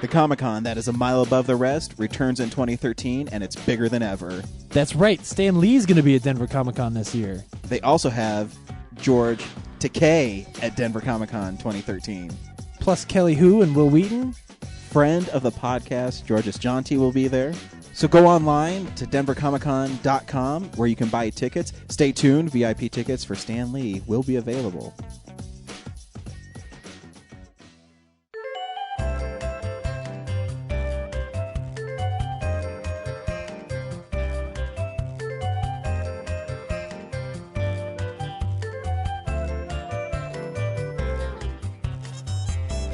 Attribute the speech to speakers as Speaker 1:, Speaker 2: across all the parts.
Speaker 1: The Comic-Con that is a mile above the rest returns in 2013, and it's bigger than ever.
Speaker 2: That's right. Stan Lee's going to be at Denver Comic-Con this year.
Speaker 1: They also have George Takei at Denver Comic-Con 2013.
Speaker 2: Plus Kelly Hu and Will Wheaton.
Speaker 1: Friend of the podcast, Georges Jonty, will be there. So go online to denvercomiccon.com where you can buy tickets. Stay tuned. VIP tickets for Stan Lee will be available.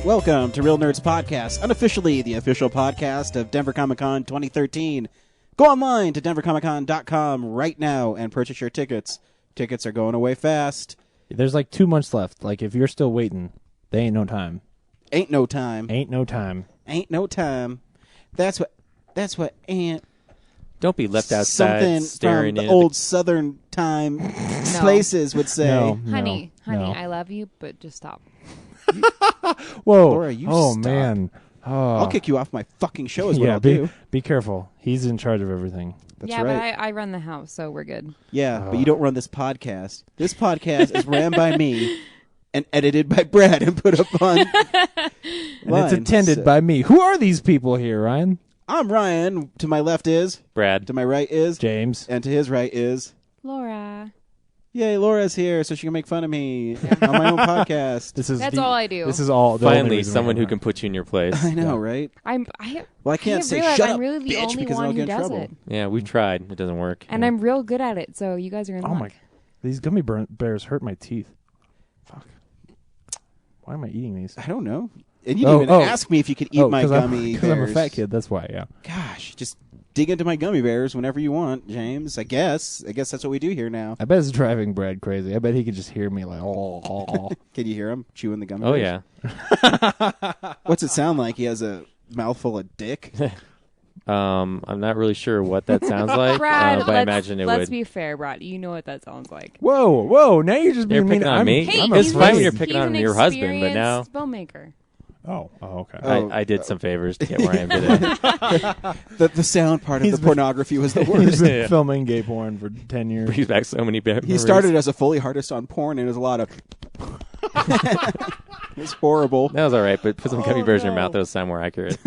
Speaker 1: Welcome to Real Nerds Podcast, unofficially the official podcast of Denver Comic Con 2013. Go online to denvercomiccon.com right now and purchase your tickets. Tickets are going away fast.
Speaker 2: There's like 2 months left. Like, if you're still waiting, there ain't no time.
Speaker 1: Ain't no time.
Speaker 2: Ain't no time.
Speaker 1: Ain't no time. That's what Aunt
Speaker 3: Don't be left outside
Speaker 1: something
Speaker 3: staring
Speaker 1: from the
Speaker 3: in
Speaker 1: old Southern time places would say.
Speaker 2: No.
Speaker 4: Honey,
Speaker 2: no.
Speaker 4: I love you, but just stop.
Speaker 2: Whoa.
Speaker 1: Laura, you
Speaker 2: oh,
Speaker 1: stop.
Speaker 2: man. Oh.
Speaker 1: I'll kick you off my fucking show is what
Speaker 2: yeah,
Speaker 1: I'll do.
Speaker 2: be careful. He's in charge of everything.
Speaker 1: That's
Speaker 4: yeah,
Speaker 1: right.
Speaker 4: but I run the house, so we're good.
Speaker 1: Yeah, but you don't run this podcast. This podcast is ran by me and edited by Brad and put up on
Speaker 2: And it's attended by me. Who are these people here, Ryan?
Speaker 1: I'm Ryan. To my left is
Speaker 3: Brad.
Speaker 1: To my right is
Speaker 2: James.
Speaker 1: And to his right is
Speaker 4: Laura.
Speaker 1: Yay, Laura's here, so she can make fun of me on my own podcast.
Speaker 4: That's all I do.
Speaker 2: This is all. The only
Speaker 3: Finally,
Speaker 2: reason
Speaker 3: someone
Speaker 2: we're5who here.
Speaker 3: can put you in your place.
Speaker 1: I know, right?
Speaker 4: I
Speaker 1: Well, I can't say
Speaker 4: realize
Speaker 1: shut
Speaker 4: I'm
Speaker 1: up,
Speaker 4: really the
Speaker 1: bitch,
Speaker 4: only
Speaker 1: because then I'll
Speaker 4: one
Speaker 1: get
Speaker 4: who
Speaker 1: in
Speaker 4: does
Speaker 1: trouble.
Speaker 4: it.
Speaker 3: Yeah, we've tried. It doesn't work.
Speaker 4: And I'm real good at it, so you guys are in
Speaker 2: Oh
Speaker 4: luck.
Speaker 2: my! These gummy bears hurt my teeth. Fuck. Why am I eating these?
Speaker 1: I don't know. And you didn't even ask me if you could eat my gummy bears.
Speaker 2: Because I'm a fat kid. That's why. Yeah.
Speaker 1: Gosh, just dig into my gummy bears whenever you want, James. I guess that's what we do here now.
Speaker 2: I bet it's driving Brad crazy. I bet he could just hear me like, oh.
Speaker 1: Can you hear him chewing the gummy
Speaker 3: Oh,
Speaker 1: bears?
Speaker 3: yeah.
Speaker 1: What's it sound like? He has a mouthful of dick?
Speaker 3: I'm not really sure what that sounds like,
Speaker 4: Brad,
Speaker 3: but I imagine it
Speaker 4: let's
Speaker 3: would.
Speaker 4: be fair, Brad. You know what that sounds like.
Speaker 2: Whoa! Now you're just
Speaker 3: You're
Speaker 2: being mean.
Speaker 3: picking on me?
Speaker 4: Hey,
Speaker 2: I'm
Speaker 3: It's
Speaker 4: he's
Speaker 3: fine
Speaker 4: an-
Speaker 3: when you're picking
Speaker 4: he's
Speaker 3: on
Speaker 4: an
Speaker 3: your husband, but now
Speaker 4: experienced filmmaker.
Speaker 2: Oh, okay.
Speaker 1: Oh.
Speaker 3: I did some favors to get where I am today.
Speaker 1: The sound part of
Speaker 2: He's
Speaker 1: the
Speaker 2: been-
Speaker 1: pornography was the
Speaker 2: He's
Speaker 1: worst.
Speaker 2: been
Speaker 3: Yeah.
Speaker 2: filming gay porn for 10 years.
Speaker 3: Brings back so many memories.
Speaker 1: He started as a Foley artist on porn, and there's a lot of. It's horrible.
Speaker 3: That was all right, but put some gummy bears in your
Speaker 2: no.
Speaker 3: mouth. That would sound more accurate.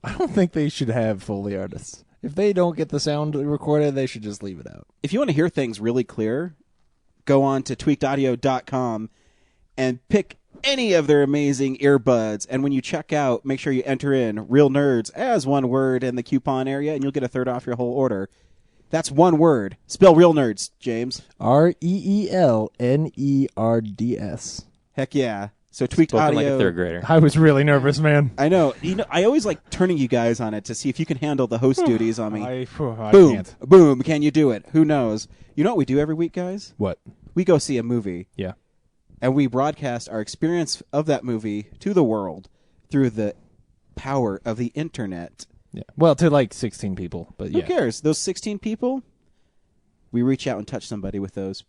Speaker 2: I don't think they should have Foley artists. If they don't get the sound recorded, they should just leave it out.
Speaker 1: If you want to hear things really clear, go on to tweakedaudio.com and pick any of their amazing earbuds. And when you check out, make sure you enter in Real Nerds as one word in the coupon area, and you'll get a third off your whole order. That's one word. Spell Real Nerds, James.
Speaker 2: REELNERDS.
Speaker 1: Heck yeah. So Tweaked
Speaker 3: Spoken
Speaker 1: Audio.
Speaker 3: like a third grader.
Speaker 2: I was really nervous, man.
Speaker 1: I know. I always like turning you guys on it to see if you can handle the host duties on me.
Speaker 2: I
Speaker 1: Boom.
Speaker 2: can't.
Speaker 1: Boom. Can you do it? Who knows? You know what we do every week, guys?
Speaker 2: What?
Speaker 1: We go see a movie.
Speaker 2: Yeah.
Speaker 1: And we broadcast our experience of that movie to the world through the power of the internet.
Speaker 2: Yeah. Well, to like 16 people, but yeah.
Speaker 1: Who cares? Those 16 people, we reach out and touch somebody with those.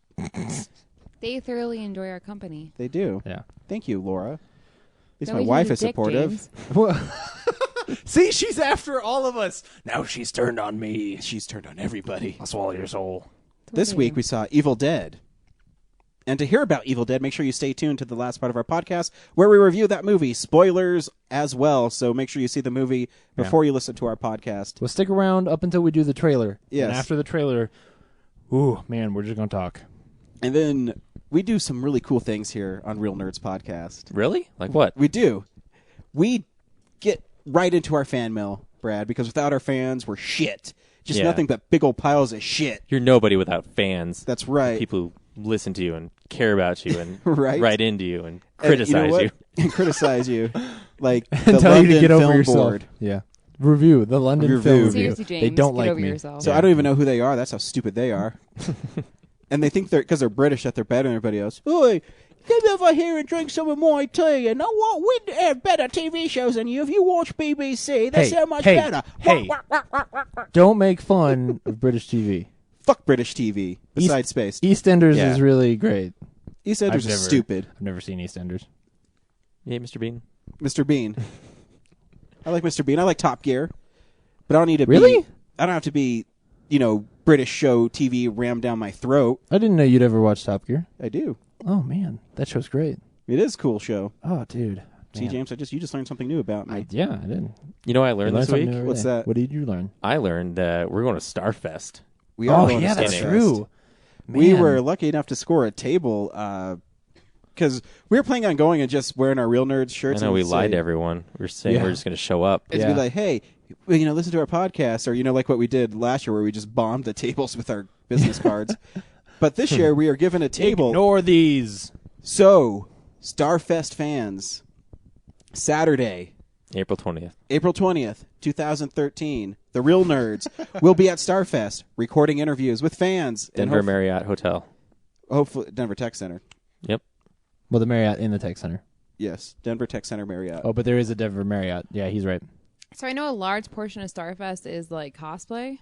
Speaker 4: They thoroughly enjoy our company.
Speaker 1: They do.
Speaker 2: Yeah.
Speaker 1: Thank you, Laura. At least
Speaker 4: Don't
Speaker 1: my
Speaker 4: be
Speaker 1: wife
Speaker 4: such a
Speaker 1: is
Speaker 4: dick,
Speaker 1: supportive.
Speaker 4: James.
Speaker 2: See, she's after all of us. Now she's turned on me.
Speaker 1: She's turned on everybody.
Speaker 2: I'll swallow your soul.
Speaker 1: This week we saw Evil Dead. And to hear about Evil Dead, make sure you stay tuned to the last part of our podcast where we review that movie. Spoilers as well, so make sure you see the movie before you listen to our podcast.
Speaker 2: Well, stick around up until we do the trailer.
Speaker 1: Yes.
Speaker 2: And after the trailer, ooh, man, we're just going to talk.
Speaker 1: And then we do some really cool things here on Real Nerds Podcast.
Speaker 3: Really? Like what?
Speaker 1: We do. We get right into our fan mail, Brad, because without our fans, we're shit. Just
Speaker 3: Yeah.
Speaker 1: nothing but big old piles of shit.
Speaker 3: You're nobody without fans.
Speaker 1: That's right.
Speaker 3: People who listen to you and care about you and
Speaker 1: Right.
Speaker 3: write into you and
Speaker 1: And
Speaker 3: criticize
Speaker 1: you. Know what?
Speaker 3: you.
Speaker 1: And criticize you. Like
Speaker 2: And
Speaker 1: the
Speaker 2: tell
Speaker 1: London
Speaker 2: you to get over
Speaker 1: Film
Speaker 2: yourself.
Speaker 1: Board.
Speaker 2: Yeah. Review. The London
Speaker 1: Review.
Speaker 2: Film Review.
Speaker 4: Seriously, James,
Speaker 2: They don't
Speaker 4: get
Speaker 2: like
Speaker 4: over
Speaker 2: me.
Speaker 4: yourself.
Speaker 1: So I don't even know who they are. That's how stupid they are. And they think because they're British that they're better than everybody else. Oi, come over here and drink some of my tea. You know what? We have better TV shows than you. If you watch BBC, they're so much better.
Speaker 2: Hey. Don't make fun of British TV.
Speaker 1: Fuck British TV. Besides space.
Speaker 2: EastEnders
Speaker 3: Yeah.
Speaker 2: is really great.
Speaker 1: EastEnders is stupid.
Speaker 2: I've never seen EastEnders.
Speaker 3: Yeah, Mr. Bean.
Speaker 1: Mr. Bean. I like Mr. Bean. I like Top Gear, but I don't need to
Speaker 2: Really?
Speaker 1: I don't have to be, British show TV rammed down my throat.
Speaker 2: I didn't know you'd ever watch Top Gear.
Speaker 1: I do.
Speaker 2: Oh man, that show's great.
Speaker 1: It is a cool show.
Speaker 2: Oh, dude.
Speaker 1: See,
Speaker 2: Man.
Speaker 1: James, you just learned something new about me.
Speaker 2: Yeah, I didn't.
Speaker 3: You know what I
Speaker 2: You
Speaker 3: learned
Speaker 2: learn
Speaker 3: this
Speaker 2: something
Speaker 3: week?
Speaker 2: new every
Speaker 1: What's
Speaker 2: day.
Speaker 1: that?
Speaker 2: What did you learn?
Speaker 3: I learned that we're going to Starfest.
Speaker 1: We are
Speaker 2: Oh
Speaker 1: going
Speaker 2: yeah,
Speaker 1: to
Speaker 2: that's
Speaker 1: Starfest.
Speaker 2: true.
Speaker 1: We
Speaker 2: Man.
Speaker 1: were lucky enough to score a table because we were planning on going and just wearing our Real Nerds
Speaker 3: I
Speaker 1: shirts.
Speaker 3: know
Speaker 1: and
Speaker 3: we
Speaker 1: say,
Speaker 3: lied to everyone. We were saying
Speaker 2: Yeah.
Speaker 3: we're just going to show up.
Speaker 1: And
Speaker 2: Yeah.
Speaker 1: be like, hey, listen to our podcast, or like what we did last year, where we just bombed the tables with our business cards. But this year we are given a table.
Speaker 2: Ignore these.
Speaker 1: So, Starfest fans, Saturday,
Speaker 3: April 20th.
Speaker 1: April 20th, 2013, the Real Nerds will be at Starfest recording interviews with fans. and
Speaker 3: Denver Marriott Hotel.
Speaker 1: hopefully Denver Tech Center.
Speaker 3: Yep.
Speaker 2: Well, the Marriott in the Tech Center.
Speaker 1: Yes, Denver Tech Center Marriott.
Speaker 2: Oh, but there is a Denver Marriott. Yeah, he's right.
Speaker 4: So I know a large portion of Starfest is like cosplay.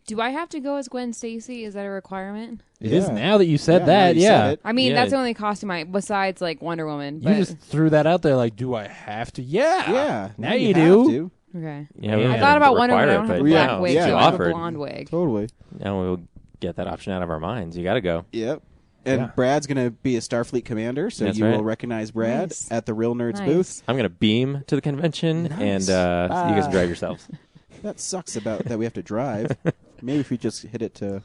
Speaker 4: Do I have to go as Gwen Stacy? Is that a requirement?
Speaker 2: It is
Speaker 1: Yeah.
Speaker 2: now that you said
Speaker 1: Yeah,
Speaker 2: that.
Speaker 1: now you
Speaker 2: Yeah.
Speaker 1: said it.
Speaker 4: I mean,
Speaker 3: Yeah.
Speaker 4: that's the only costume besides like Wonder Woman.
Speaker 2: You
Speaker 4: But,
Speaker 2: just threw that out there like, do I have to? Yeah.
Speaker 1: Yeah,
Speaker 2: Now you
Speaker 1: have
Speaker 2: do.
Speaker 1: to.
Speaker 4: okay.
Speaker 3: Yeah, we
Speaker 2: I
Speaker 3: don't
Speaker 4: I
Speaker 3: have
Speaker 4: thought
Speaker 3: to
Speaker 4: about Wonder Woman. I
Speaker 3: require
Speaker 4: don't have
Speaker 3: it,
Speaker 4: a
Speaker 3: but
Speaker 4: black
Speaker 1: yeah,
Speaker 4: wig.
Speaker 1: yeah,
Speaker 4: so
Speaker 1: you
Speaker 4: I have a
Speaker 3: offered.
Speaker 4: blonde wig.
Speaker 1: Totally.
Speaker 3: Now we'll get that option out of our minds. You got to go.
Speaker 1: Yep. And
Speaker 2: Yeah.
Speaker 1: Brad's going to be a Starfleet commander, so
Speaker 3: That's
Speaker 1: you
Speaker 3: right.
Speaker 1: will recognize Brad
Speaker 4: Nice.
Speaker 1: at the Real Nerds
Speaker 4: Nice.
Speaker 1: booth.
Speaker 3: I'm going to beam to the convention,
Speaker 1: Nice.
Speaker 3: and you guys can drive yourselves.
Speaker 1: That sucks about that we have to drive. Maybe if we just hit it to,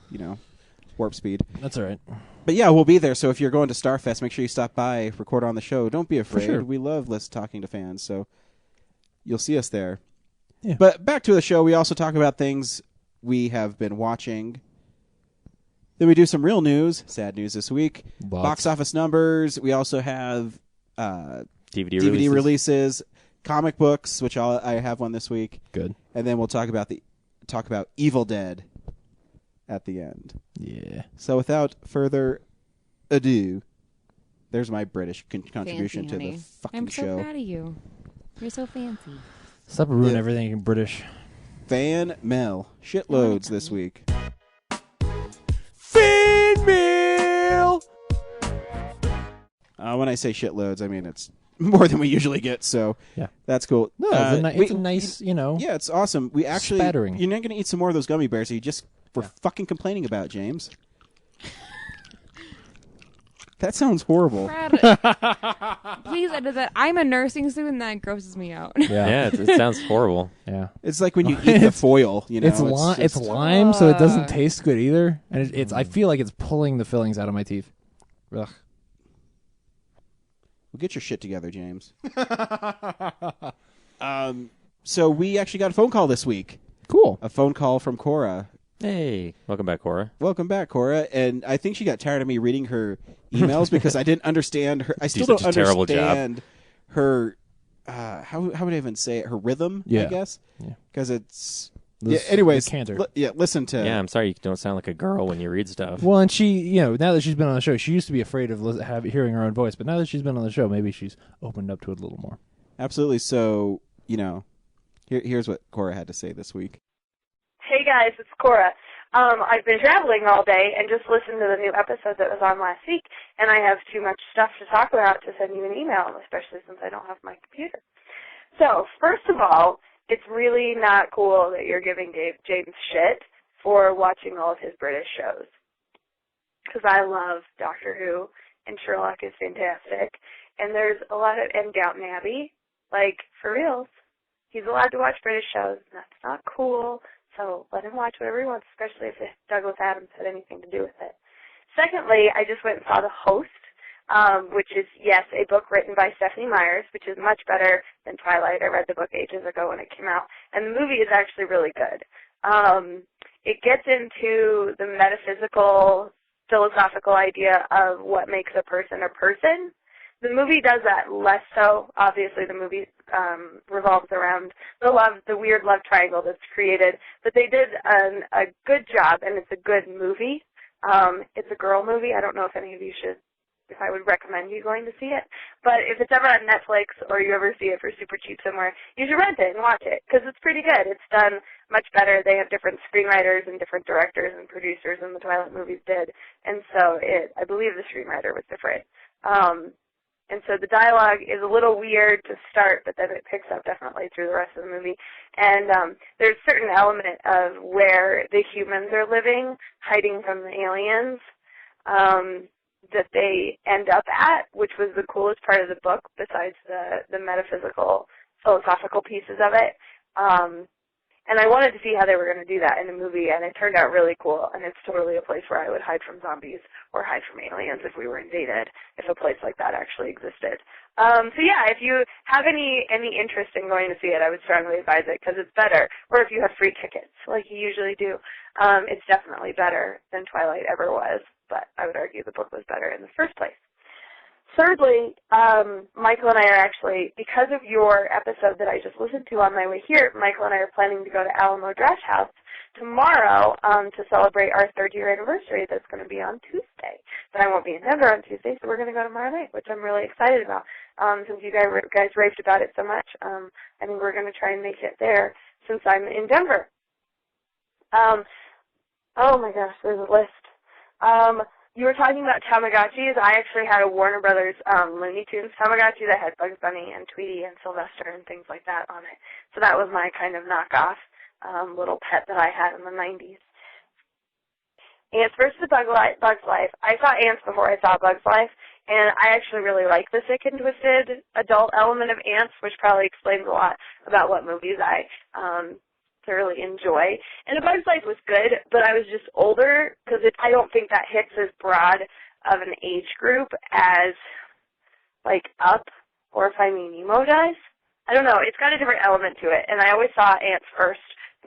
Speaker 1: warp speed.
Speaker 2: That's all right.
Speaker 1: But yeah, we'll be there. So if you're going to Starfest, make sure you stop by, record on the show. Don't be afraid.
Speaker 2: sure.
Speaker 1: We love talking to fans, so you'll see us there.
Speaker 2: Yeah.
Speaker 1: But back to the show, we also talk about things we have been watching. Then we do some real news, sad news this week.
Speaker 2: Lots.
Speaker 1: Box office numbers. We also have
Speaker 3: DVD
Speaker 1: DVD
Speaker 3: releases.
Speaker 1: releases, comic books, which I have one this week,
Speaker 2: Good.
Speaker 1: and then we'll talk about Evil Dead at the end.
Speaker 2: Yeah.
Speaker 1: So without further ado, there's my British contribution
Speaker 4: Fancy,
Speaker 1: to the
Speaker 4: honey.
Speaker 1: fucking
Speaker 4: I'm so
Speaker 1: show.
Speaker 4: proud of you. You're so fancy.
Speaker 2: Stop ruining
Speaker 1: Yeah.
Speaker 2: everything in British.
Speaker 1: Fan mail, shitloads this week.
Speaker 2: Fan mail.
Speaker 1: When I say shitloads, I mean it's more than we usually get. So
Speaker 2: Yeah.
Speaker 1: that's cool.
Speaker 2: No, it's a nice,
Speaker 1: Yeah, it's awesome. We actually
Speaker 2: Spattering.
Speaker 1: You're not going to eat some more of those gummy bears that you just were fucking complaining about, James. That sounds horrible.
Speaker 4: Please edit that. I'm a nursing student. That grosses me out.
Speaker 3: Yeah, it sounds horrible.
Speaker 2: Yeah.
Speaker 1: It's like when you eat the foil.
Speaker 2: It's
Speaker 1: just-
Speaker 2: lime, so it doesn't taste good either, and it's. I feel like it's pulling the fillings out of my teeth. Ugh.
Speaker 1: Well, get your shit together, James. So we actually got a phone call this week.
Speaker 2: Cool.
Speaker 1: A phone call from Cora.
Speaker 3: Hey, welcome back, Cora.
Speaker 1: Welcome back, Cora. And I think she got tired of me reading her emails because I didn't understand her. I still
Speaker 3: such
Speaker 1: don't
Speaker 3: a terrible
Speaker 1: understand her. How would I even say it? Her rhythm, I
Speaker 2: Yeah.
Speaker 1: guess.
Speaker 2: Yeah.
Speaker 1: Because it's.
Speaker 2: This-
Speaker 1: yeah. Anyways,
Speaker 2: the canter.
Speaker 1: listen to.
Speaker 3: Yeah, I'm sorry you don't sound like a girl when you read stuff.
Speaker 2: Well, and she, now that she's been on the show, she used to be afraid of hearing her own voice, but now that she's been on the show, maybe she's opened up to it a little more.
Speaker 1: Absolutely. So here's what Cora had to say this week.
Speaker 5: Hey guys, it's Cora. I've been traveling all day and just listened to the new episode that was on last week, and I have too much stuff to talk about to send you an email, especially since I don't have my computer. So, first of all, it's really not cool that you're giving James shit for watching all of his British shows. Because I love Doctor Who, and Sherlock is fantastic. And there's a lot of, and Downton Abbey, like, for reals. He's allowed to watch British shows, and that's not cool. So let him watch whatever he wants, especially if Douglas Adams had anything to do with it. Secondly, I just went and saw The Host, which is, yes, a book written by Stephanie Myers, which is much better than Twilight. I read the book ages ago when it came out, and the movie is actually really good. It gets into the metaphysical, philosophical idea of what makes a person a person. The movie does that less so. Obviously, the movie revolves around the weird love triangle that's created. But they did a good job, and it's a good movie. It's a girl movie. I don't know if I would recommend you going to see it. But if it's ever on Netflix or you ever see it for super cheap somewhere, you should rent it and watch it because it's pretty good. It's done much better. They have different screenwriters and different directors and producers than the Twilight movies did. And so I believe the screenwriter was different. And so the dialogue is a little weird to start, but then it picks up definitely through the rest of the movie. And there's a certain element of where the humans are living, hiding from the aliens, that they end up at, which was the coolest part of the book, besides the metaphysical, philosophical pieces of it. And I wanted to see how they were going to do that in the movie, and it turned out really cool. And it's totally a place where I would hide from zombies or hide from aliens if we were invaded, if a place like that actually existed. So yeah, if you have any interest in going to see it, I would strongly advise it because it's better. Or if you have free tickets, like you usually do, it's definitely better than Twilight ever was. But I would argue the book was better in the first place. Thirdly, Michael and I are actually, because of your episode that I just listened to on my way here, Michael and I are planning to go to Alamo Drafthouse tomorrow to celebrate our 3rd-year anniversary. That's going to be on Tuesday. But I won't be in Denver on Tuesday, so we're going to go tomorrow night, which I'm really excited about. Since you guys raved about it so much, I think we're going to try and make it there since I'm in Denver. Oh my gosh, there's a list. You were talking about Tamagotchis. I actually had a Warner Brothers Looney Tunes Tamagotchi that had Bugs Bunny and Tweety and Sylvester and things like that on it. So that was my kind of knockoff little pet that I had in the 90s. Ants versus Bugs Life. I saw Ants before I saw Bugs Life, and I actually really like the sick and twisted adult element of Ants, which probably explains a lot about what movies I thoroughly enjoy. And A Bug's Life was good, but I was just older because I don't think that hits as broad of an age group as like Up or Finding Nemo does. I don't know. It's got a different element to it, and I always saw Ants first,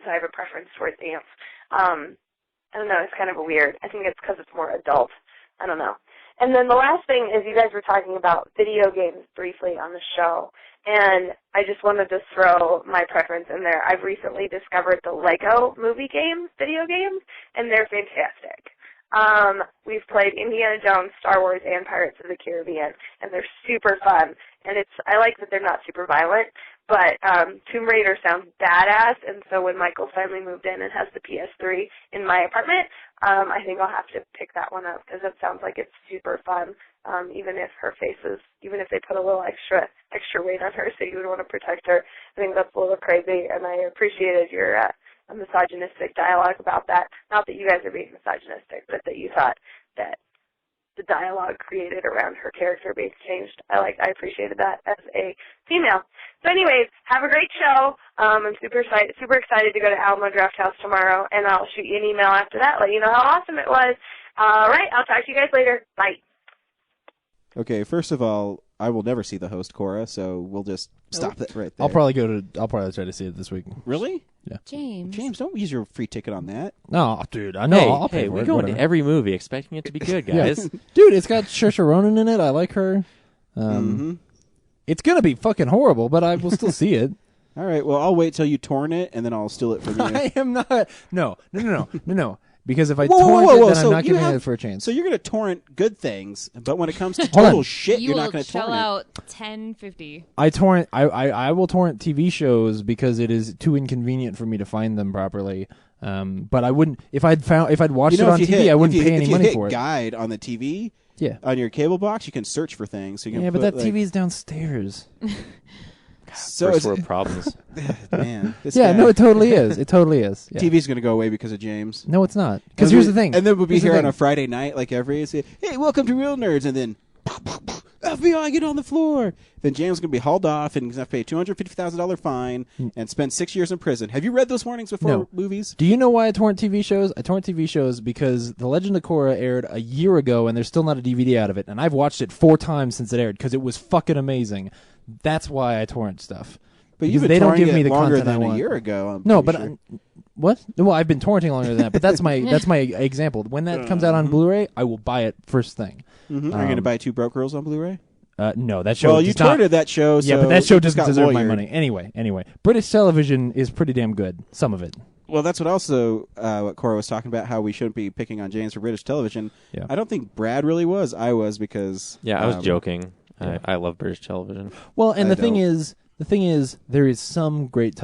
Speaker 5: so I have a preference towards Ants. I don't know. It's kind of weird. I think it's because it's more adult. I don't know. And then the last thing is you guys were talking about video games briefly on the show, and I just wanted to throw my preference in there. I've recently discovered the Lego movie games, video games, and they're fantastic. We've played Indiana Jones, Star Wars, and Pirates of the Caribbean, and they're super fun. And I like that they're not super violent, but Tomb Raider sounds badass, and so when Michael finally moved in and has the PS3 in my apartment, I think I'll have to pick that one up because it sounds like it's super fun, even if they put a little extra weight on her, so you would want to protect her. I think that's a little crazy, and I appreciated your misogynistic dialogue about that. Not that you guys are being misogynistic, but that you thought that the dialogue created around her character being changed. I appreciated that as a female. So anyways, have a great show. I'm super excited to go to Alamo Drafthouse tomorrow, and I'll shoot you an email after that, let you know how awesome it was. All right, I'll talk to you guys later. Bye.
Speaker 1: Okay, first of all, I will never see the host, Cora, so we'll just stop it right there.
Speaker 2: I'll probably try to see it this week.
Speaker 1: Really?
Speaker 2: Yeah.
Speaker 4: James,
Speaker 1: don't use your free ticket on that.
Speaker 2: No, dude, I know. I'll pay
Speaker 3: Hey,
Speaker 2: for
Speaker 3: we
Speaker 2: it,
Speaker 3: go
Speaker 2: whatever.
Speaker 3: into every movie expecting it to be good, guys.
Speaker 2: Dude, it's got Saoirse Ronan in it. I like her. It's gonna be fucking horrible, but I will still see it.
Speaker 1: All right, well, I'll wait till you torrent it, and then I'll steal it from you.
Speaker 2: I am not. No. Because if I
Speaker 1: Whoa,
Speaker 2: torrent
Speaker 1: whoa,
Speaker 2: it,
Speaker 1: whoa.
Speaker 2: then
Speaker 1: So
Speaker 2: I'm not
Speaker 1: you
Speaker 2: giving
Speaker 1: have-
Speaker 2: it for a chance.
Speaker 1: So you're going to torrent good things, but when it comes to
Speaker 2: Hold
Speaker 1: total
Speaker 2: on.
Speaker 1: shit,
Speaker 4: you
Speaker 1: you're
Speaker 4: will
Speaker 1: not going to
Speaker 4: shell
Speaker 1: torrent it.
Speaker 4: out $10.50.
Speaker 2: I will torrent TV shows because it is too inconvenient for me to find them properly. But I wouldn't if I'd watched it on TV. I wouldn't pay any money for it.
Speaker 1: Guide on the TV,
Speaker 2: Yeah.
Speaker 1: on your cable box, you can search for things. So you can
Speaker 2: Yeah, but
Speaker 1: put,
Speaker 2: that TV is downstairs.
Speaker 1: So
Speaker 3: First
Speaker 1: it's,
Speaker 3: world problems.
Speaker 1: man, this
Speaker 2: Yeah,
Speaker 1: guy.
Speaker 2: no, it totally is. It totally is. Yeah.
Speaker 1: TV's going to go away because of James.
Speaker 2: No, it's not. Because here's the thing.
Speaker 1: And then we'll be
Speaker 2: Here's the
Speaker 1: here on
Speaker 2: thing.
Speaker 1: a Friday night, like every. Say, hey, welcome to Real Nerds, and then FBI, get on the floor. Then James is going to be hauled off and he's going to pay a $250,000 fine and spend 6 years in prison. Have you read those warnings before
Speaker 2: No.
Speaker 1: movies?
Speaker 2: Do you know why I torrent TV shows? I torrent TV shows because The Legend of Korra aired a year ago and there's still not a DVD out of it. And I've watched it 4 times since it aired because it was fucking amazing. That's why I torrent stuff.
Speaker 1: But
Speaker 2: Because
Speaker 1: you've been
Speaker 2: they don't
Speaker 1: touring
Speaker 2: give me
Speaker 1: it
Speaker 2: the
Speaker 1: longer
Speaker 2: content I
Speaker 1: than a
Speaker 2: want.
Speaker 1: year ago. I'm
Speaker 2: No,
Speaker 1: pretty
Speaker 2: but
Speaker 1: sure.
Speaker 2: what? Well, I've been torrenting longer than that. But that's my example. When that comes out on Blu-ray, I will buy it first thing.
Speaker 1: Are you going to buy Two Broke Girls on Blu-ray?
Speaker 2: No, that show.
Speaker 1: Well, you
Speaker 2: does not,
Speaker 1: torrented that show.
Speaker 2: Yeah,
Speaker 1: so
Speaker 2: but that show
Speaker 1: it just
Speaker 2: doesn't
Speaker 1: got
Speaker 2: deserve my
Speaker 1: lawyered.
Speaker 2: money. Anyway, British television is pretty damn good. Some of it.
Speaker 1: Well, that's what also what Cora was talking about, how we shouldn't be picking on James for British television.
Speaker 2: Yeah.
Speaker 1: I don't think Brad really was. I was because...
Speaker 3: Yeah, I was joking. I love British television.
Speaker 2: Well, and
Speaker 1: I
Speaker 2: the thing is, there is some great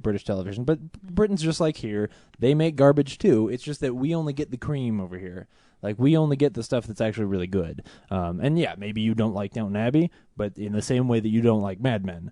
Speaker 2: British television, but Britain's just like here. They make garbage too. It's just that we only get the cream over here. Like, we only get the stuff that's actually really good. And yeah, maybe you don't like Downton Abbey, but in the same way that you don't like Mad Men.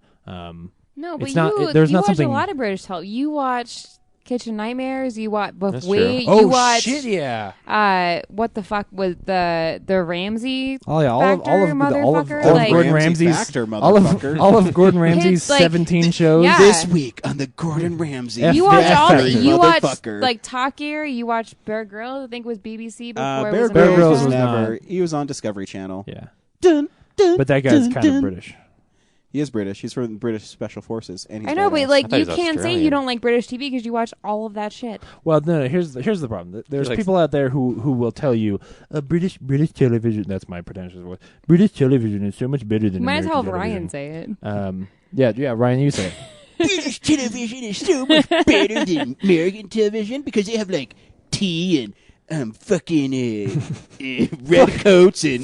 Speaker 4: No, but
Speaker 2: it's not,
Speaker 4: you
Speaker 2: there's
Speaker 4: you
Speaker 2: not
Speaker 4: watch
Speaker 2: something...
Speaker 4: a lot of British television. You watched Kitchen Nightmares. You watch
Speaker 3: That's
Speaker 4: Wait.
Speaker 3: true.
Speaker 4: You
Speaker 2: Oh,
Speaker 4: watched,
Speaker 2: shit, yeah.
Speaker 4: what the fuck was the Ramsey?
Speaker 2: Oh, yeah, all of
Speaker 4: motherfucker?
Speaker 2: Gordon
Speaker 4: Like-
Speaker 2: Ramsay's...
Speaker 1: Factor,
Speaker 2: All
Speaker 1: motherfucker.
Speaker 2: all of Gordon Ramsay's
Speaker 4: His, like,
Speaker 2: 17 shows.
Speaker 4: yeah.
Speaker 1: This week on the Gordon Ramsay.
Speaker 2: F-
Speaker 4: You watch
Speaker 2: F-
Speaker 4: all.
Speaker 2: Factor.
Speaker 4: You watch
Speaker 1: Motherfucker.
Speaker 4: like Top Gear. You watch Bear Grylls. I think it was BBC before it
Speaker 1: Bear
Speaker 4: was
Speaker 2: Bear
Speaker 1: Grylls
Speaker 2: Grylls
Speaker 1: was
Speaker 4: American.
Speaker 2: was
Speaker 1: never. He was on Discovery Channel.
Speaker 2: Yeah.
Speaker 1: Dun, dun,
Speaker 2: But that guy's
Speaker 1: dun,
Speaker 2: kind of
Speaker 1: dun.
Speaker 2: British.
Speaker 1: He is British. He's from the British Special Forces, and he's
Speaker 4: I know,
Speaker 1: badass.
Speaker 4: but like
Speaker 3: I thought
Speaker 4: you
Speaker 3: he was
Speaker 4: can't say
Speaker 3: Australian.
Speaker 4: you don't like British TV because you watch all of that shit.
Speaker 2: Well, no, here's the problem. There's
Speaker 3: Like-
Speaker 2: people out there who will tell you British television. That's my pretentious voice. British television is so much better than
Speaker 4: You might as
Speaker 2: American
Speaker 4: well have Ryan
Speaker 2: television.
Speaker 4: say it.
Speaker 2: Yeah, Ryan, you say it.
Speaker 1: British television is so much better than American television because they have like tea and fucking red coats and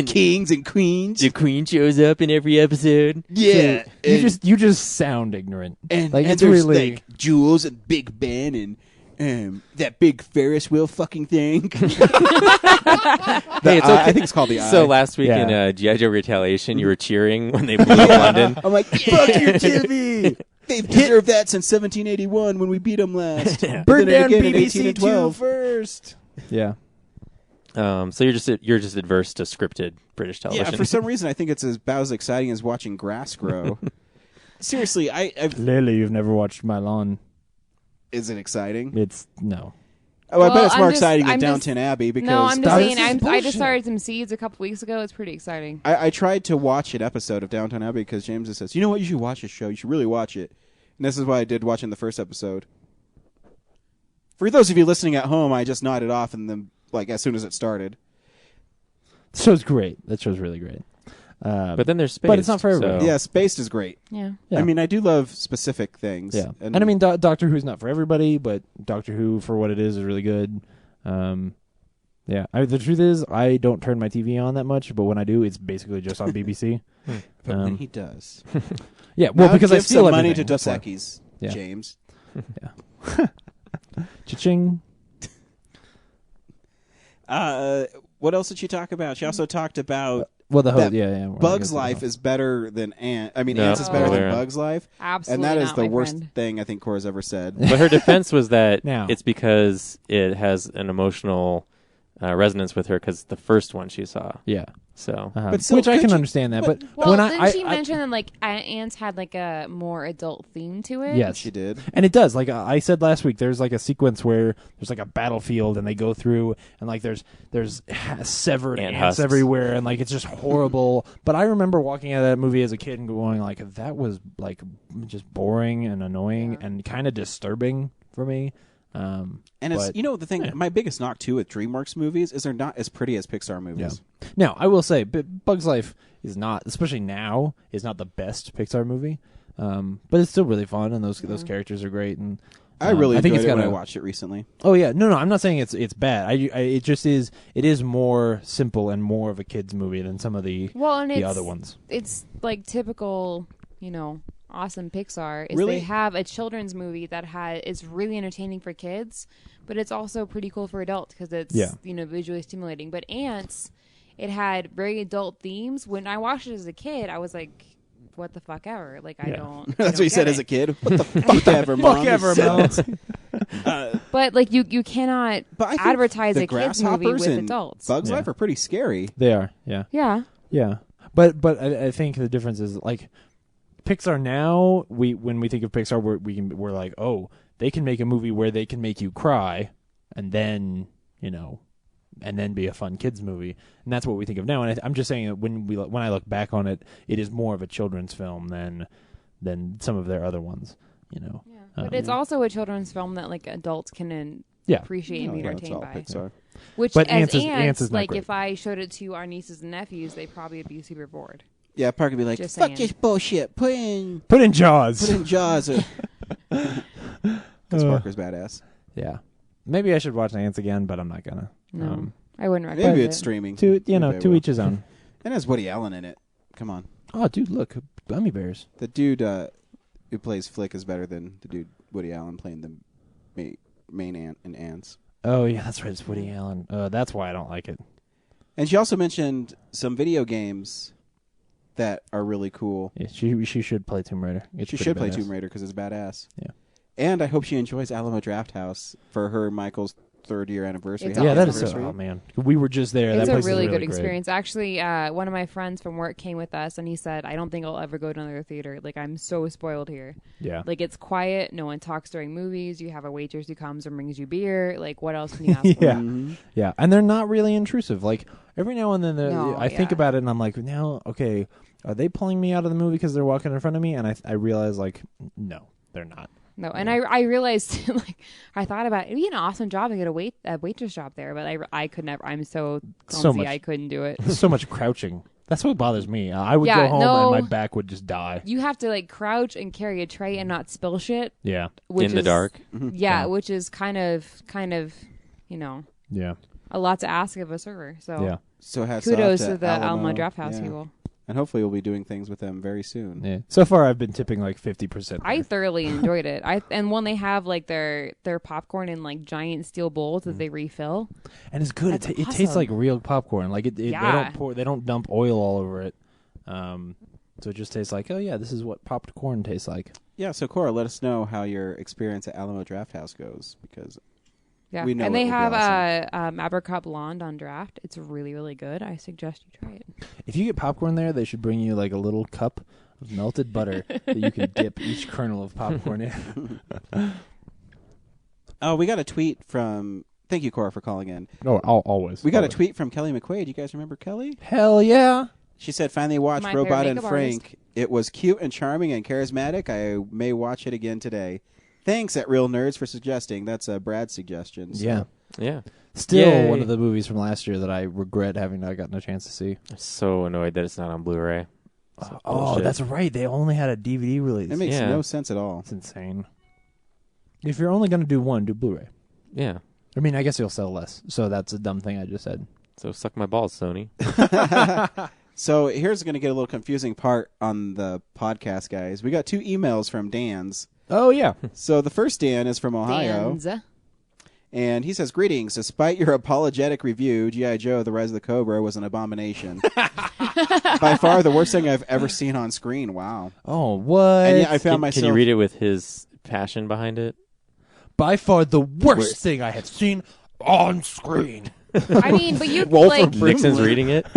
Speaker 1: kings and queens.
Speaker 3: The Queen shows up in every episode.
Speaker 1: Yeah,
Speaker 2: You just sound ignorant.
Speaker 1: and
Speaker 2: like
Speaker 1: and
Speaker 2: it's
Speaker 1: there's
Speaker 2: really
Speaker 1: like Jules and Big Ben and that big Ferris wheel fucking thing.
Speaker 3: Hey, it's okay.
Speaker 1: I think it's called the Eye.
Speaker 3: So last week
Speaker 2: Yeah.
Speaker 3: in G.I. Joe Retaliation, you were cheering when they blew up London.
Speaker 1: I'm like, fuck your TV. They've deserved that since 1781 when we beat them last.
Speaker 3: Yeah.
Speaker 1: Burn
Speaker 2: down
Speaker 1: again in
Speaker 2: BBC
Speaker 1: 1812.
Speaker 2: first. Yeah.
Speaker 3: So you're just adverse to scripted British television.
Speaker 1: Yeah, for some reason I think it's about as exciting as watching grass grow. Seriously, I've
Speaker 2: Clearly, you've never watched My Lawn.
Speaker 1: is it exciting?
Speaker 2: It's no.
Speaker 1: Oh, I bet
Speaker 4: Well,
Speaker 1: it's more
Speaker 4: I'm just-
Speaker 1: exciting than
Speaker 4: I'm just-
Speaker 1: Downton Abbey because
Speaker 4: No, I'm just
Speaker 2: That
Speaker 4: saying.
Speaker 2: is
Speaker 4: I just
Speaker 2: bullshit.
Speaker 4: started some seeds a couple weeks ago. It's pretty exciting.
Speaker 1: I tried to watch an episode of Downton Abbey because James says, you know what, you should watch this show. You should really watch it. And this is why I did watching the first episode. For those of you listening at home, I just nodded off and then, like, as soon as it started.
Speaker 2: The show's great. That show's really great.
Speaker 3: But then there's space.
Speaker 2: But it's not for everybody.
Speaker 3: So.
Speaker 1: Yeah, Spaced is great.
Speaker 4: Yeah.
Speaker 2: Yeah.
Speaker 1: I mean, I do love specific things.
Speaker 2: Yeah, and I mean, Doctor Who's not for everybody, but Doctor Who, for what it is really good. Yeah, the truth is, I don't turn my TV on that much, but when I do, it's basically just on BBC.
Speaker 1: But when he does.
Speaker 2: Yeah, well,
Speaker 1: Now
Speaker 2: because I
Speaker 1: give
Speaker 2: steal
Speaker 1: some money to
Speaker 2: everything.
Speaker 1: Dos
Speaker 2: That's why.
Speaker 1: Equis,
Speaker 2: Yeah.
Speaker 1: James.
Speaker 2: Cha-ching.
Speaker 1: What else did she talk about? She also talked about
Speaker 2: Well, the
Speaker 1: that
Speaker 2: host, yeah. we're
Speaker 1: Bugs
Speaker 2: gonna get
Speaker 1: Life
Speaker 2: to
Speaker 1: is better than Ant. I mean,
Speaker 3: No.
Speaker 1: Ants is better than
Speaker 3: Oh.
Speaker 1: Bugs Life.
Speaker 4: Absolutely
Speaker 1: And that is
Speaker 4: not,
Speaker 1: the
Speaker 4: my
Speaker 1: worst
Speaker 4: friend.
Speaker 1: thing I think Cora's ever said.
Speaker 3: But her defense was that
Speaker 2: Now.
Speaker 3: it's because it has an emotional resonance with her because the first one she saw.
Speaker 2: Yeah.
Speaker 3: So
Speaker 1: But still,
Speaker 2: which I
Speaker 1: could
Speaker 2: can
Speaker 1: you-
Speaker 2: understand that, but
Speaker 4: Well,
Speaker 2: when
Speaker 4: didn't
Speaker 2: I
Speaker 4: she mention that like Ants had like a more adult theme to it?
Speaker 2: Yes.
Speaker 1: She did.
Speaker 2: And it does. Like I said last week, there's like a sequence where there's like a battlefield and they go through and like there's severed
Speaker 3: Ant
Speaker 2: ants
Speaker 3: husks.
Speaker 2: everywhere and like it's just horrible. But I remember walking out of that movie as a kid and going like that was like just boring and annoying and kind of disturbing for me.
Speaker 1: And it's
Speaker 2: But-
Speaker 1: you know the thing. My biggest knock too with DreamWorks movies is they're not as pretty as Pixar movies.
Speaker 2: Now, I will say, Bugs Life is not, especially now, is not the best Pixar movie. But it's still really fun, and those characters are great. And
Speaker 1: I really
Speaker 2: I think
Speaker 1: enjoyed
Speaker 2: it's
Speaker 1: it when
Speaker 2: got
Speaker 1: I
Speaker 2: a-
Speaker 1: watched it recently.
Speaker 2: Oh yeah, no, I'm not saying it's bad. It just is. It is more simple and more of a kids movie than some of the
Speaker 4: and
Speaker 2: the other ones.
Speaker 4: It's like typical, awesome Pixar. Is
Speaker 1: Really?
Speaker 4: they have a children's movie that is really entertaining for kids, but it's also pretty cool for adults because it's
Speaker 2: Yeah.
Speaker 4: visually stimulating. But Ants, it had very adult themes. When I watched it as a kid, I was like, "What the fuck ever?" Like I
Speaker 2: Yeah.
Speaker 4: don't.
Speaker 1: That's what you said as a kid. What the fuck ever, mom?
Speaker 2: Fuck ever, Mom.
Speaker 4: But like you cannot
Speaker 1: But I think
Speaker 4: advertise
Speaker 1: the
Speaker 4: a kids movie
Speaker 1: grasshoppers
Speaker 4: with
Speaker 1: in
Speaker 4: adults.
Speaker 1: Bugs
Speaker 2: Yeah.
Speaker 1: Life are pretty scary.
Speaker 2: They are, yeah.
Speaker 4: Yeah.
Speaker 2: But I think the difference is like Pixar now. When we think of Pixar, we're like, oh, they can make a movie where they can make you cry, and then and then be a fun kids movie, and that's what we think of now. And I'm just saying that when I look back on it, it is more of a children's film than some of their other ones.
Speaker 4: Yeah. But it's also a children's film that like adults can
Speaker 2: Yeah.
Speaker 4: appreciate and be
Speaker 1: No, it's
Speaker 4: entertained
Speaker 1: all
Speaker 4: by.
Speaker 1: Pixar.
Speaker 4: Which,
Speaker 2: But
Speaker 4: as
Speaker 2: Ants is not
Speaker 4: like
Speaker 2: great.
Speaker 4: if I showed it to our nieces and nephews, they probably would be super bored.
Speaker 1: Yeah, Parker would be like,
Speaker 4: Just
Speaker 1: "Fuck
Speaker 4: saying.
Speaker 1: this bullshit. Put in
Speaker 2: Jaws.
Speaker 1: Jaws." Because Parker's badass.
Speaker 2: Yeah, maybe I should watch Ants again, but I'm not gonna.
Speaker 4: No, I wouldn't recommend
Speaker 1: Maybe
Speaker 4: it.
Speaker 1: it's streaming.
Speaker 2: To
Speaker 1: Maybe I
Speaker 2: to
Speaker 1: will.
Speaker 2: each his own.
Speaker 1: It has Woody Allen in it. Come on,
Speaker 2: Oh, dude, look, gummy bears.
Speaker 1: the dude who plays Flick is better than the dude Woody Allen playing the main ant in Ants.
Speaker 2: Oh yeah, that's right. It's Woody Allen. That's why I don't like it.
Speaker 1: And she also mentioned some video games that are really cool.
Speaker 2: Yeah, she should play Tomb Raider. It's
Speaker 1: She
Speaker 2: pretty
Speaker 1: should play
Speaker 2: badass.
Speaker 1: Tomb Raider because it's badass.
Speaker 2: Yeah.
Speaker 1: And I hope she enjoys Alamo Drafthouse for her and Michael's 3rd year anniversary.
Speaker 4: It's
Speaker 1: Happy
Speaker 2: Yeah, that is so.
Speaker 1: anniversary.
Speaker 2: Oh man, we were just there.
Speaker 4: It's
Speaker 2: that
Speaker 4: a
Speaker 2: place
Speaker 4: really
Speaker 2: is
Speaker 4: good
Speaker 2: great.
Speaker 4: experience. Actually, one of my friends from work came with us, and he said, "I don't think I'll ever go to another theater. Like, I'm so spoiled here.
Speaker 2: Yeah.
Speaker 4: Like, it's quiet. No one talks during movies. You have a waitress who comes and brings you beer. Like, what else can you ask for?"
Speaker 2: Yeah.
Speaker 1: Mhm.
Speaker 2: Yeah, and they're not really intrusive. Like every now and then,
Speaker 4: No,
Speaker 2: I think
Speaker 4: yeah.
Speaker 2: about it, and I'm like, now, okay, are they pulling me out of the movie because they're walking in front of me? And I realize, like, no, they're not.
Speaker 4: No, and I realized, like, I thought about it'd be an awesome job to get a waitress job there, but I could never. I'm so clumsy,
Speaker 2: So much.
Speaker 4: I couldn't do it.
Speaker 2: There's so much crouching. That's what bothers me. I would
Speaker 4: Yeah,
Speaker 2: go home
Speaker 4: no.
Speaker 2: and my back would just die.
Speaker 4: You have to like crouch and carry a tray and not spill shit,
Speaker 2: Yeah,
Speaker 4: which
Speaker 3: in the
Speaker 4: is-
Speaker 3: dark.
Speaker 1: Mm-hmm.
Speaker 4: Yeah,
Speaker 2: Yeah.
Speaker 4: which is kind of, you know,
Speaker 2: yeah,
Speaker 4: a lot to ask of a server. So
Speaker 2: yeah,
Speaker 1: So hats
Speaker 4: kudos
Speaker 1: off
Speaker 4: to the Alamo Drafthouse
Speaker 1: yeah.
Speaker 4: people.
Speaker 1: And hopefully we'll be doing things with them very soon.
Speaker 2: yeah. So far, I've been tipping like 50%.
Speaker 4: I thoroughly enjoyed it. And when they have like their popcorn in like giant steel bowls that they refill.
Speaker 2: and it's good.
Speaker 4: That's
Speaker 2: It tastes
Speaker 4: awesome.
Speaker 2: like real popcorn. Like
Speaker 4: Yeah.
Speaker 2: they don't dump oil all over it. So it just tastes like, oh yeah, this is what popped corn tastes like.
Speaker 1: Yeah, so Cora, let us know how your experience at Alamo Drafthouse goes because
Speaker 4: Yeah,
Speaker 1: We know
Speaker 4: and
Speaker 1: it
Speaker 4: they
Speaker 1: would be
Speaker 4: have Apricot Blonde on draft. It's really, really good. I suggest you try it.
Speaker 2: If you get popcorn there, they should bring you like a little cup of melted butter that you can dip each kernel of popcorn in.
Speaker 1: Oh, we got a tweet from thank you, Cora, for calling in.
Speaker 2: Oh, always.
Speaker 1: We got a
Speaker 2: Always.
Speaker 1: tweet from Kelly McQuaid. You guys remember Kelly?
Speaker 2: Hell yeah.
Speaker 1: She said, finally watched
Speaker 4: My
Speaker 1: Robot
Speaker 4: favorite
Speaker 1: and
Speaker 4: makeup
Speaker 1: Frank.
Speaker 4: artist.
Speaker 1: It was cute and charming and charismatic. I may watch it again today. Thanks at Real Nerds for suggesting. That's Brad's suggestion. So.
Speaker 2: Yeah.
Speaker 3: Yeah.
Speaker 2: Still
Speaker 3: Yay.
Speaker 2: one of the movies from last year that I regret having not gotten a chance to see.
Speaker 3: I'm so annoyed that it's not on Blu-ray. So
Speaker 2: Oh,
Speaker 3: bullshit.
Speaker 2: that's right. They only had a DVD release.
Speaker 1: It makes
Speaker 3: Yeah.
Speaker 1: no sense at all.
Speaker 2: It's insane. If you're only going to do one, do Blu-ray.
Speaker 3: Yeah.
Speaker 2: I mean, I guess you'll sell less. So that's a dumb thing I just said.
Speaker 3: So suck my balls, Sony.
Speaker 1: So here's going to get a little confusing part on the podcast, guys. We got 2 emails from Dan's.
Speaker 2: Oh, yeah.
Speaker 1: So the first Dan is from Ohio.
Speaker 4: Danza.
Speaker 1: And he says, greetings. Despite your apologetic review, G.I. Joe, The Rise of the Cobra was an abomination. By far the worst thing I've ever seen on screen. Wow.
Speaker 2: Oh, what?
Speaker 1: And yet I found myself...
Speaker 3: Can you read it with his passion behind it?
Speaker 2: By far the worst thing I have seen on screen.
Speaker 4: I mean, but you
Speaker 1: Wolfram
Speaker 4: like
Speaker 3: Nixon's reading it.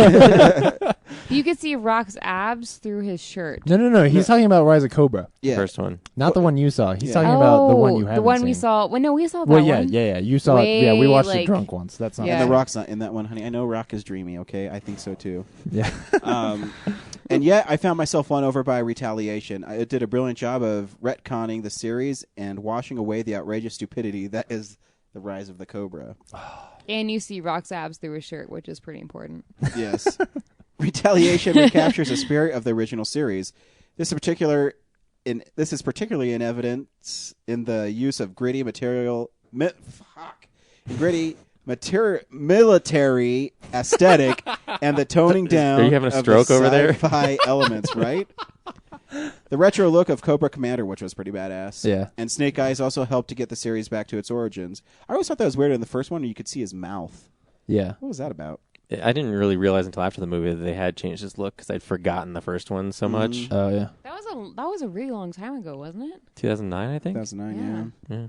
Speaker 4: you could see Rock's abs through his shirt.
Speaker 2: No. He's talking about Rise of Cobra.
Speaker 1: Yeah.
Speaker 3: First one.
Speaker 2: Not the one you saw. He's
Speaker 1: Yeah.
Speaker 2: talking about the one you haven't
Speaker 4: the one
Speaker 2: seen.
Speaker 4: we saw. Well, no, we saw that
Speaker 2: Well, yeah,
Speaker 4: one.
Speaker 2: yeah. You saw it. Yeah, we
Speaker 4: Way,
Speaker 2: watched it
Speaker 4: like-
Speaker 2: drunk once. That's not.
Speaker 4: Yeah.
Speaker 1: And The Rock's not in that one, honey. I know Rock is dreamy, okay? I think so, too.
Speaker 2: Yeah.
Speaker 1: And yet I found myself won over by Retaliation. It did a brilliant job of retconning the series and washing away the outrageous stupidity that is The Rise of the Cobra.
Speaker 4: And you see Rock's abs through his shirt, which is pretty important.
Speaker 1: Yes. Retaliation recaptures the spirit of the original series. This is particularly in evidence in the use of gritty military aesthetic and the toning down
Speaker 3: Are you having a
Speaker 1: of
Speaker 3: stroke
Speaker 1: the
Speaker 3: over there?
Speaker 1: sci-fi elements, right? The retro look of Cobra Commander, which was pretty badass.
Speaker 2: Yeah.
Speaker 1: And Snake Eyes also helped to get the series back to its origins. I always thought that was weird in the first one, you could see his mouth.
Speaker 2: Yeah.
Speaker 1: What was that about?
Speaker 3: I didn't really realize until after the movie that they had changed his look because I'd forgotten the first one so much.
Speaker 2: Oh, yeah.
Speaker 4: That was a really long time ago, wasn't it?
Speaker 3: 2009, I think.
Speaker 1: 2009,
Speaker 4: Yeah.
Speaker 3: Yeah.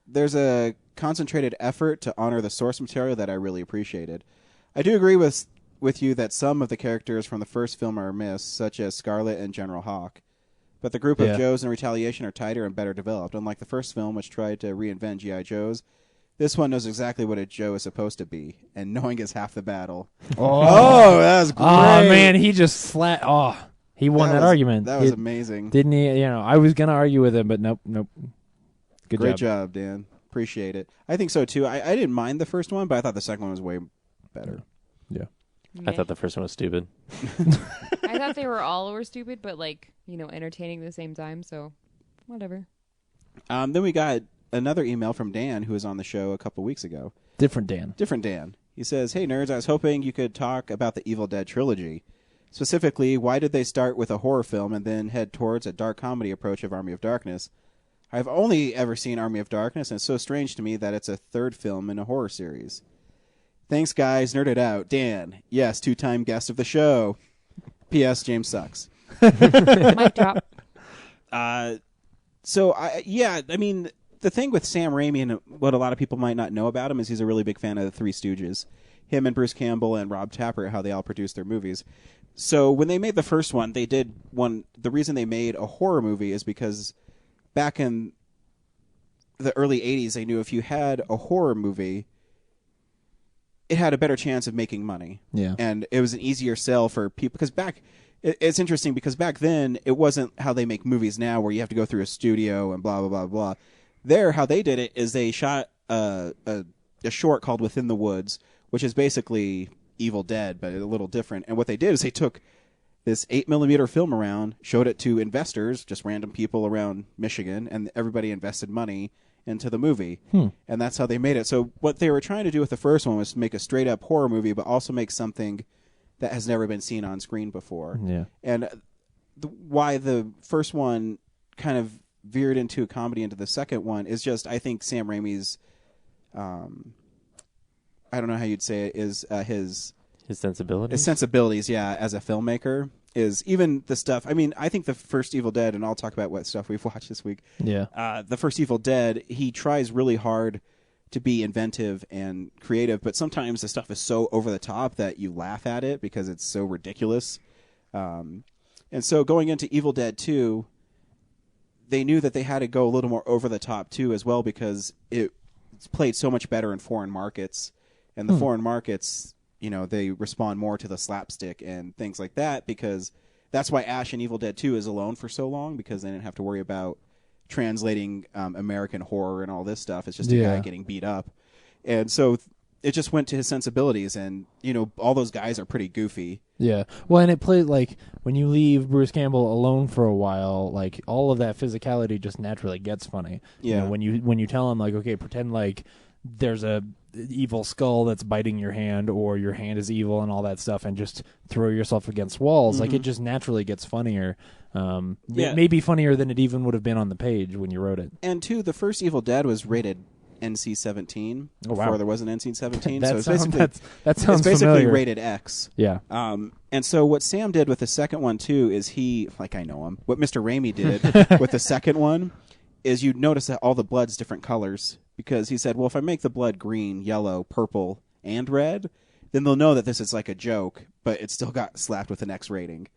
Speaker 1: There's a concentrated effort to honor the source material that I really appreciated. I do agree with you that some of the characters from the first film are missed, such as Scarlet and General Hawk. But the group of
Speaker 2: Yeah.
Speaker 1: Joes in Retaliation are tighter and better developed. Unlike the first film, which tried to reinvent G.I. Joes, this one knows exactly what a Joe is supposed to be, and knowing is half the battle. Oh, that was great.
Speaker 2: Oh, man, he just he won that
Speaker 1: was-
Speaker 2: argument.
Speaker 1: That was
Speaker 2: He-
Speaker 1: amazing.
Speaker 2: Didn't he? You know, I was going to argue with him, but nope. Good
Speaker 1: Great
Speaker 2: job.
Speaker 1: job, Dan. Appreciate it. I think so, too. I didn't mind the first one, but I thought the second one was way better.
Speaker 2: Yeah.
Speaker 3: I thought the first one was stupid.
Speaker 4: I thought they were all over stupid, but like, entertaining at the same time. So, whatever.
Speaker 1: Then we got another email from Dan, who was on the show a couple weeks ago.
Speaker 2: Different Dan.
Speaker 1: Different Dan. He says, "Hey nerds, I was hoping you could talk about the Evil Dead trilogy. Specifically, why did they start with a horror film and then head towards a dark comedy approach of Army of Darkness? I've only ever seen Army of Darkness, and it's so strange to me that it's a third film in a horror series. Thanks, guys. Nerd it out. Dan, yes, 2-time guest of the show. P.S. James sucks.
Speaker 4: Mic drop.
Speaker 1: I mean, the thing with Sam Raimi and what a lot of people might not know about him is he's a really big fan of the Three Stooges. Him and Bruce Campbell and Rob Tapert, how they all produced their movies. So when they made the first one, the reason they made a horror movie is because back in the early 80s, they knew if you had a horror movie, it had a better chance of making money.
Speaker 2: Yeah.
Speaker 1: And it was an easier sell for people. Because it's interesting because back then, it wasn't how they make movies now where you have to go through a studio and blah, blah, blah, blah. There, how they did it is they shot a short called Within the Woods, which is basically Evil Dead, but a little different. And what they did is they took this 8mm film around, showed it to investors, just random people around Michigan, and everybody invested money into the movie. And that's how they made it. So what they were trying to do with the first one was make a straight-up horror movie, but also make something that has never been seen on screen before.
Speaker 2: Yeah.
Speaker 1: And why the first one kind of veered into a comedy into the second one is just, I think Sam Raimi's, I don't know how you'd say it, is his
Speaker 3: sensibilities.
Speaker 1: His sensibilities, yeah, as a filmmaker is even the stuff. I mean, I think the first Evil Dead, and I'll talk about what stuff we've watched this week.
Speaker 2: Yeah.
Speaker 1: The first Evil Dead, he tries really hard to be inventive and creative, but sometimes the stuff is so over the top that you laugh at it because it's so ridiculous. And so going into Evil Dead 2, they knew that they had to go a little more over the top too as well because it's played so much better in foreign markets. And the foreign markets, you know, they respond more to the slapstick and things like that because that's why Ash in Evil Dead 2 is alone for so long because they didn't have to worry about translating American horror and all this stuff. It's just a guy getting beat up. And so it just went to his sensibilities and, you know, all those guys are pretty goofy.
Speaker 2: Yeah. Well, and it played like when you leave Bruce Campbell alone for a while, like all of that physicality just naturally gets funny.
Speaker 1: Yeah.
Speaker 2: You know, when you tell him like, okay, pretend like there's a evil skull that's biting your hand or your hand is evil and all that stuff and just throw yourself against walls, like it just naturally gets funnier. Maybe funnier than it even would have been on the page when you wrote it.
Speaker 1: And two, the first Evil Dead was rated NC-17 before there was an NC-17. So
Speaker 2: that sounds
Speaker 1: it's basically
Speaker 2: familiar.
Speaker 1: rated X.
Speaker 2: Yeah.
Speaker 1: And so what Sam did with the second one too is what Mr. Raimi did with the second one is you notice that all the blood's different colors because he said, well, if I make the blood green, yellow, purple, and red, then they'll know that this is like a joke, but it still got slapped with an X rating.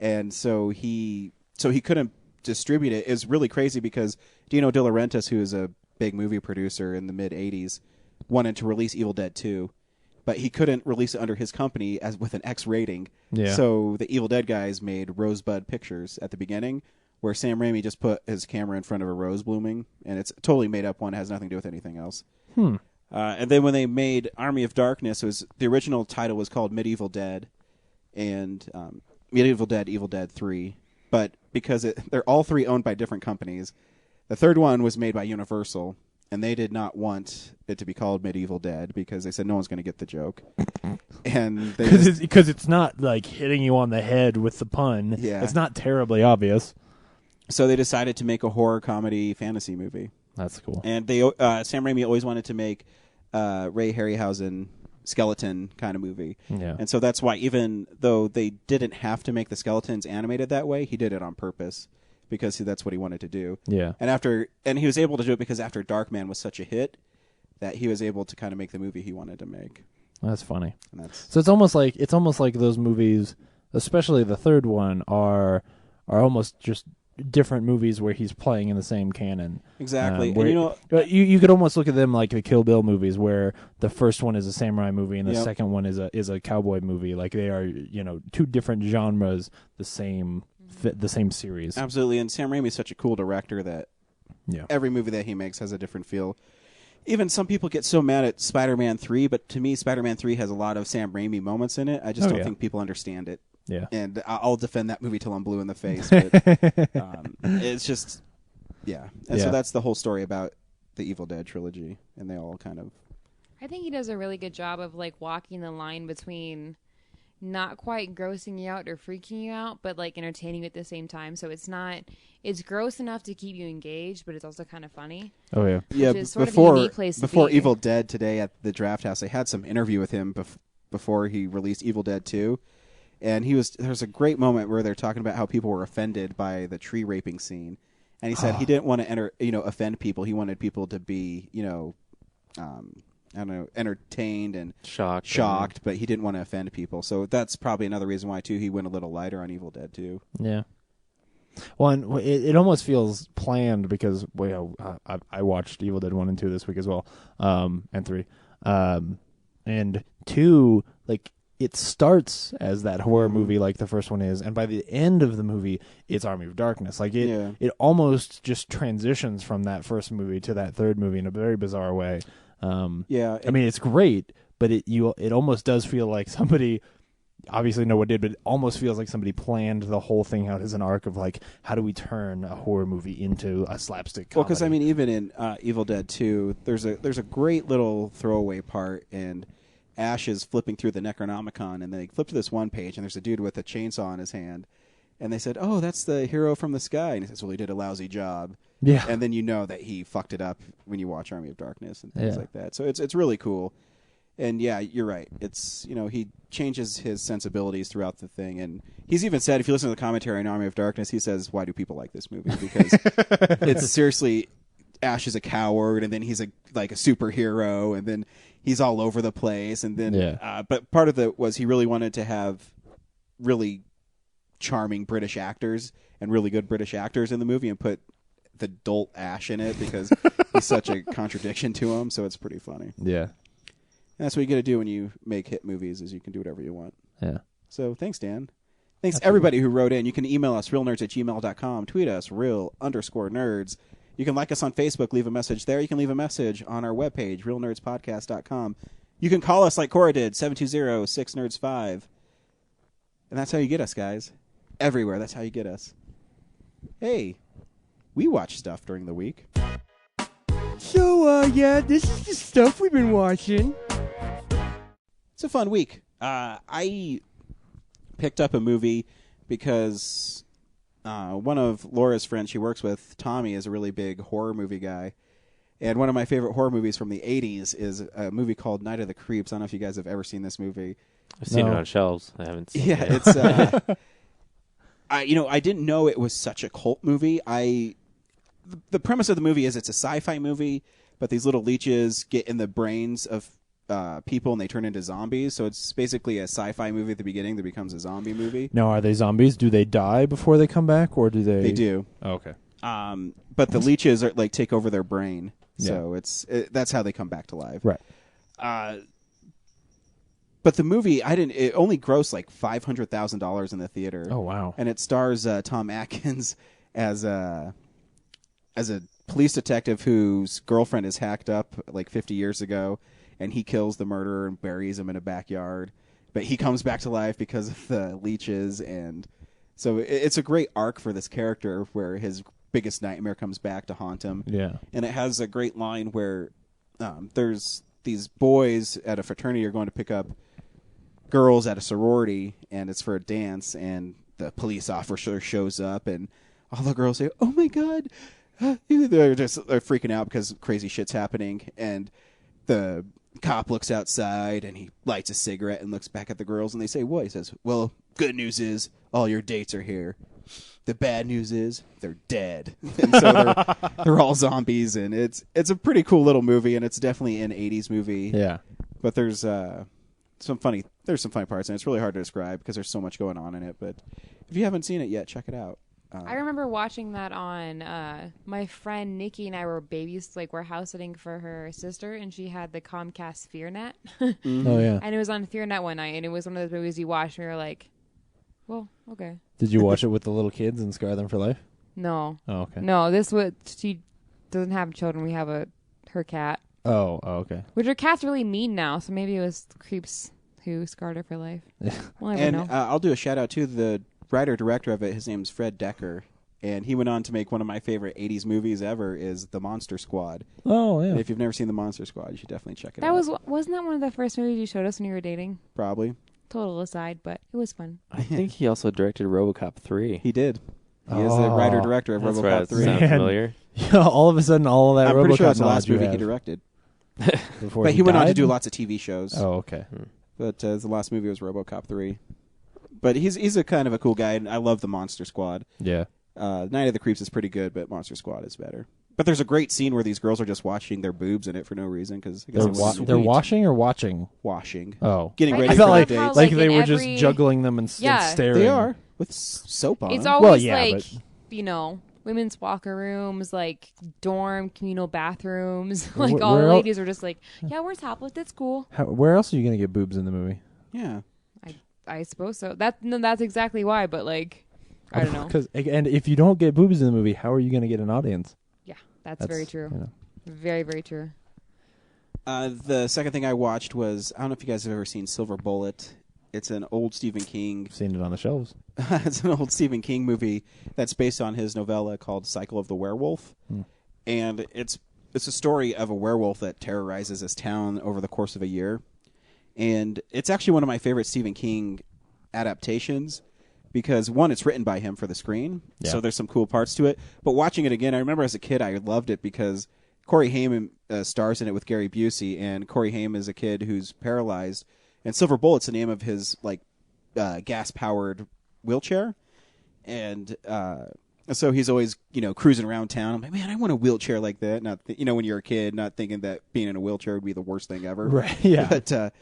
Speaker 1: And so he couldn't distribute it. It's really crazy because Dino De Laurentiis, who is a big movie producer in the mid-'80s, wanted to release Evil Dead 2, but he couldn't release it under his company as with an X rating.
Speaker 2: Yeah.
Speaker 1: So the Evil Dead guys made Rosebud Pictures at the beginning, where Sam Raimi just put his camera in front of a rose blooming, and it's a totally made up one. It has nothing to do with anything else. And then when they made Army of Darkness, the original title was called Medieval Dead, and Medieval Dead, Evil Dead 3. But because they're all three owned by different companies, the third one was made by Universal, and they did not want it to be called Medieval Dead because they said no one's going to get the joke. And
Speaker 2: because it's not like hitting you on the head with the pun.
Speaker 1: Yeah.
Speaker 2: It's not terribly obvious.
Speaker 1: So they decided to make a horror comedy fantasy movie.
Speaker 2: That's cool.
Speaker 1: And they Sam Raimi always wanted to make Ray Harryhausen skeleton kind of movie.
Speaker 2: Yeah.
Speaker 1: And so that's why even though they didn't have to make the skeletons animated that way, he did it on purpose because that's what he wanted to do.
Speaker 2: Yeah.
Speaker 1: And he was able to do it because after Darkman was such a hit that he was able to kind of make the movie he wanted to make.
Speaker 2: That's funny.
Speaker 1: And that's
Speaker 2: So it's almost like those movies, especially the third one, are almost just different movies where he's playing in the same canon.
Speaker 1: exactly.
Speaker 2: Where,
Speaker 1: and you know,
Speaker 2: you could almost look at them like the Kill Bill movies, where the first one is a samurai movie and the
Speaker 1: Yep.
Speaker 2: second one is a cowboy movie. Like they are, two different genres, the same series.
Speaker 1: absolutely. And Sam Raimi is such a cool director that
Speaker 2: Yeah.
Speaker 1: every movie that he makes has a different feel. Even some people get so mad at Spider-Man 3, but to me, Spider-Man 3 has a lot of Sam Raimi moments in it. I just don't think people understand it.
Speaker 2: Yeah.
Speaker 1: And I'll defend that movie till I'm blue in the face. But it's just, yeah. And so that's the whole story about the Evil Dead trilogy. And they all kind of...
Speaker 4: I think he does a really good job of like walking the line between not quite grossing you out or freaking you out, but like entertaining you at the same time. So it's gross enough to keep you engaged, but it's also kind of funny.
Speaker 2: Oh yeah.
Speaker 1: Yeah,
Speaker 4: Which is sort of a
Speaker 1: before
Speaker 4: unique place to
Speaker 1: before
Speaker 4: be.
Speaker 1: Evil Dead today at the Draft House, I had some interview with him before he released Evil Dead 2. And there's a great moment where they're talking about how people were offended by the tree raping scene. And he said he didn't want to offend people. He wanted people to be, I don't know, entertained and shocked, but he didn't want to offend people. So that's probably another reason why too he went a little lighter on Evil Dead 2.
Speaker 2: Yeah. Well, and it almost feels planned because I watched Evil Dead 1 and 2 this week as well, and 3, and 2, like, it starts as that horror movie like the first one is, and by the end of the movie, it's Army of Darkness. Like it almost just transitions from that first movie to that third movie in a very bizarre way. I mean, it's great, but it almost does feel like somebody, obviously no one did, but it almost feels like somebody planned the whole thing out as an arc of like, how do we turn a horror movie into a slapstick comedy?
Speaker 1: Well, because I mean, even in Evil Dead 2, there's a great little throwaway part, and Ash is flipping through the Necronomicon, and they flip to this one page, and there's a dude with a chainsaw in his hand, and they said, "Oh, that's the hero from the sky," and he says, "Well, he did a lousy job."
Speaker 2: Yeah.
Speaker 1: And then you know that he fucked it up when you watch Army of Darkness and things like that. So it's really cool. And yeah, you're right. It's, he changes his sensibilities throughout the thing. And he's even said, if you listen to the commentary on Army of Darkness, he says, why do people like this movie? Because it's seriously, Ash is a coward, and then he's like a superhero, and then he's all over the place. And then, but part of it was he really wanted to have really charming British actors and really good British actors in the movie, and put the dolt Ash in it because he's such a contradiction to him. So it's pretty funny.
Speaker 2: Yeah.
Speaker 1: And that's what you got to do when you make hit movies, is you can do whatever you want.
Speaker 2: Yeah.
Speaker 1: So thanks, Dan. Thanks everybody who wrote in. You can email us, realnerds@gmail.com, tweet us, real_nerds. You can like us on Facebook, leave a message there. You can leave a message on our webpage, realnerdspodcast.com. You can call us like Cora did, 720-6nerds5. And that's how you get us, guys. Everywhere, that's how you get us. Hey, we watch stuff during the week.
Speaker 6: So, this is the stuff we've been watching.
Speaker 1: It's a fun week. I picked up a movie because one of Laura's friends she works with, Tommy, is a really big horror movie guy. And one of my favorite horror movies from the 80s is a movie called Night of the Creeps. I don't know if you guys have ever seen this movie.
Speaker 3: I've seen it on shelves. I haven't seen it.
Speaker 1: It's I didn't know it was such a cult movie. The premise of the movie is it's a sci-fi movie, but these little leeches get in the brains of people and they turn into zombies. So it's basically a sci-fi movie at the beginning that becomes a zombie movie.
Speaker 2: Now, are they zombies? Do they die before they come back, or do they?
Speaker 1: They do.
Speaker 2: Oh, okay.
Speaker 1: But the leeches are like take over their brain, so that's how they come back to life.
Speaker 2: Right.
Speaker 1: But the movie, it only grossed like $500,000 in the theater.
Speaker 2: Oh wow!
Speaker 1: And it stars Tom Atkins as a police detective whose girlfriend is hacked up like 50 years ago, and he kills the murderer and buries him in a backyard. But he comes back to life because of the leeches, and so it's a great arc for this character where his biggest nightmare comes back to haunt him.
Speaker 2: Yeah.
Speaker 1: And it has a great line where there's these boys at a fraternity are going to pick up girls at a sorority, and it's for a dance, and the police officer shows up, and all the girls say, "Oh my God." They're freaking out because crazy shit's happening, and the cop looks outside and he lights a cigarette and looks back at the girls, and they say, "What?" He says, "Well, good news is all your dates are here. The bad news is they're dead." And so they're all zombies, and it's a pretty cool little movie, and it's definitely an 80s movie.
Speaker 2: Yeah.
Speaker 1: But there's some funny parts, and it's really hard to describe because there's so much going on in it. But if you haven't seen it yet, check it out.
Speaker 4: I remember watching that on my friend Nikki and I were babies, like we're house sitting for her sister, and she had the Comcast FearNet.
Speaker 2: Oh yeah.
Speaker 4: And it was on FearNet one night, and it was one of those movies you watched and we were like, well, okay.
Speaker 2: Did you watch it with the little kids and scar them for life?
Speaker 4: No.
Speaker 2: Oh okay.
Speaker 4: No, she doesn't have children. We have her cat.
Speaker 2: Oh okay.
Speaker 4: Which her cat's really mean now, so maybe it was Creeps who scarred her for life. We'll never know.
Speaker 1: I'll do a shout out to the writer-director of it. His name's Fred Decker, and he went on to make one of my favorite 80s movies ever, is The Monster Squad.
Speaker 2: Oh, yeah.
Speaker 1: And if you've never seen The Monster Squad, you should definitely check it out.
Speaker 4: Wasn't that one of the first movies you showed us when you were dating?
Speaker 1: Probably.
Speaker 4: Total aside, but it was fun.
Speaker 3: I think he also directed RoboCop 3.
Speaker 1: He did. He is the writer-director of
Speaker 3: That's
Speaker 1: RoboCop
Speaker 3: right.
Speaker 1: 3.
Speaker 3: Sound
Speaker 2: Man.
Speaker 3: familiar?
Speaker 2: Yeah, all of a sudden, all of that
Speaker 1: I'm
Speaker 2: RoboCop
Speaker 1: pretty sure that's the
Speaker 2: knowledge
Speaker 1: last
Speaker 2: you
Speaker 1: movie he
Speaker 2: have
Speaker 1: directed.
Speaker 2: before
Speaker 1: But he went on to
Speaker 2: died?
Speaker 1: do lots of TV shows.
Speaker 2: Oh, okay.
Speaker 1: But the last movie was RoboCop 3. But he's a kind of a cool guy, and I love the Monster Squad.
Speaker 2: Yeah.
Speaker 1: Night of the Creeps is pretty good, but Monster Squad is better. But there's a great scene where these girls are just washing their boobs in it for no reason because
Speaker 2: They're washing or watching?
Speaker 1: washing,
Speaker 2: Oh.
Speaker 1: getting
Speaker 4: Right,
Speaker 1: ready
Speaker 2: I
Speaker 1: for
Speaker 2: felt
Speaker 1: the
Speaker 2: like,
Speaker 1: date.
Speaker 4: how,
Speaker 2: like
Speaker 4: like,
Speaker 2: they
Speaker 4: in
Speaker 2: were just
Speaker 4: every-
Speaker 2: juggling them and
Speaker 4: Yeah.
Speaker 2: staring.
Speaker 1: They are with soap on.
Speaker 4: It's
Speaker 1: them.
Speaker 4: always
Speaker 2: Well, yeah,
Speaker 4: like,
Speaker 2: but-
Speaker 4: you know, women's locker rooms, like dorm communal bathrooms. Like
Speaker 2: Wh-
Speaker 4: all
Speaker 2: where
Speaker 4: the
Speaker 2: el-
Speaker 4: ladies are just like, yeah, we're topless. That's cool.
Speaker 2: Where else are you going to get boobs in the movie?
Speaker 1: Yeah.
Speaker 4: I suppose so. That's exactly why. But like, I don't know.
Speaker 2: And if you don't get boobs in the movie, how are you going to get an audience?
Speaker 4: Yeah, that's very true.
Speaker 2: You know.
Speaker 4: Very, very true.
Speaker 1: The second thing I watched was, I don't know if you guys have ever seen Silver Bullet. It's an old Stephen King.
Speaker 2: I've seen it on the shelves.
Speaker 1: It's an old Stephen King movie that's based on his novella called Cycle of the Werewolf. And it's a story of a werewolf that terrorizes this town over the course of a year. And it's actually one of my favorite Stephen King adaptations because, one, it's written by him for the screen, so there's some cool parts to it. But watching it again, I remember as a kid I loved it because Corey Haim stars in it with Gary Busey, and Corey Haim is a kid who's paralyzed, and Silver Bullet's the name of his gas-powered wheelchair. And so he's always, cruising around town. I'm like, man, I want a wheelchair like that. Not, when you're a kid, not thinking that being in a wheelchair would be the worst thing ever.
Speaker 2: Right, yeah.
Speaker 1: But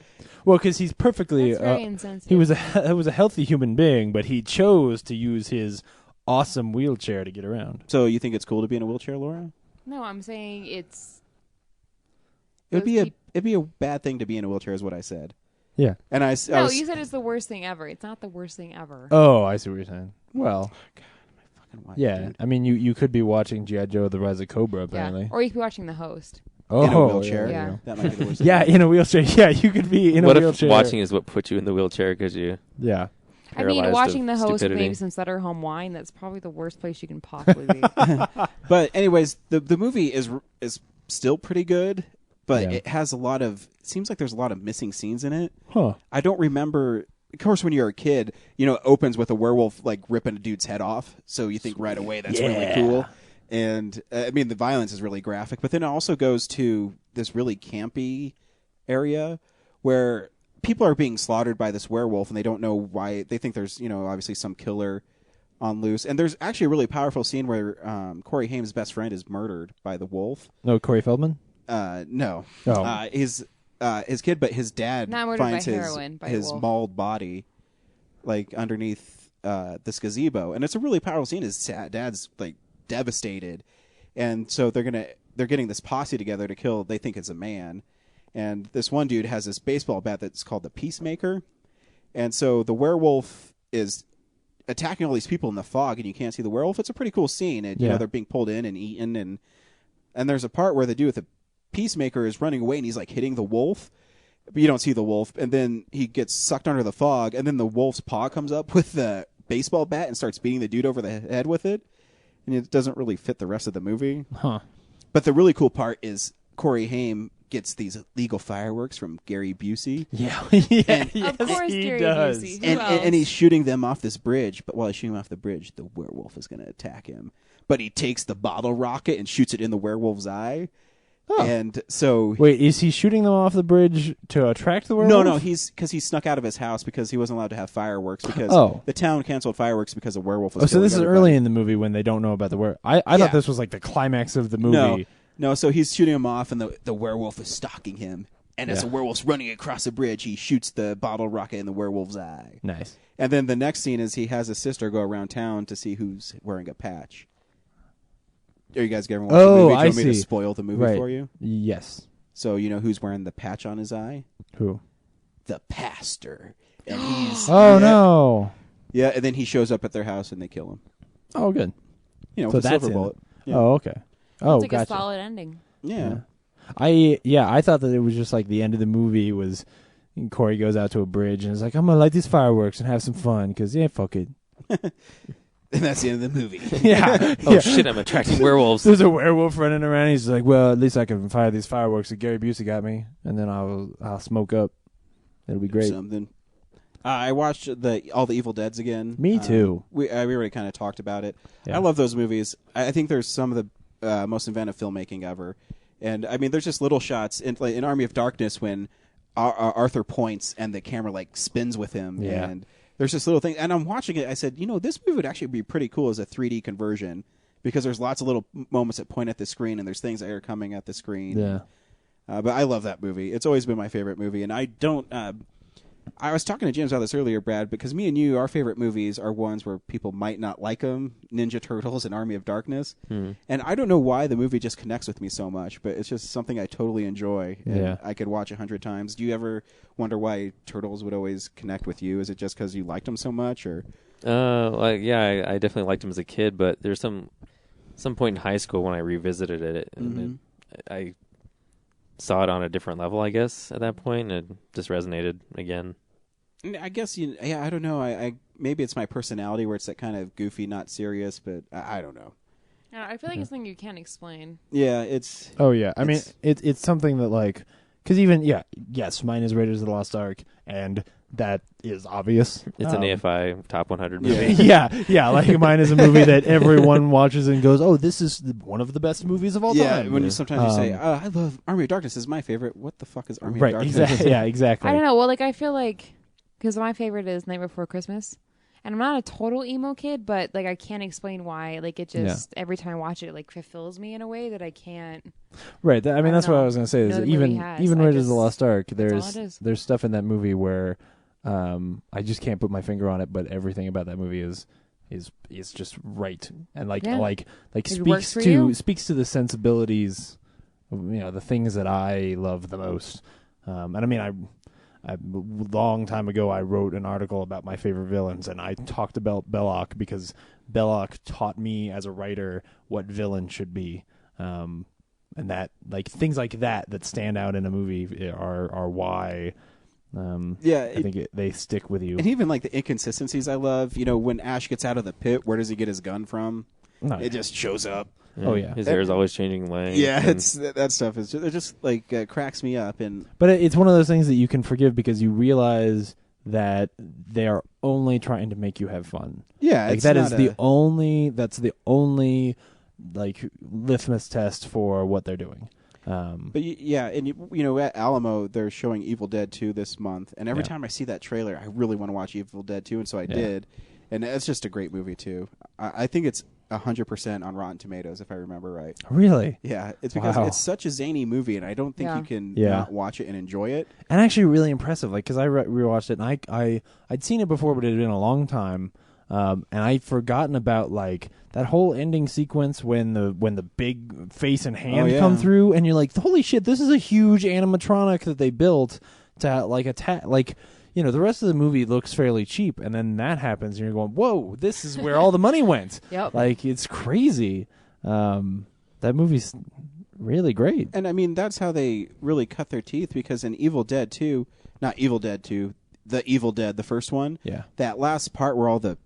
Speaker 2: Well, because he's perfectly...
Speaker 4: That's very insensitive.
Speaker 2: he was a healthy human being, but he chose to use his awesome wheelchair to get around.
Speaker 1: so you think it's cool to be in a wheelchair, Laura?
Speaker 4: No, I'm saying it's.
Speaker 1: It'd
Speaker 4: those
Speaker 1: be a bad thing to be in a wheelchair, is what I said.
Speaker 2: Yeah.
Speaker 1: And I
Speaker 4: No,
Speaker 1: was,
Speaker 4: you said it's the worst thing ever. It's not the worst thing ever.
Speaker 2: Oh, I see what you're saying. Well,
Speaker 1: fucking wife,
Speaker 2: yeah.
Speaker 1: dude.
Speaker 2: I mean, you could be watching G.I. Joe: The Rise of Cobra,
Speaker 4: Yeah.
Speaker 2: apparently.
Speaker 4: Or you could be watching The Host.
Speaker 2: Oh,
Speaker 1: in a wheelchair.
Speaker 4: Yeah.
Speaker 1: That might be the worst.
Speaker 2: Yeah,
Speaker 1: thing.
Speaker 2: in a wheelchair. Yeah, you could be in
Speaker 3: What
Speaker 2: a
Speaker 3: if
Speaker 2: wheelchair.
Speaker 3: watching is what put you in the wheelchair because you
Speaker 2: Yeah.
Speaker 4: I mean,
Speaker 3: paralyzed
Speaker 4: watching
Speaker 3: of
Speaker 4: The Host with
Speaker 3: stupidity?
Speaker 4: maybe some Sutter Home wine, that's probably the worst place you can possibly be.
Speaker 1: But anyways, the movie is still pretty good, but
Speaker 2: Yeah.
Speaker 1: it has seems like there's a lot of missing scenes in it.
Speaker 2: Huh.
Speaker 1: I don't remember. Of course, when you're a kid, it opens with a werewolf like ripping a dude's head off, so you think right away that's really cool. And I mean, the violence is really graphic, but then it also goes to this really campy area where people are being slaughtered by this werewolf, and they don't know why. They think there's obviously some killer on loose. And there's actually a really powerful scene where Corey Haim's best friend is murdered by the wolf.
Speaker 2: No, Corey Feldman?
Speaker 1: No.
Speaker 2: Oh.
Speaker 1: His kid, but his dad
Speaker 4: Not murdered by
Speaker 1: finds
Speaker 4: heroin, by a
Speaker 1: his
Speaker 4: wolf.
Speaker 1: mauled body like underneath this gazebo, and it's a really powerful scene. His dad's like devastated, and so they're getting this posse together to kill. They think it's a man, and this one dude has this baseball bat that's called the Peacemaker, and so the werewolf is attacking all these people in the fog, and you can't see the werewolf. It's a pretty cool scene, and
Speaker 2: Yeah.
Speaker 1: they're being pulled in and eaten, and there's a part where the dude with the Peacemaker is running away, and he's like hitting the wolf, but you don't see the wolf, and then he gets sucked under the fog, and then the wolf's paw comes up with the baseball bat and starts beating the dude over the head with it, and it doesn't really fit the rest of the movie.
Speaker 2: Huh.
Speaker 1: But the really cool part is Corey Haim gets these illegal fireworks from Gary Busey,
Speaker 2: Yeah. yeah.
Speaker 4: Of course,
Speaker 2: he
Speaker 4: Gary
Speaker 2: does.
Speaker 4: Busey. Who
Speaker 1: and
Speaker 4: else?
Speaker 1: he's shooting them off this bridge, but while he's shooting off the bridge, the werewolf is going to attack him. But he takes the bottle rocket and shoots it in the werewolf's eye.
Speaker 2: Oh.
Speaker 1: And so
Speaker 2: Wait, is he shooting them off the bridge to attract the werewolf?
Speaker 1: No, he snuck out of his house because he wasn't allowed to have fireworks because
Speaker 2: Oh.
Speaker 1: the town canceled fireworks because a werewolf was
Speaker 2: Oh, so
Speaker 1: killing
Speaker 2: this is
Speaker 1: everybody.
Speaker 2: early in the movie when they don't know about the werewolf. I
Speaker 1: Yeah.
Speaker 2: thought this was like the climax of the movie.
Speaker 1: No, so he's shooting him off, and the werewolf is stalking him. And as
Speaker 2: Yeah.
Speaker 1: the werewolf's running across the bridge, he shoots the bottle rocket in the werewolf's eye.
Speaker 2: Nice.
Speaker 1: And then the next scene is he has his sister go around town to see who's wearing a patch. Are you guys ever watch the movie? Do you
Speaker 2: I
Speaker 1: want me to
Speaker 2: see.
Speaker 1: spoil the movie
Speaker 2: Right.
Speaker 1: for you?
Speaker 2: Yes.
Speaker 1: So you know who's wearing the patch on his eye?
Speaker 2: Who?
Speaker 1: The pastor. And he's
Speaker 2: Oh,
Speaker 1: yeah,
Speaker 2: no.
Speaker 1: Yeah, and then he shows up at their house and they kill him.
Speaker 2: Oh, good.
Speaker 1: You know,
Speaker 2: So
Speaker 1: with a
Speaker 2: that's
Speaker 1: silver
Speaker 2: in
Speaker 1: bullet.
Speaker 2: it.
Speaker 1: Yeah.
Speaker 2: Oh, okay. Oh,
Speaker 4: It's like
Speaker 2: gotcha.
Speaker 4: a solid ending.
Speaker 1: Yeah.
Speaker 2: I thought that it was just like the end of the movie was Corey goes out to a bridge and is like, I'm going to light these fireworks and have some fun because, yeah, fuck it.
Speaker 1: And that's the end of the movie.
Speaker 2: Yeah.
Speaker 3: Oh
Speaker 2: yeah.
Speaker 3: shit! I'm attracting werewolves.
Speaker 2: There's a werewolf running around. He's like, well, at least I can fire these fireworks that Gary Busey got me, and then I'll smoke up. It'll be great.
Speaker 1: Something. I watched all the Evil Deads again.
Speaker 2: Me too.
Speaker 1: We already kind of talked about it.
Speaker 2: Yeah.
Speaker 1: I love those movies. I think there's some of the most inventive filmmaking ever. And I mean, there's just little shots in Army of Darkness when Arthur points and the camera like spins with him.
Speaker 2: Yeah.
Speaker 1: And there's this little thing. And I'm watching it. I said, this movie would actually be pretty cool as a 3D conversion because there's lots of little moments that point at the screen and there's things that are coming at the screen.
Speaker 2: Yeah.
Speaker 1: But I love that movie. It's always been my favorite movie. And I don't. I was talking to James about this earlier, Brad, because me and you, our favorite movies are ones where people might not like them. Ninja Turtles and Army of Darkness. And I don't know why the movie just connects with me so much, but it's just something I totally enjoy. And
Speaker 2: Yeah.
Speaker 1: I could watch 100 times. Do you ever wonder why Turtles would always connect with you? Is it just because you liked them so much? Or
Speaker 3: Yeah, I definitely liked him as a kid, but there's some point in high school when I revisited it, and I saw it on a different level, I guess, at that point, and it just resonated again.
Speaker 1: I guess, I don't know. I maybe it's my personality where it's that kind of goofy, not serious, but I don't know.
Speaker 4: Yeah, I feel like it's something you can't explain.
Speaker 1: Yeah, it's...
Speaker 2: Oh yeah, I mean
Speaker 1: It's-
Speaker 2: it's something that like because even yes, mine is Raiders of the Lost Ark, and that is obvious.
Speaker 3: It's an AFI top 100 movie.
Speaker 2: yeah, like mine is a movie that everyone watches and goes, "Oh, this is one of the best movies of all
Speaker 1: Yeah,
Speaker 2: time."
Speaker 1: when you sometimes you say, I love Army of Darkness is my favorite. What the fuck is Army
Speaker 2: right,
Speaker 1: of Darkness?
Speaker 2: exactly, yeah, exactly.
Speaker 4: I don't know. Well, like I feel like because my favorite is Night Before Christmas, and I'm not a total emo kid, but like I can't explain why. Like it just every time I watch it, like fulfills me in a way that I can't.
Speaker 2: Right. I mean,
Speaker 4: don't
Speaker 2: that's what
Speaker 4: know.
Speaker 2: I was going to say. Is
Speaker 4: No
Speaker 2: that
Speaker 4: movie
Speaker 2: even
Speaker 4: has.
Speaker 2: even
Speaker 4: I
Speaker 2: Raiders of the
Speaker 4: just-
Speaker 2: Lost Ark,
Speaker 4: all it is.
Speaker 2: there's stuff in that movie where I just can't put my finger on it, but everything about that movie is just right and like
Speaker 4: Yeah.
Speaker 2: like
Speaker 4: It works
Speaker 2: speaks
Speaker 4: for
Speaker 2: to
Speaker 4: you.
Speaker 2: speaks to the sensibilities of, the things that I love the most. And I mean, a long time ago, I wrote an article about my favorite villains, and I talked about Belloc because Belloc taught me as a writer what villain should be. And that, like, things like that stand out in a movie are why
Speaker 1: Yeah,
Speaker 2: I think they stick with you.
Speaker 1: and even like the inconsistencies I love. When Ash gets out of the pit, where does he get his gun from?
Speaker 2: No,
Speaker 1: It just shows up.
Speaker 2: Oh, yeah.
Speaker 3: His hair is always changing length.
Speaker 1: Yeah,
Speaker 3: and-
Speaker 1: it's that stuff is it just like cracks me up. And
Speaker 2: But it's one of those things that you can forgive because you realize that they are only trying to make you have fun.
Speaker 1: yeah,
Speaker 2: Like
Speaker 1: it's
Speaker 2: that is
Speaker 1: not
Speaker 2: the only like litmus test for what they're doing.
Speaker 1: But at Alamo they're showing Evil Dead 2 this month, and every
Speaker 2: Yeah.
Speaker 1: time I see that trailer, I really want to watch Evil Dead 2, and so I did. And it's just a great movie too. I think it's 100% on Rotten Tomatoes if I remember right.
Speaker 2: Really?
Speaker 1: Yeah, it's because
Speaker 2: Wow.
Speaker 1: it's such a zany movie, and I don't think you can
Speaker 2: Yeah.
Speaker 1: not watch it and enjoy it.
Speaker 2: And actually really impressive, like, because I rewatched it, and I'd seen it before, but it had been a long time, and I'd forgotten about, like, that whole ending sequence when the big face and hand come through, and you're like, holy shit, this is a huge animatronic that they built to, like, attack, like, the rest of the movie looks fairly cheap, and then that happens, and you're going, whoa, this is where all the money went.
Speaker 4: Yep.
Speaker 2: Like, it's crazy. That movie's really great.
Speaker 1: And I mean, that's how they really cut their teeth, because in Evil Dead 2, not Evil Dead 2, the Evil Dead, the first one,
Speaker 2: Yeah.
Speaker 1: that last part where all the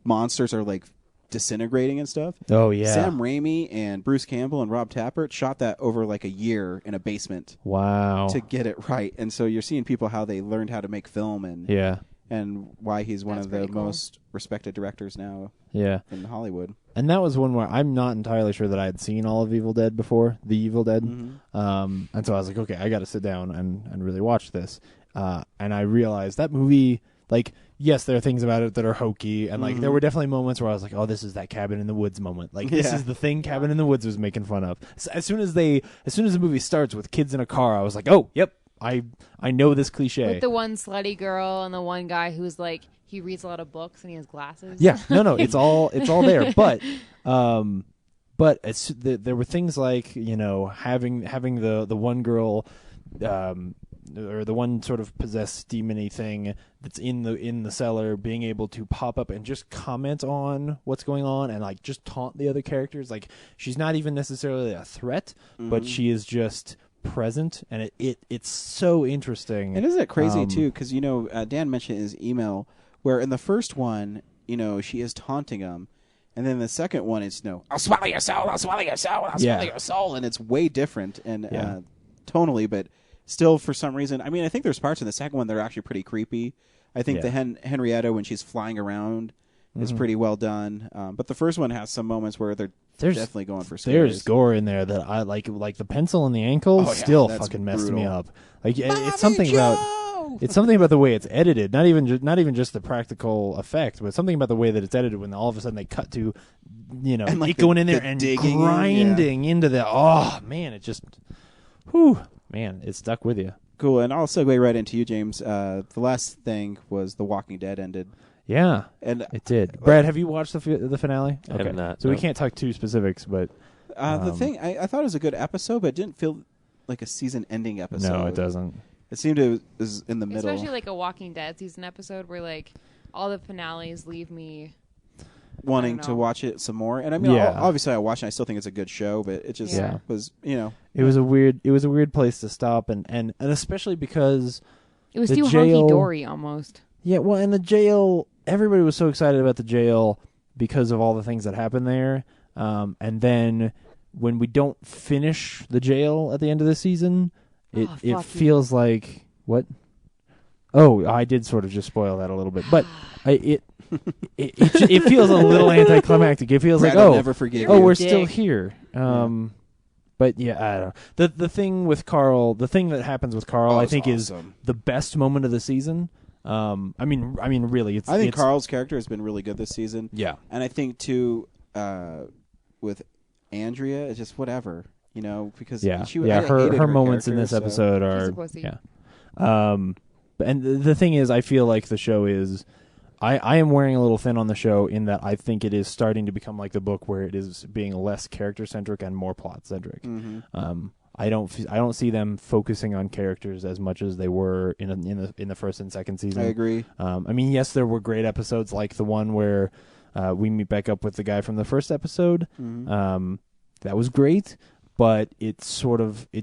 Speaker 1: monsters are like disintegrating and stuff.
Speaker 2: Oh, yeah.
Speaker 1: Sam Raimi and Bruce Campbell and Rob Tappert shot that over like a year in a basement
Speaker 2: Wow.
Speaker 1: to get it right. And so you're seeing people how they learned how to make film
Speaker 2: Yeah.
Speaker 1: and why he's one
Speaker 4: That's
Speaker 1: of the
Speaker 4: pretty cool.
Speaker 1: most respected directors now
Speaker 2: Yeah.
Speaker 1: in Hollywood.
Speaker 2: And that was one where I'm not entirely sure that I had seen all of Evil Dead before, The Evil Dead. And so I was like, okay, I got to sit down and really watch this. And I realized that movie, like, yes, there are things about it that are hokey, and like there were definitely moments where I was like, oh, this is that Cabin in the Woods moment. Like this
Speaker 1: Yeah.
Speaker 2: is the thing Cabin in the Woods was making fun of. So as soon as the movie starts with kids in a car, I was like, oh, yep, I know this cliche.
Speaker 4: With the one slutty girl and the one guy who's like he reads a lot of books and he has glasses.
Speaker 2: Yeah, no, it's all there. But there were things like having the one girl, or the one sort of possessed demony thing that's in the cellar, being able to pop up and just comment on what's going on and like just taunt the other characters. Like she's not even necessarily a threat, but she is just present, and it's so interesting.
Speaker 1: And isn't it crazy too? Because Dan mentioned in his email where in the first one, she is taunting him, and then the second one it's I'll swallow your soul, I'll swallow your soul, I'll swallow your soul, and it's way different and tonally, but still for some reason, I mean, I think there's parts in the second one that are actually pretty creepy. I think
Speaker 2: Yeah.
Speaker 1: the Henrietta when she's flying around is pretty well done. But the first one has some moments where they're definitely going for scares.
Speaker 2: There's gore in there that I like the pencil in the ankle
Speaker 1: Oh, yeah,
Speaker 2: still
Speaker 1: that's
Speaker 2: fucking messed me
Speaker 1: brutal.
Speaker 2: up. Like it's something about the way it's edited, not even just the practical effect, but something about the way that it's edited when all of a sudden they cut to,
Speaker 1: And, like,
Speaker 2: it going in there
Speaker 1: the
Speaker 2: and
Speaker 1: digging in,
Speaker 2: grinding into the man, it just it stuck with you.
Speaker 1: Cool, and I'll segue right into you, James. The last thing was The Walking Dead ended.
Speaker 2: Yeah,
Speaker 1: And
Speaker 2: it did. Brad, have you watched the finale?
Speaker 3: I have not,
Speaker 2: So we
Speaker 3: no.
Speaker 2: can't talk too specifics, but
Speaker 1: the thing, I thought it was a good episode, but it didn't feel like a season-ending episode.
Speaker 2: no, it doesn't.
Speaker 1: It seemed it was in the middle.
Speaker 4: Especially like a Walking Dead season episode where like all the finales leave me
Speaker 1: wanting
Speaker 4: I
Speaker 1: to
Speaker 4: don't know.
Speaker 1: watch it some more. And I mean,
Speaker 2: Yeah.
Speaker 1: obviously I watched it. I still think it's a good show, but it just
Speaker 4: Yeah.
Speaker 1: was,
Speaker 2: It was a weird place to stop, and especially because
Speaker 4: it was
Speaker 2: The
Speaker 4: too
Speaker 2: jail-
Speaker 4: honky dory almost.
Speaker 2: yeah, well, in the jail, everybody was so excited about the jail because of all the things that happened there, and then when we don't finish the jail at the end of the season, it
Speaker 4: Oh, fuck you.
Speaker 2: feels like what? Oh, I did sort of just spoil that a little bit, but it feels a little anticlimactic. It feels
Speaker 1: Brad,
Speaker 2: like
Speaker 1: I'll never forgive
Speaker 2: oh,
Speaker 1: you.
Speaker 2: we're
Speaker 4: Dick.
Speaker 2: still here. But yeah, I don't know. The thing with Carl, the thing that happens with Carl,
Speaker 1: Oh,
Speaker 2: I
Speaker 1: it's
Speaker 2: think is
Speaker 1: awesome.
Speaker 2: the best moment of the season. I mean, really,
Speaker 1: I think
Speaker 2: it's,
Speaker 1: Carl's character has been really good this season.
Speaker 2: Yeah,
Speaker 1: And I think, too, with Andrea, it's just whatever, because
Speaker 2: yeah,
Speaker 1: I
Speaker 2: Her
Speaker 1: hated her
Speaker 2: moments in
Speaker 1: character,
Speaker 2: this
Speaker 1: so-
Speaker 2: episode
Speaker 4: She's
Speaker 2: are
Speaker 4: a pussy.
Speaker 2: And the thing is, I feel like the show is. I am wearing a little thin on the show in that I think it is starting to become like the book where it is being less character centric and more plot centric.
Speaker 1: Mm-hmm.
Speaker 2: I don't see them focusing on characters as much as they were in the first and second season.
Speaker 1: I agree.
Speaker 2: I mean, yes, there were great episodes like the one where we meet back up with the guy from the first episode.
Speaker 1: Mm-hmm.
Speaker 2: That was great, but it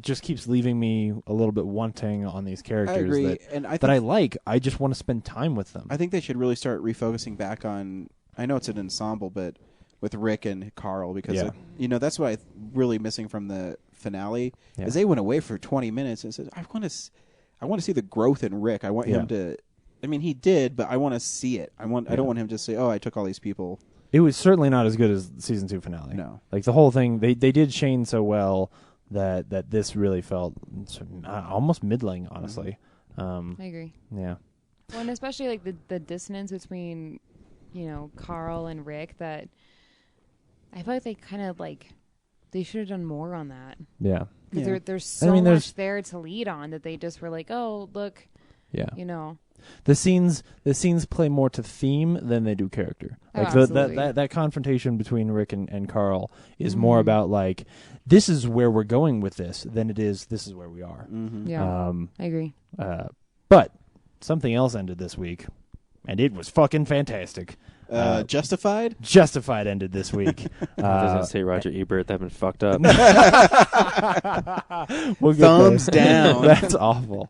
Speaker 2: just keeps leaving me a little bit wanting on these
Speaker 1: I
Speaker 2: characters
Speaker 1: agree. And I
Speaker 2: that
Speaker 1: think,
Speaker 2: I like. I just want to spend time with them.
Speaker 1: I think they should really start refocusing back on, I know it's an ensemble, but with Rick and Carl, because
Speaker 2: Yeah.
Speaker 1: that's what I'm really missing from the finale,
Speaker 2: Yeah.
Speaker 1: is they went away for 20 minutes and said, I want to see the growth in Rick. I want
Speaker 2: Yeah.
Speaker 1: him to, I mean, he did, but I want to see it. I don't want him to say, oh, I took all these people.
Speaker 2: It was certainly not as good as the season 2 finale.
Speaker 1: No.
Speaker 2: Like the whole thing, they did Shane so well that this really felt almost middling, honestly.
Speaker 4: I agree.
Speaker 2: Yeah.
Speaker 4: Well, and especially like the dissonance between, Carl and Rick, that I feel like they kind of like they should have done more on that,
Speaker 2: Yeah.
Speaker 4: because
Speaker 1: Yeah.
Speaker 4: there's so
Speaker 2: mean, there's-
Speaker 4: much there to lead on that they just were like, oh look,
Speaker 2: Yeah. The scenes play more to theme than they do character.
Speaker 4: Oh,
Speaker 2: Like
Speaker 4: absolutely.
Speaker 2: that confrontation between Rick and Carl is more
Speaker 4: Mhm.
Speaker 2: about like this is where we're going with this than it is this is where we are.
Speaker 1: Mm-hmm.
Speaker 4: yeah, I agree.
Speaker 2: But something else ended this week, and it was fucking fantastic.
Speaker 1: Justified?
Speaker 2: Justified ended this week.
Speaker 3: I was going to say Roger Ebert. That been fucked up.
Speaker 2: We'll get
Speaker 1: Thumbs
Speaker 2: there.
Speaker 1: down.
Speaker 2: That's awful.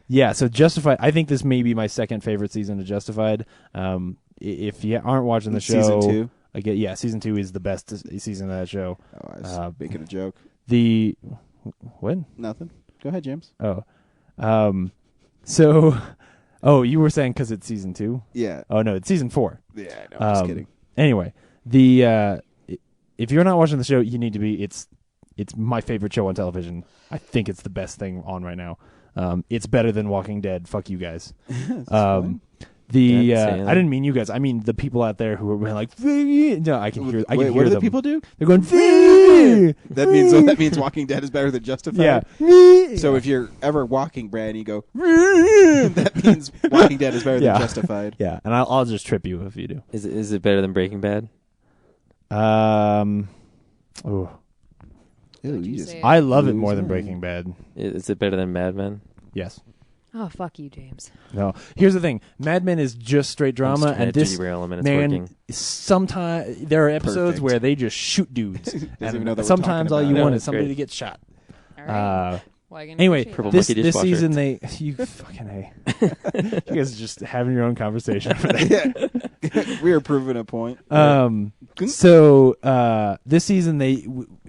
Speaker 2: Yeah, so Justified. I think this may be my second favorite season of Justified. If you aren't watching the show,
Speaker 1: Season 2?
Speaker 2: again, season 2 is the best season of that show.
Speaker 1: Oh, I was making a joke.
Speaker 2: The what?
Speaker 1: Nothing. Go ahead, James.
Speaker 2: Oh, so, you were saying because it's season 2?
Speaker 1: Yeah.
Speaker 2: Oh no, it's season 4.
Speaker 1: Yeah, no, I'm just kidding.
Speaker 2: Anyway, if you're not watching the show, you need to be. It's my favorite show on television. I think it's the best thing on right now. It's better than Walking Dead. Fuck you guys.
Speaker 1: fine.
Speaker 2: I
Speaker 3: saying that.
Speaker 2: didn't mean you guys. I mean the people out there who are like, no, I can hear. I can
Speaker 1: Wait,
Speaker 2: hear
Speaker 1: what do
Speaker 2: them.
Speaker 1: the people do?
Speaker 2: They're going.
Speaker 1: That means Walking Dead is better than Justified.
Speaker 2: Yeah.
Speaker 1: So if you're ever walking, Brad, and you go, that means Walking Dead is better
Speaker 2: Yeah.
Speaker 1: than Justified.
Speaker 2: Yeah, and I'll just trip you if you do.
Speaker 3: Is it better than Breaking Bad?
Speaker 2: Oh,
Speaker 1: Ew,
Speaker 4: What'd
Speaker 1: you
Speaker 4: you
Speaker 1: just
Speaker 4: say?
Speaker 2: I love it more than
Speaker 1: Loser.
Speaker 2: Breaking Bad.
Speaker 3: Is it better than Mad Men?
Speaker 2: Yes.
Speaker 4: Oh fuck you, James.
Speaker 2: No. Here's the thing. Mad Men is just straight
Speaker 3: I'm
Speaker 2: drama,
Speaker 3: just trying
Speaker 2: and
Speaker 3: to
Speaker 2: this
Speaker 3: derail him and it's
Speaker 2: man.
Speaker 3: working.
Speaker 2: Sometimes there are episodes
Speaker 1: Perfect.
Speaker 2: where they just shoot dudes,
Speaker 1: even
Speaker 2: and
Speaker 1: know that we're
Speaker 2: sometimes
Speaker 1: talking
Speaker 2: all you
Speaker 1: about
Speaker 3: it.
Speaker 2: want
Speaker 3: No,
Speaker 2: is somebody
Speaker 3: great.
Speaker 2: to get shot.
Speaker 4: All right. Well, I can
Speaker 2: Anyway,
Speaker 4: appreciate
Speaker 3: Purple
Speaker 4: that.
Speaker 2: this
Speaker 3: Monkey
Speaker 2: this
Speaker 3: dishwasher.
Speaker 2: season you fucking you guys are just having your own conversation over there.
Speaker 1: We are proving a point.
Speaker 2: So this season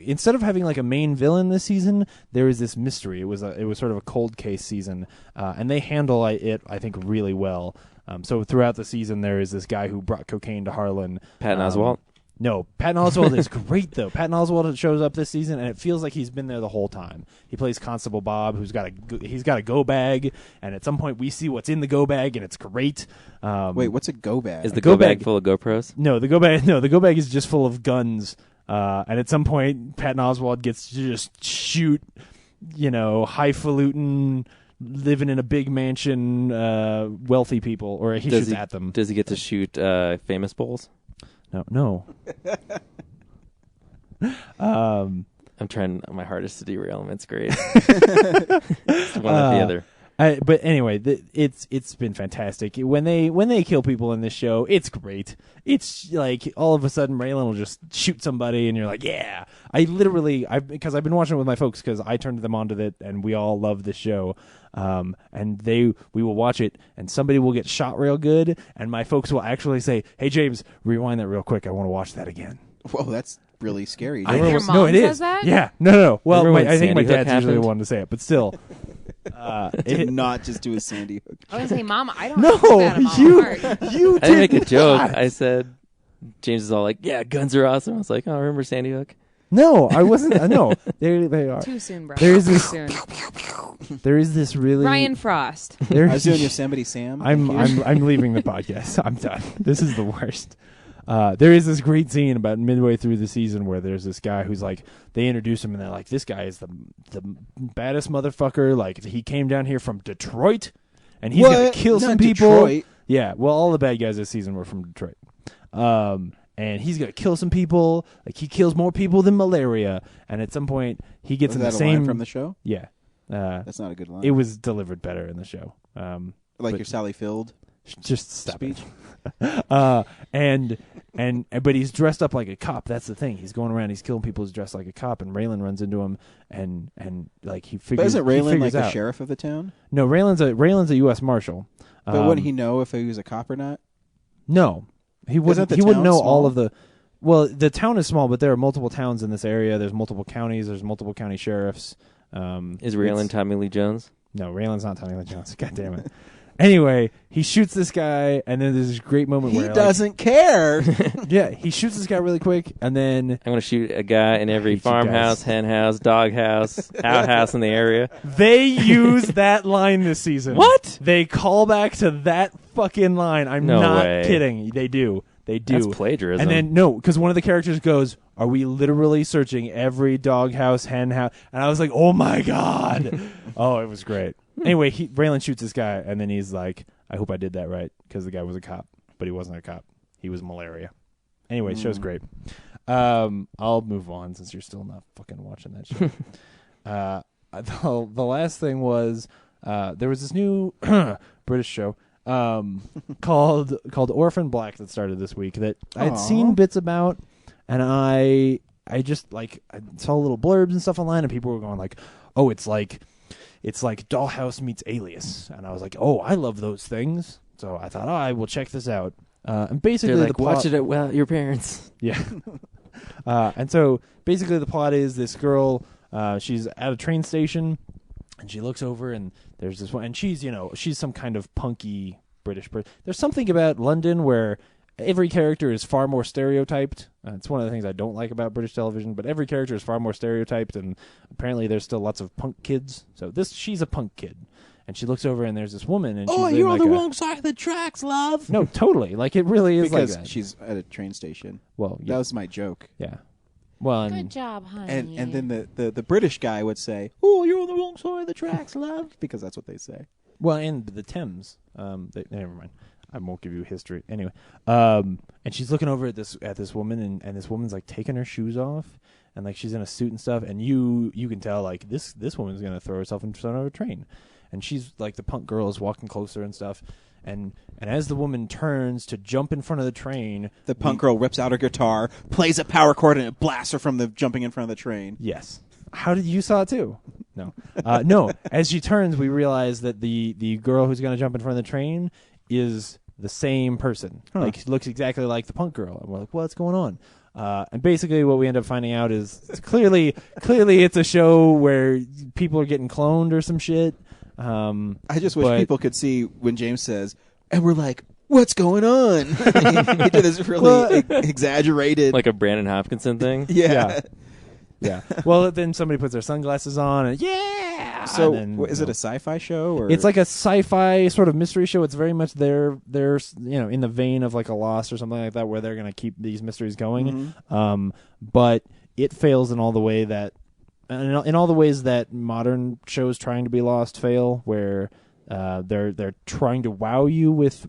Speaker 2: instead of having like a main villain this season, there is this mystery. It was sort of a cold case season, and they handle it, I think, really well. So throughout the season, there is this guy who brought cocaine to Harlan.
Speaker 3: Patton Oswalt?
Speaker 2: No, Patton Oswalt is great though. Patton Oswalt shows up this season, and it feels like he's been there the whole time. He plays Constable Bob, he's got a go bag, and at some point we see what's in the go bag, and it's great.
Speaker 1: Wait, what's a go bag?
Speaker 3: Is the go bag full of GoPros?
Speaker 2: No, the go bag is just full of guns. And at some point, Patton Oswalt gets to just shoot, highfalutin, living in a big mansion, wealthy people, or he shoots at them.
Speaker 3: Does he get to shoot famous bulls?
Speaker 2: No.
Speaker 3: I'm trying my hardest to derail him. It's great. It's one or the other.
Speaker 2: But anyway, it's been fantastic. When they kill people in this show, it's great. It's like all of a sudden Raylan will just shoot somebody, and you're like, yeah. Because I've been watching it with my folks because I turned them onto it, and we all love this show. And we will watch it, and somebody will get shot real good, and my folks will actually say, "Hey James, rewind that real quick. I want to watch that again."
Speaker 1: Whoa, that's really scary.
Speaker 4: Your mom
Speaker 2: no, it
Speaker 4: says
Speaker 2: is.
Speaker 4: that?
Speaker 2: Yeah, no. Well,
Speaker 3: Remember when
Speaker 2: I think my
Speaker 3: Sandy Hook
Speaker 2: dad's usually the
Speaker 3: happened?
Speaker 2: one to say it, but still.
Speaker 1: Did not just do a Sandy Hook.
Speaker 4: I was gonna say, Mom, I don't
Speaker 2: No,
Speaker 4: have that in my heart.
Speaker 2: you
Speaker 3: I didn't make a
Speaker 2: did
Speaker 3: joke.
Speaker 2: not.
Speaker 3: I said, James is all like, yeah, guns are awesome. I was like, oh, remember Sandy Hook?
Speaker 2: No, I wasn't. No, they are.
Speaker 4: Too soon, bro.
Speaker 2: There is
Speaker 4: Too
Speaker 2: this-
Speaker 4: soon.
Speaker 2: There is this really
Speaker 4: Ryan Frost.
Speaker 2: There,
Speaker 1: I was doing Yosemite Sam.
Speaker 2: I'm leaving the podcast. I'm done. This is the worst. There is this great scene about midway through the season where there's this guy who's like, they introduce him and they're like, this guy is the baddest motherfucker. Like, he came down here from Detroit and he's gonna kill
Speaker 1: Not
Speaker 2: some people.
Speaker 1: Detroit.
Speaker 2: Yeah, well, all the bad guys this season were from Detroit. And he's gonna kill some people. Like, he kills more people than malaria. And at some point, he gets
Speaker 1: Was
Speaker 2: in
Speaker 1: that
Speaker 2: the
Speaker 1: a
Speaker 2: same
Speaker 1: line from the show?
Speaker 2: Yeah,
Speaker 1: That's not a good line.
Speaker 2: it was delivered better in the show.
Speaker 1: like
Speaker 2: but-
Speaker 1: your Sally Field
Speaker 2: Just stop
Speaker 1: speech.
Speaker 2: it. But he's dressed up like a cop. That's the thing. He's going around. He's killing people. He's dressed like a cop. And Raylan runs into him, and like he figures.
Speaker 1: But isn't
Speaker 2: he
Speaker 1: Raylan
Speaker 2: figures
Speaker 1: like the
Speaker 2: out.
Speaker 1: sheriff of the town?
Speaker 2: No, Raylan's a U.S. Marshal.
Speaker 1: But wouldn't he know if he was a cop or not?
Speaker 2: No, he wouldn't.
Speaker 1: the
Speaker 2: He wouldn't
Speaker 1: town
Speaker 2: know all
Speaker 1: small?
Speaker 2: of the. Well, the town is small, but there are multiple towns in this area. There's multiple counties. There's multiple county sheriffs.
Speaker 3: Is Raylan
Speaker 2: it's-
Speaker 3: Tommy Lee Jones?
Speaker 2: No, Raylan's not Tommy Lee Jones. God damn it. Anyway, he shoots this guy, and then there's this great moment
Speaker 1: He
Speaker 2: where
Speaker 1: doesn't care.
Speaker 2: yeah, he shoots this guy really quick, and then
Speaker 3: I'm going to shoot a guy in every
Speaker 2: hate you
Speaker 3: farmhouse,
Speaker 2: guys.
Speaker 3: hen house, dog house, outhouse in the area.
Speaker 2: they use that line this season.
Speaker 3: What?
Speaker 2: They call back to that fucking line. I'm
Speaker 3: No
Speaker 2: not
Speaker 3: way.
Speaker 2: kidding. They do. They do.
Speaker 3: That's plagiarism.
Speaker 2: And then no, because one of the characters goes, "Are we literally searching every doghouse, hen house?" And I was like, "Oh my god!" Oh, it was great. Anyway, Raylan shoots this guy, and then he's like, "I hope I did that right," because the guy was a cop, but he wasn't a cop. He was malaria. Anyway, show's great. I'll move on since you're still not fucking watching that show. The last thing was there was this new British show called Orphan Black that started this week that I'd seen bits about, and I just like I saw little blurbs and stuff online, and people were going like, "Oh, it's like Dollhouse meets Alias," and I was like, "Oh, I love those things." So I thought, "Oh, I will check this out." And basically,
Speaker 3: They're like,
Speaker 2: the plot,
Speaker 3: watch it at your parents.
Speaker 2: yeah. And so basically the plot is this girl, she's at a train station, and she looks over, and there's this one, and she's some kind of punky British person. There's something about London where every character is far more stereotyped. It's one of the things I don't like about British television, but every character is far more stereotyped, and apparently there's still lots of punk kids. So she's a punk kid. And she looks over, and there's this woman, and she's in like
Speaker 1: wrong side of the tracks, love.
Speaker 2: No, totally. Like, it really is
Speaker 1: Because
Speaker 2: like that.
Speaker 1: she's at a train station.
Speaker 2: Well,
Speaker 1: That
Speaker 2: yeah.
Speaker 1: was my joke.
Speaker 2: Yeah. Well, and
Speaker 4: Good job, honey.
Speaker 1: And then the British guy would say, "Oh, you're on the wrong side of the tracks, love," because that's what they say.
Speaker 2: Well, and the Thames. Never mind. I won't give you history anyway. And she's looking over at this woman, and this woman's like taking her shoes off, and like she's in a suit and stuff, and you can tell like this woman's gonna throw herself in front of a train, and she's like the punk girl is walking closer and stuff, and as the woman turns to jump in front of the train,
Speaker 1: The punk girl rips out her guitar, plays a power chord, and it blasts her from the jumping in front of the train.
Speaker 2: Yes. How did you saw it too? No, no. As she turns, we realize that the girl who's going to jump in front of the train is the same person. Like, she looks exactly like the punk girl, and we're like, "What's going on?" And basically what we end up finding out is clearly it's a show where people are getting cloned or some shit.
Speaker 1: I just wish people could see when James says, and we're like, what's going on? He did this really exaggerated.
Speaker 3: Like a Brandon Hopkinson thing.
Speaker 1: Yeah.
Speaker 2: Yeah. Well, then somebody puts their sunglasses on and yeah.
Speaker 1: So
Speaker 2: and then,
Speaker 1: is it a sci-fi show? Or?
Speaker 2: It's like a sci-fi sort of mystery show. It's very much their in the vein of like a Lost or something like that, where they're going to keep these mysteries going.
Speaker 1: Mm-hmm.
Speaker 2: But it fails in all the way that in all the ways that modern shows trying to be Lost fail, where they're trying to wow you with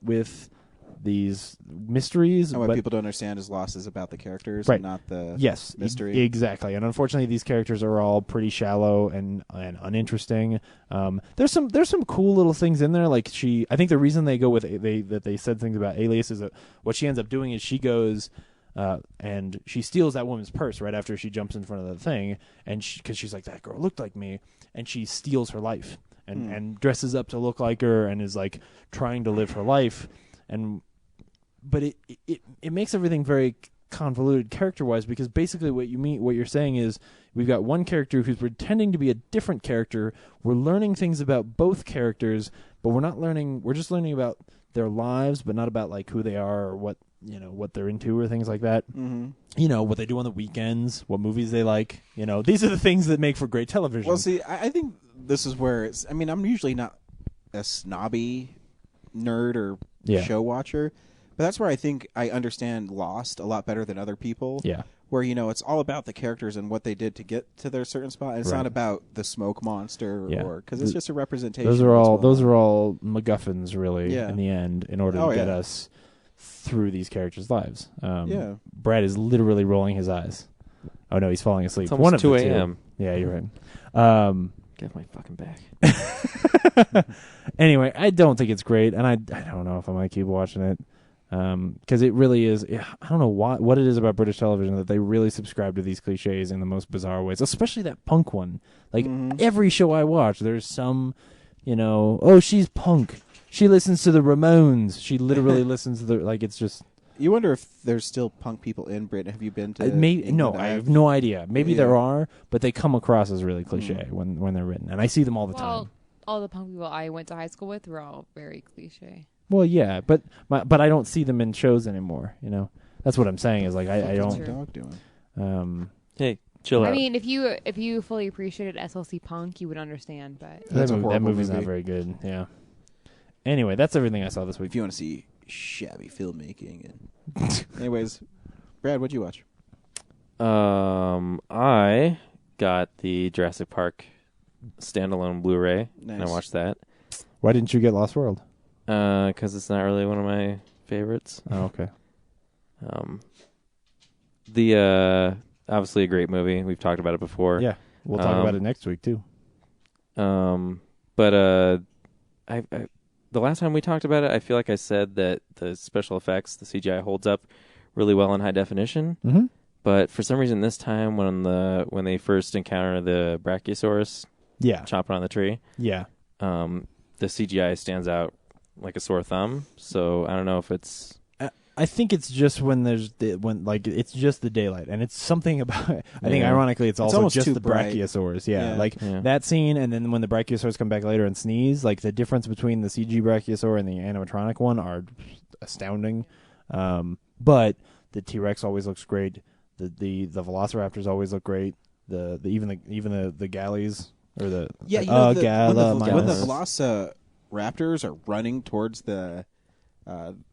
Speaker 2: these mysteries.
Speaker 1: And what
Speaker 2: but
Speaker 1: people don't understand is Lost is about the characters
Speaker 2: Right.
Speaker 1: and not the mystery.
Speaker 2: Exactly. And unfortunately, these characters are all pretty shallow and uninteresting. There's some cool little things in there. Like I think the reason they go with that they said things about Alias is that what she ends up doing is she goes and she steals that woman's purse right after she jumps in front of the thing, and because she's like, that girl looked like me, and she steals her life and dresses up to look like her and is like trying to live her life. But it makes everything very convoluted character-wise, because basically what you're saying is we've got one character who's pretending to be a different character. We're learning things about both characters, but we're just learning about their lives, but not about like who they are or what they're into or things like that.
Speaker 1: Mm-hmm.
Speaker 2: What they do on the weekends, what movies they like. These are the things that make for great television.
Speaker 1: Well, see, I think this is where I'm usually not a snobby nerd or show watcher, but that's where I think I understand Lost a lot better than other people.
Speaker 2: Yeah.
Speaker 1: Where, it's all about the characters and what they did to get to their certain spot. And it's not about the smoke monster or because it's just a representation.
Speaker 2: Those are all MacGuffins, really,
Speaker 1: Yeah.
Speaker 2: in the end, in order to get us through these characters' lives.
Speaker 1: Yeah.
Speaker 2: Brad is literally rolling his eyes. Oh no, he's falling asleep.
Speaker 3: It's almost
Speaker 2: One of
Speaker 3: 2
Speaker 2: the two.
Speaker 3: a.m.
Speaker 2: Yeah, you're right.
Speaker 3: Get my fucking back.
Speaker 2: Anyway, I don't think it's great, and I don't know if I might keep watching it. Because it really is. I don't know what it is about British television that they really subscribe to these cliches in the most bizarre ways, especially that punk one. Like every show I watch, there's some, oh, she's punk. She listens to the Ramones. She literally listens to it's just.
Speaker 1: You wonder if there's still punk people in Britain. Have you been to?
Speaker 2: No, I have no idea. Maybe there are, but they come across as really cliche when they're written, and I see them all the time.
Speaker 4: All the punk people I went to high school with were all very cliche.
Speaker 2: Well, yeah, but I don't see them in shows anymore. That's what I'm saying. Is like I
Speaker 1: What's
Speaker 2: don't.
Speaker 1: your dog doing?
Speaker 3: Hey, chill out.
Speaker 4: I mean, if you fully appreciated SLC Punk, you would understand. But
Speaker 1: That's a
Speaker 2: that
Speaker 1: horrible
Speaker 2: movie's
Speaker 1: movie.
Speaker 2: not very good. Yeah. Anyway, that's everything I saw this week.
Speaker 1: If you want to see shabby filmmaking and anyways, Brad, what'd you watch?
Speaker 3: I got the Jurassic Park standalone Blu-ray, and I
Speaker 1: Nice.
Speaker 3: watched that.
Speaker 2: Why didn't you get Lost World?
Speaker 3: Because it's not really one of my favorites.
Speaker 2: Oh, okay.
Speaker 3: Obviously a great movie. We've talked about it before.
Speaker 2: Yeah, we'll talk about it next week too.
Speaker 3: But I the last time we talked about it, I feel like I said that the special effects, the CGI holds up really well in high definition.
Speaker 2: Mm-hmm.
Speaker 3: But for some reason this time when they first encounter the Brachiosaurus
Speaker 2: Yeah.
Speaker 3: chopping on the tree,
Speaker 2: Yeah.
Speaker 3: the CGI stands out like a sore thumb. So I don't know if it's
Speaker 2: I think it's just it's just the daylight, and it's something about. I think ironically, it's also
Speaker 1: almost
Speaker 2: just
Speaker 1: too
Speaker 2: the
Speaker 1: bright.
Speaker 2: Brachiosaurs.
Speaker 1: Yeah.
Speaker 2: That scene, and then when the Brachiosaurs come back later and sneeze, like the difference between the CG Brachiosaur and the animatronic one are astounding. But the T-Rex always looks great. The Velociraptors always look great. Even the galleys or the
Speaker 1: when the Velociraptors are running towards the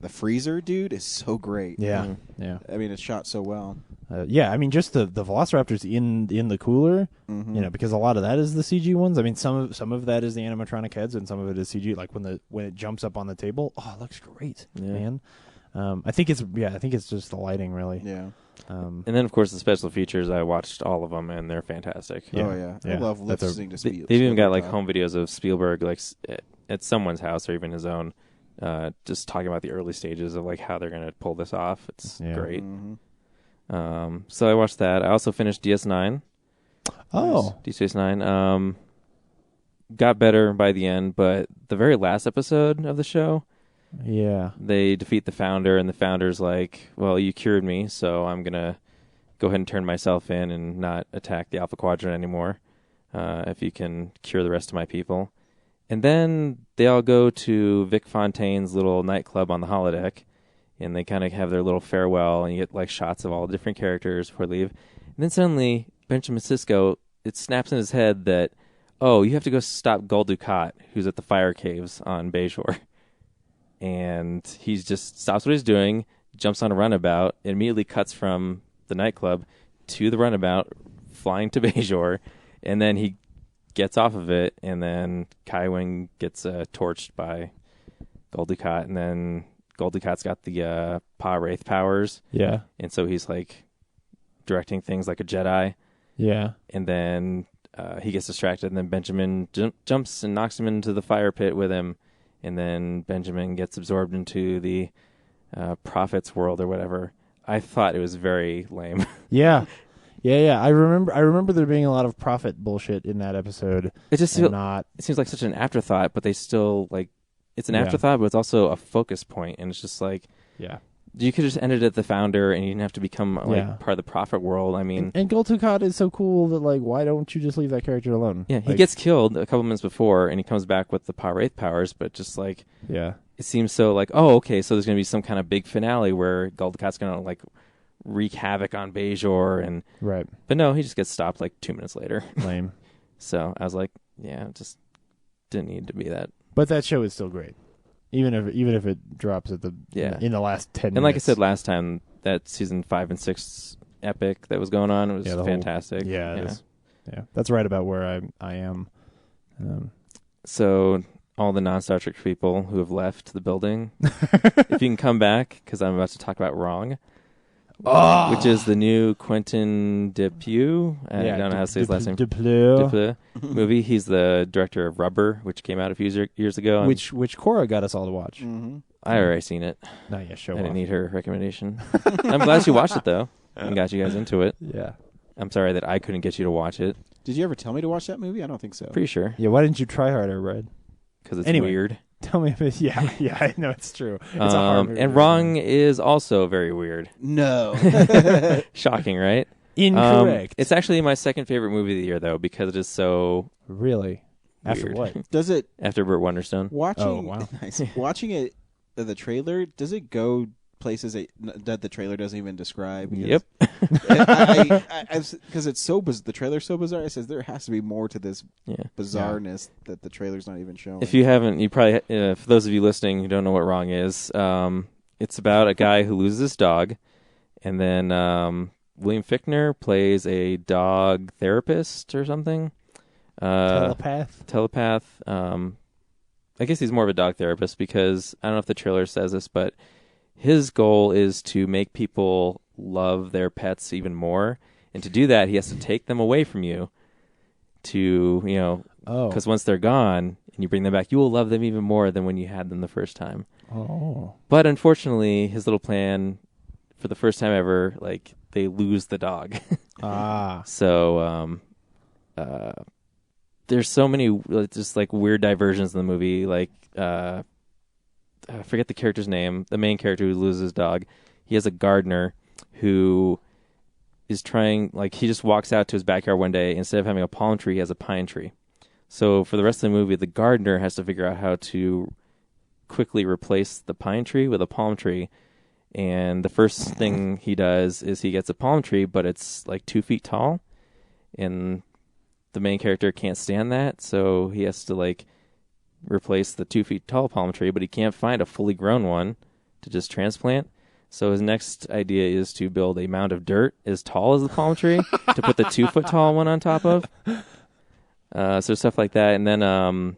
Speaker 1: freezer dude is so great.
Speaker 2: Yeah. Yeah.
Speaker 1: I mean, it's shot so well.
Speaker 2: I mean, just the Velociraptors in the cooler, because a lot of that is the CG ones. I mean, some of that is the animatronic heads, and some of it is CG. Like when it jumps up on the table, it looks great, man. I think it's just the lighting, really.
Speaker 1: Yeah.
Speaker 3: and then of course the special features. I watched all of them, and they're fantastic.
Speaker 1: Oh yeah. I love listening to Spielberg.
Speaker 3: They've even got like home videos of Spielberg, like at someone's house or even his own, just talking about the early stages of like how they're going to pull this off. It's great.
Speaker 1: Mm-hmm.
Speaker 3: So I watched that. I also finished DS9.
Speaker 2: Oh,
Speaker 3: Deep Space Nine. Got better by the end, but the very last episode of the show,
Speaker 2: yeah.
Speaker 3: they defeat the founder, and the founder's like, "Well, you cured me, so I'm gonna go ahead and turn myself in and not attack the Alpha Quadrant anymore. If you can cure the rest of my people. And then they all go to Vic Fontaine's little nightclub on the holodeck, and they kind of have their little farewell, and you get like shots of all the different characters before they leave. And then suddenly, Benjamin Sisko, it snaps in his head that, oh, you have to go stop Gul Dukat, who's at the fire caves on Bajor. And he just stops what he's doing, jumps on a runabout, and immediately cuts from the nightclub to the runabout, flying to Bajor, and then he gets off of it, and then Kai Wing gets torched by Gul Dukat, and then Gul Dukat's got the Pa Wraith powers,
Speaker 2: Yeah.
Speaker 3: and so he's like directing things like a Jedi,
Speaker 2: Yeah.
Speaker 3: and then he gets distracted, and then Benjamin jumps and knocks him into the fire pit with him, and then Benjamin gets absorbed into the Prophet's world or whatever. I thought it was very lame.
Speaker 2: Yeah. Yeah. I remember there being a lot of Prophet bullshit in that episode.
Speaker 3: It just
Speaker 2: and
Speaker 3: it seems like such an afterthought, but they still like it's an afterthought, but it's also a focus point, and it's just like you could just end it at the founder, and you didn't have to become like part of the Prophet world. I mean,
Speaker 2: and Gul Dukat is so cool that like, why don't you just leave that character alone?
Speaker 3: Yeah, he gets killed a couple minutes before, and he comes back with the Pa Wraith powers, but just like it seems so like, oh, okay, so there's gonna be some kind of big finale where Gul Dukat's gonna like wreak havoc on Bajor, and but no, he just gets stopped like 2 minutes later.
Speaker 2: Lame.
Speaker 3: So I was like, yeah, it just didn't need to be that.
Speaker 2: But that show is still great, even if it drops at the in the last 10 minutes.
Speaker 3: And like I said last time, that season 5 and 6 epic that was going on, it was fantastic.
Speaker 2: Yeah, that's right about where I am.
Speaker 3: So all the non-Star Trek people who have left the building, if you can come back, because I'm about to talk about Wrong. Which is the new Quentin Dupieux. I don't know how to say his last name.
Speaker 2: Dupieux
Speaker 3: movie. He's the director of Rubber, which came out a few years ago.
Speaker 2: Which Cora got us all to watch.
Speaker 1: Mm-hmm.
Speaker 3: I already seen it.
Speaker 2: Not yet.
Speaker 3: I didn't need her recommendation. I'm glad she watched it though, and got you guys into it.
Speaker 2: Yeah.
Speaker 3: I'm sorry that I couldn't get you to watch it.
Speaker 1: Did you ever tell me to watch that movie? I don't think so.
Speaker 3: Pretty sure.
Speaker 2: Yeah. Why didn't you try harder, Red?
Speaker 3: Because it's weird.
Speaker 2: Tell me if it's I know it's true. It's a hard movie.
Speaker 3: And Wrong is also very weird.
Speaker 1: No.
Speaker 3: Shocking, right?
Speaker 2: Incorrect.
Speaker 3: It's actually my second favorite movie of the year, though, because it is so
Speaker 2: really
Speaker 3: weird.
Speaker 2: After what?
Speaker 1: Does it
Speaker 3: after Burt Wonderstone?
Speaker 1: Watching it, the trailer, does it go places that the trailer doesn't even describe?
Speaker 3: Yep.
Speaker 1: Because it's so the trailer's so bizarre. It says there has to be more to this bizarreness that the trailer's not even showing.
Speaker 3: If you haven't, you probably for those of you listening who don't know what Wrong is, it's about a guy who loses his dog, and then William Fichtner plays a dog therapist or something. Telepath. I guess he's more of a dog therapist because I don't know if the trailer says this, but his goal is to make people love their pets even more. And to do that, he has to take them away from you to, because once they're gone and you bring them back, you will love them even more than when you had them the first time.
Speaker 2: Oh.
Speaker 3: But unfortunately, his little plan, for the first time ever, like, they lose the dog. So, there's so many just like weird diversions in the movie. Like, I forget the character's name. The main character who loses his dog, he has a gardener who is trying, like, he just walks out to his backyard one day. Instead of having a palm tree, he has a pine tree. So for the rest of the movie, the gardener has to figure out how to quickly replace the pine tree with a palm tree. And the first thing he does is he gets a palm tree, but it's like 2 feet tall. And the main character can't stand that, so he has to, like, replace the 2 feet tall palm tree, but he can't find a fully grown one to just transplant. So his next idea is to build a mound of dirt as tall as the palm tree to put the 2 foot tall one on top of. So stuff like that. And then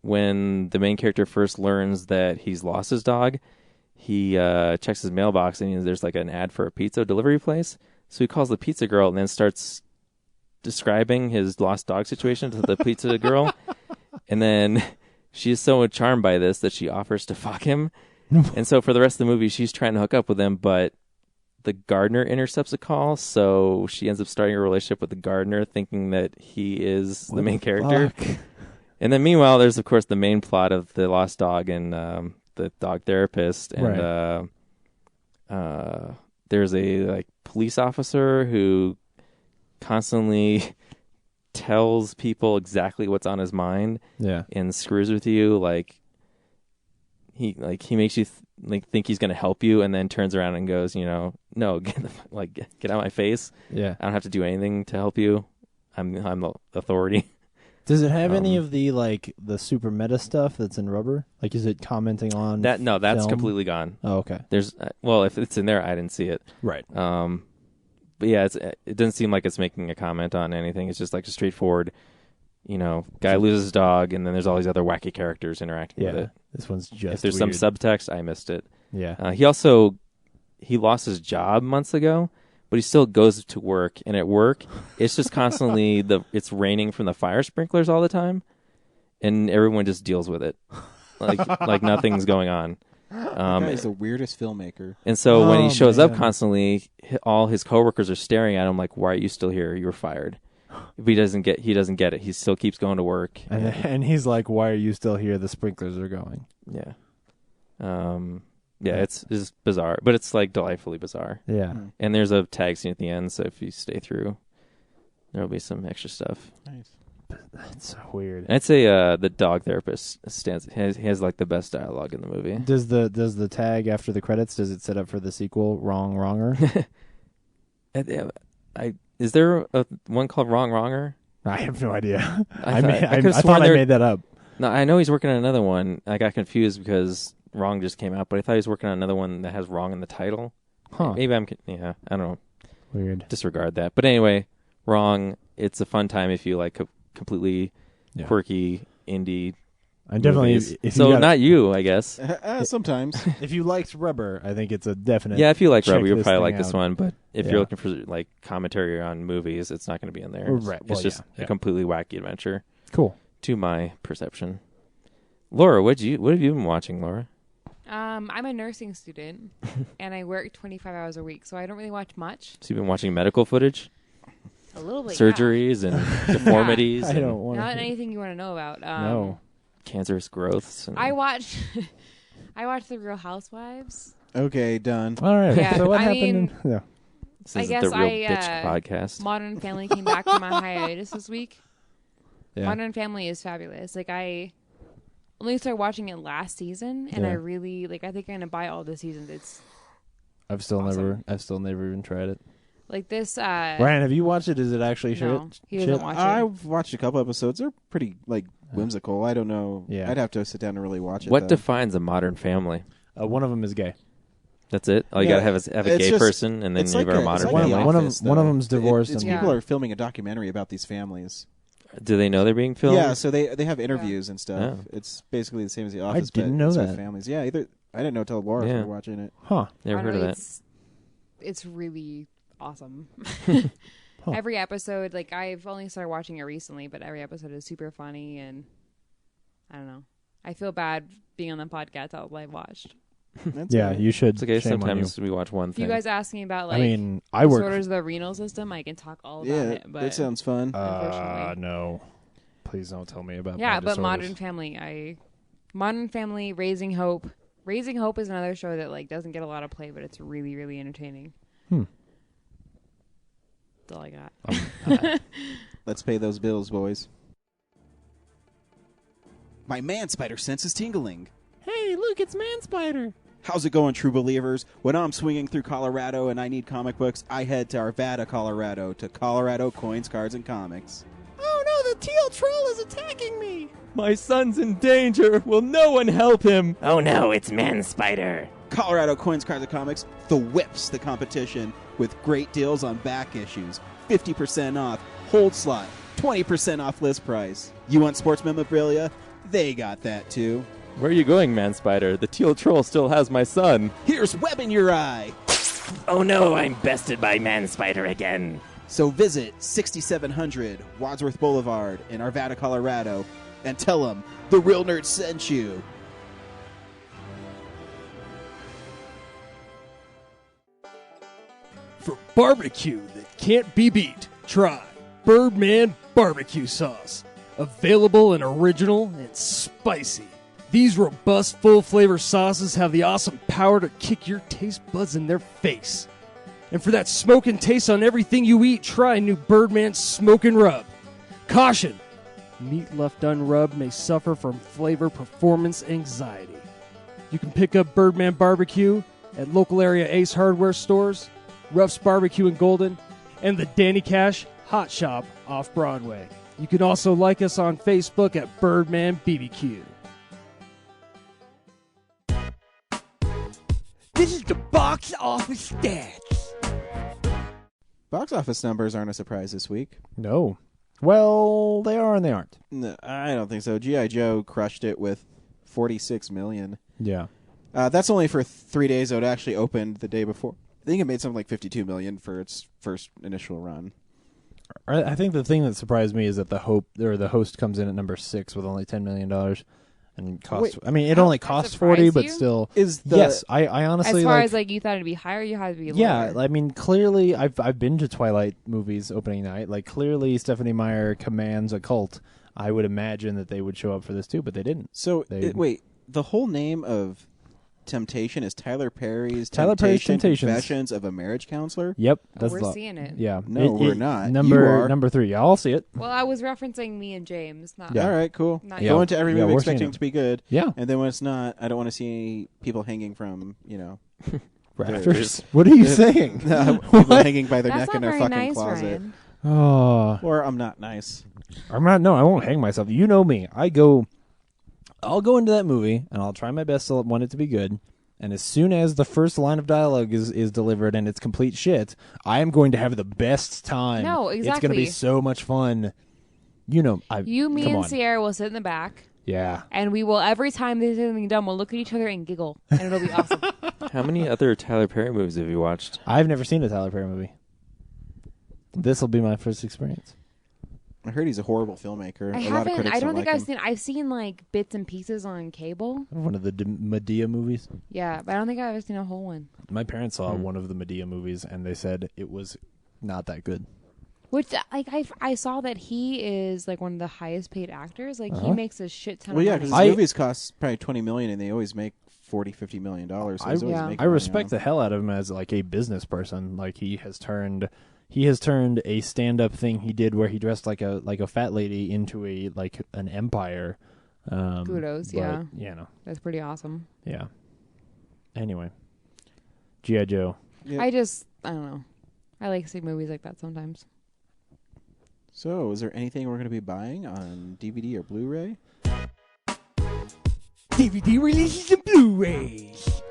Speaker 3: when the main character first learns that he's lost his dog, he checks his mailbox and there's like an ad for a pizza delivery place. So he calls the pizza girl and then starts describing his lost dog situation to the pizza girl. And then she is so charmed by this that she offers to fuck him. And so for the rest of the movie, she's trying to hook up with him, but the gardener intercepts a call, so she ends up starting a relationship with the gardener, thinking that he is the main character. And then meanwhile, there's, of course, the main plot of the lost dog and the dog therapist. And there's a, like, police officer who constantly tells people exactly what's on his mind
Speaker 2: Yeah.
Speaker 3: and screws with you. He makes you think he's going to help you, and then turns around and goes, no, get out of my face.
Speaker 2: Yeah.
Speaker 3: I don't have to do anything to help you. I'm the authority.
Speaker 2: Does it have any of the the super meta stuff that's in Rubber? Like, is it commenting on
Speaker 3: That's
Speaker 2: film?
Speaker 3: completely gone.
Speaker 2: Oh, okay.
Speaker 3: There's if it's in there, I didn't see it.
Speaker 2: Right.
Speaker 3: But yeah, it doesn't seem like it's making a comment on anything. It's just like a straightforward, guy loses his dog, and then there's all these other wacky characters interacting with it.
Speaker 2: This one's just
Speaker 3: If there's
Speaker 2: weird.
Speaker 3: some subtext, I missed it.
Speaker 2: Yeah.
Speaker 3: He lost his job months ago, but he still goes to work, and at work, it's just constantly it's raining from the fire sprinklers all the time, and everyone just deals with it, like nothing's going on.
Speaker 1: That guy is the weirdest filmmaker.
Speaker 3: And so when he shows up
Speaker 2: man.
Speaker 3: constantly, all his coworkers are staring at him like, "Why are you still here? You were fired." But he doesn't get it. He still keeps going to work.
Speaker 2: And he's like, "Why are you still here? The sprinklers are going."
Speaker 3: Yeah. It's just bizarre, but it's delightfully bizarre.
Speaker 2: Yeah.
Speaker 3: And there's a tag scene at the end, so if you stay through, there'll be some extra stuff.
Speaker 1: Nice.
Speaker 2: That's so weird.
Speaker 3: And I'd say the dog therapist has the best dialogue in the movie.
Speaker 2: Does the tag after the credits, does it set up for the sequel, Wronger?
Speaker 3: Is there one called Wronger?
Speaker 2: I have no idea.
Speaker 3: I
Speaker 2: I
Speaker 3: could've
Speaker 2: thought
Speaker 3: sworn
Speaker 2: I
Speaker 3: there-
Speaker 2: made that up.
Speaker 3: No, I know he's working on another one. I got confused because Wrong just came out, but I thought he was working on another one that has Wrong in the title.
Speaker 2: Huh.
Speaker 3: Maybe I don't know.
Speaker 2: Weird.
Speaker 3: Disregard that. But anyway, Wrong, it's a fun time if you like a completely quirky indie
Speaker 2: I definitely.
Speaker 3: movies.
Speaker 2: If
Speaker 3: So
Speaker 2: you got,
Speaker 3: not you, I guess.
Speaker 1: Sometimes.
Speaker 2: if you liked Rubber, I think it's a definite.
Speaker 3: Yeah, if you like
Speaker 2: check
Speaker 3: Rubber, you'll
Speaker 2: this
Speaker 3: probably
Speaker 2: thing
Speaker 3: like this
Speaker 2: out.
Speaker 3: one. But if
Speaker 2: Yeah.
Speaker 3: you're looking for commentary on movies, it's not going to be in there.
Speaker 2: Right.
Speaker 3: It's
Speaker 2: Well,
Speaker 3: just
Speaker 2: yeah.
Speaker 3: a completely wacky adventure,
Speaker 2: Cool.
Speaker 3: to my perception. Laura, what have you been watching, Laura?
Speaker 4: I'm a nursing student, and I work 25 hours a week, so I don't really watch much.
Speaker 3: So you've been watching medical footage,
Speaker 4: A little bit,
Speaker 3: surgeries, and deformities,
Speaker 2: I
Speaker 3: and
Speaker 2: don't
Speaker 4: Yeah.
Speaker 2: want
Speaker 4: Not
Speaker 2: to.
Speaker 4: anything you want to know about.
Speaker 2: No.
Speaker 3: cancerous growths. And
Speaker 4: I watch The Real Housewives.
Speaker 1: Okay, done.
Speaker 2: All right.
Speaker 4: Yeah,
Speaker 2: So what
Speaker 4: I
Speaker 2: happened?
Speaker 4: mean-
Speaker 3: This
Speaker 4: I
Speaker 3: is
Speaker 4: guess
Speaker 3: the Real
Speaker 4: I,
Speaker 3: Bitch podcast.
Speaker 4: Modern Family came back from a hiatus this week.
Speaker 2: Yeah.
Speaker 4: Modern Family is fabulous. I only started watching it last season, and
Speaker 2: Yeah.
Speaker 4: I really I think I'm gonna buy all the seasons. It's
Speaker 2: I've still
Speaker 4: Awesome.
Speaker 2: never even tried it.
Speaker 4: like this.
Speaker 2: Brian, have you watched it? Is it actually
Speaker 4: No,
Speaker 2: shit?
Speaker 4: he doesn't
Speaker 2: Shit?
Speaker 4: watch it.
Speaker 1: I've watched a couple episodes. They're pretty whimsical. I don't know.
Speaker 2: Yeah.
Speaker 1: I'd have to sit down and really watch it.
Speaker 3: What
Speaker 1: though.
Speaker 3: defines a modern family?
Speaker 2: One of them is gay.
Speaker 3: That's it. All you
Speaker 1: Yeah,
Speaker 3: gotta have a
Speaker 1: it's
Speaker 3: gay
Speaker 1: just-
Speaker 3: person, and then
Speaker 1: it's
Speaker 3: you've got a
Speaker 1: it's
Speaker 3: modern
Speaker 1: like
Speaker 3: family.
Speaker 1: The
Speaker 2: One of
Speaker 1: Office,
Speaker 2: one of
Speaker 1: though.
Speaker 2: them's divorced
Speaker 1: It's
Speaker 2: and-
Speaker 1: people
Speaker 4: Yeah.
Speaker 1: are filming a documentary about these families.
Speaker 3: Do they know they're being filmed?
Speaker 1: Yeah, so they have interviews and stuff.
Speaker 3: Yeah.
Speaker 1: It's basically the same as The Office.
Speaker 2: didn't
Speaker 1: but
Speaker 2: know
Speaker 1: it's with
Speaker 2: that.
Speaker 1: families. Yeah, I didn't know till Laura
Speaker 3: Yeah.
Speaker 1: started watching it.
Speaker 2: Huh.
Speaker 3: Never
Speaker 4: I
Speaker 3: heard
Speaker 4: don't
Speaker 3: of
Speaker 4: know,
Speaker 3: that.
Speaker 4: It's really awesome.
Speaker 2: Huh.
Speaker 4: Every episode, I've only started watching it recently, but every episode is super funny, and I don't know. I feel bad being on the podcast all I watched.
Speaker 1: That's
Speaker 2: Yeah,
Speaker 1: all right.
Speaker 2: you should.
Speaker 3: It's okay.
Speaker 2: Shame on you.
Speaker 3: Sometimes we watch one
Speaker 4: If
Speaker 3: thing.
Speaker 4: you guys ask me about
Speaker 2: I mean, I work.
Speaker 4: disorders of the renal system, I can talk all about
Speaker 1: Yeah,
Speaker 4: it. But
Speaker 1: that sounds fun.
Speaker 4: unfortunately.
Speaker 2: No. Please don't tell me about.
Speaker 4: yeah,
Speaker 2: my
Speaker 4: but
Speaker 2: disorders.
Speaker 4: Modern Family, Raising Hope. Raising Hope is another show that doesn't get a lot of play, but it's really, really entertaining. That's all I got.
Speaker 1: Let's pay those bills, boys. My man spider sense is tingling.
Speaker 2: Hey, look, it's Man Spider.
Speaker 1: How's it going, true believers? When I'm swinging through Colorado and I need comic books, I head to Arvada, Colorado, to Colorado Coins, Cards, and Comics.
Speaker 2: Oh no, the teal troll is attacking me.
Speaker 3: My son's in danger. Will no one help him?
Speaker 7: Oh no, it's Man Spider.
Speaker 1: Colorado Coins, Cards, and Comics, the whips the competition with great deals on back issues, 50% off, hold slot, 20% off list price. You want sports memorabilia? They got that too.
Speaker 3: Where are you going, Man Spider? The teal troll still has my son.
Speaker 1: Here's web in your eye.
Speaker 7: Oh no, I'm bested by Man Spider again.
Speaker 1: So visit 6700 Wadsworth Boulevard in Arvada, Colorado, and tell them the Real Nerd sent you.
Speaker 6: For barbecue that can't be beat, try Birdman Barbecue Sauce. Available and original and spicy. These robust, full flavor sauces have the awesome power to kick your taste buds in their face. And for that smoking taste on everything you eat, try new Birdman Smoke and Rub. Caution! Meat left unrubbed may suffer from flavor performance anxiety. You can pick up Birdman Barbecue at local area Ace Hardware stores, Ruff's Barbecue in Golden, and the Danny Cash Hot Shop off Broadway. You can also like us on Facebook at Birdman BBQ.
Speaker 8: This is the box office stats.
Speaker 1: Box office numbers aren't a surprise this week.
Speaker 2: No. Well, they are and they aren't.
Speaker 1: No, I don't think so. G.I. Joe crushed it with $46 million.
Speaker 2: Yeah.
Speaker 1: That's only for 3 days, though. It actually opened the day before. I think it made something like $52 million for its first initial run.
Speaker 2: I think the thing that surprised me is that the host comes in at number 6 with only $10 million. And costs.
Speaker 1: Wait,
Speaker 2: I mean, it only costs 40, but
Speaker 4: you?
Speaker 2: still.
Speaker 1: Yes,
Speaker 2: I honestly
Speaker 4: As far
Speaker 2: like,
Speaker 4: as like you thought it'd be higher, you had to be lower.
Speaker 2: yeah, I mean, clearly, I've been to Twilight movies opening night. Like, clearly, Stephanie Meyer commands a cult. I would imagine that they would show up for this too, but they didn't.
Speaker 1: So, wait, the whole name of Temptation is Tyler Perry's
Speaker 2: Temptations.
Speaker 1: Confessions of a Marriage Counselor?
Speaker 2: Yep.
Speaker 4: Oh,
Speaker 2: That's
Speaker 4: we're seeing it.
Speaker 2: Yeah.
Speaker 1: No, we're not.
Speaker 2: Number
Speaker 1: You are.
Speaker 2: number 3. I'll see it.
Speaker 4: Well, I was referencing me and James, not.
Speaker 2: Yeah.
Speaker 1: All right, cool.
Speaker 4: Not
Speaker 2: Yeah.
Speaker 1: Go into every
Speaker 2: Yeah,
Speaker 1: movie
Speaker 2: we're seeing
Speaker 1: expecting
Speaker 2: it.
Speaker 1: it to be good.
Speaker 2: Yeah.
Speaker 1: And then when it's not, I don't want to see any people hanging from,
Speaker 2: Rafters. What are you saying?
Speaker 1: people hanging by their
Speaker 4: That's
Speaker 1: neck in
Speaker 4: not
Speaker 1: their
Speaker 4: very
Speaker 1: fucking
Speaker 4: nice,
Speaker 1: closet.
Speaker 4: Ryan.
Speaker 2: Oh.
Speaker 1: Or I'm not nice.
Speaker 2: I'm not. No, I won't hang myself. You know me. I'll go into that movie and I'll try my best to want it to be good. And as soon as the first line of dialogue is delivered and it's complete shit, I am going to have the best time.
Speaker 4: No,
Speaker 2: It's going to be
Speaker 4: exactly.
Speaker 2: so much fun. You know,
Speaker 4: Me,
Speaker 2: come
Speaker 4: and
Speaker 2: on.
Speaker 4: Sierra will sit in the back,
Speaker 2: Yeah.
Speaker 4: and we will every time they say something dumb, we'll look at each other and giggle, and it'll be awesome.
Speaker 3: How many other Tyler Perry movies have you watched?
Speaker 2: I've never seen a Tyler Perry movie. This will be my first experience.
Speaker 1: I heard he's a horrible filmmaker.
Speaker 4: I
Speaker 1: A lot of
Speaker 4: haven't.
Speaker 1: critics
Speaker 4: I don't think
Speaker 1: like
Speaker 4: I've
Speaker 1: him.
Speaker 4: seen. I've seen like bits and pieces on cable.
Speaker 2: One of the Medea movies.
Speaker 4: Yeah, but I don't think I've ever seen a whole one.
Speaker 2: My parents saw one of the Medea movies and they said it was not that good.
Speaker 4: Which, like, I saw that he is like one of the highest paid actors. Like, he makes a shit ton
Speaker 1: Well, yeah,
Speaker 4: of
Speaker 1: because
Speaker 4: money.
Speaker 1: movies cost probably $20 million, and they always make $40-50 million. So he's always
Speaker 4: Yeah.
Speaker 1: making
Speaker 2: I
Speaker 1: money
Speaker 2: respect
Speaker 1: on
Speaker 2: the hell out of him as like a business person. Like he has turned a stand-up thing he did where he dressed like a fat lady into an empire.
Speaker 4: Kudos,
Speaker 2: but,
Speaker 4: yeah.
Speaker 2: You know,
Speaker 4: That's pretty awesome.
Speaker 2: yeah. Anyway, G.I. Joe.
Speaker 1: Yep.
Speaker 4: I don't know. I like seeing movies like that sometimes.
Speaker 1: So, is there anything we're going to be buying on DVD or Blu-ray?
Speaker 8: DVD releases and Blu-rays.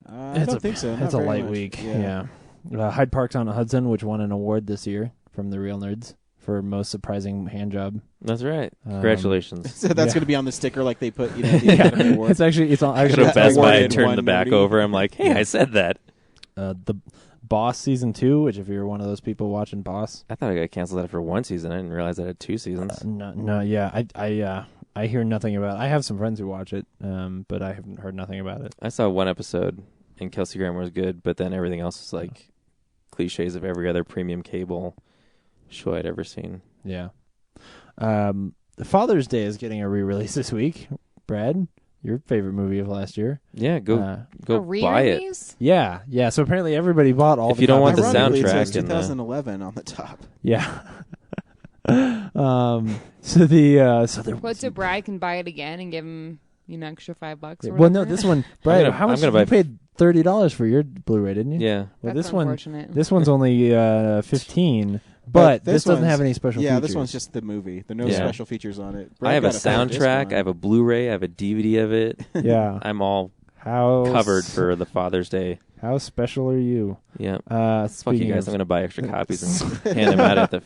Speaker 1: I don't think so.
Speaker 2: It's
Speaker 1: Not
Speaker 2: a
Speaker 1: very
Speaker 2: light
Speaker 1: much.
Speaker 2: week. Yeah. Hyde Park's on Hudson, which won an award this year from the Real Nerds for most surprising hand job.
Speaker 3: That's right. Congratulations.
Speaker 1: So that's
Speaker 2: Yeah.
Speaker 1: going to be on the sticker, like they put, the Academy Award.
Speaker 2: It's actually it's on.
Speaker 3: I go
Speaker 2: Actually,
Speaker 3: to Best Buy
Speaker 1: awarded
Speaker 3: and turn
Speaker 1: one
Speaker 3: the back
Speaker 1: nerdy.
Speaker 3: over. I'm like, hey, I said that.
Speaker 2: the Boss season 2, which if you're one of those people watching Boss,
Speaker 3: I thought I got canceled after one season. I didn't realize I had 2 seasons.
Speaker 2: no, yeah, I hear nothing about it. I have some friends who watch it, but I haven't heard nothing about it.
Speaker 3: I saw one episode, and Kelsey Grammer was good, but then everything else was like cliches of every other premium cable show I'd ever seen.
Speaker 2: Yeah. Father's Day is getting a re-release this week. Brad, your favorite movie of last year.
Speaker 3: Yeah, go
Speaker 4: A
Speaker 3: buy it.
Speaker 4: re-release?
Speaker 2: Yeah. So apparently everybody bought all.
Speaker 3: If
Speaker 2: the
Speaker 3: you don't want
Speaker 2: copies.
Speaker 3: the
Speaker 1: Ironically, it
Speaker 3: soundtrack
Speaker 1: says
Speaker 3: and the-
Speaker 1: 2011 on the top.
Speaker 2: Yeah. So the
Speaker 4: What, so Brad can buy it again and give him an extra $5 or whatever?
Speaker 2: well, no, this one, Brad.
Speaker 3: gonna-
Speaker 2: how much?
Speaker 3: I'm gonna
Speaker 2: You
Speaker 3: buy-
Speaker 2: paid $30 for your Blu-ray, didn't you?
Speaker 3: Yeah.
Speaker 2: Well,
Speaker 4: That's
Speaker 2: this one,
Speaker 4: unfortunate.
Speaker 2: this one's only 15, but this doesn't
Speaker 1: one's-
Speaker 2: have any special
Speaker 1: Yeah,
Speaker 2: features.
Speaker 1: this one's just the movie. There are no
Speaker 3: Yeah.
Speaker 1: special features on it.
Speaker 3: I
Speaker 1: Brad
Speaker 3: have a
Speaker 1: got full disc
Speaker 3: soundtrack.
Speaker 1: on
Speaker 3: I have a Blu-ray. I have a DVD of it.
Speaker 2: Yeah.
Speaker 3: I'm all
Speaker 2: How
Speaker 3: covered for the Father's Day.
Speaker 2: How special are you?
Speaker 3: Yeah. Fuck
Speaker 2: Speaking
Speaker 3: you guys. I'm
Speaker 2: of,
Speaker 3: going to buy extra copies and hand them out at the...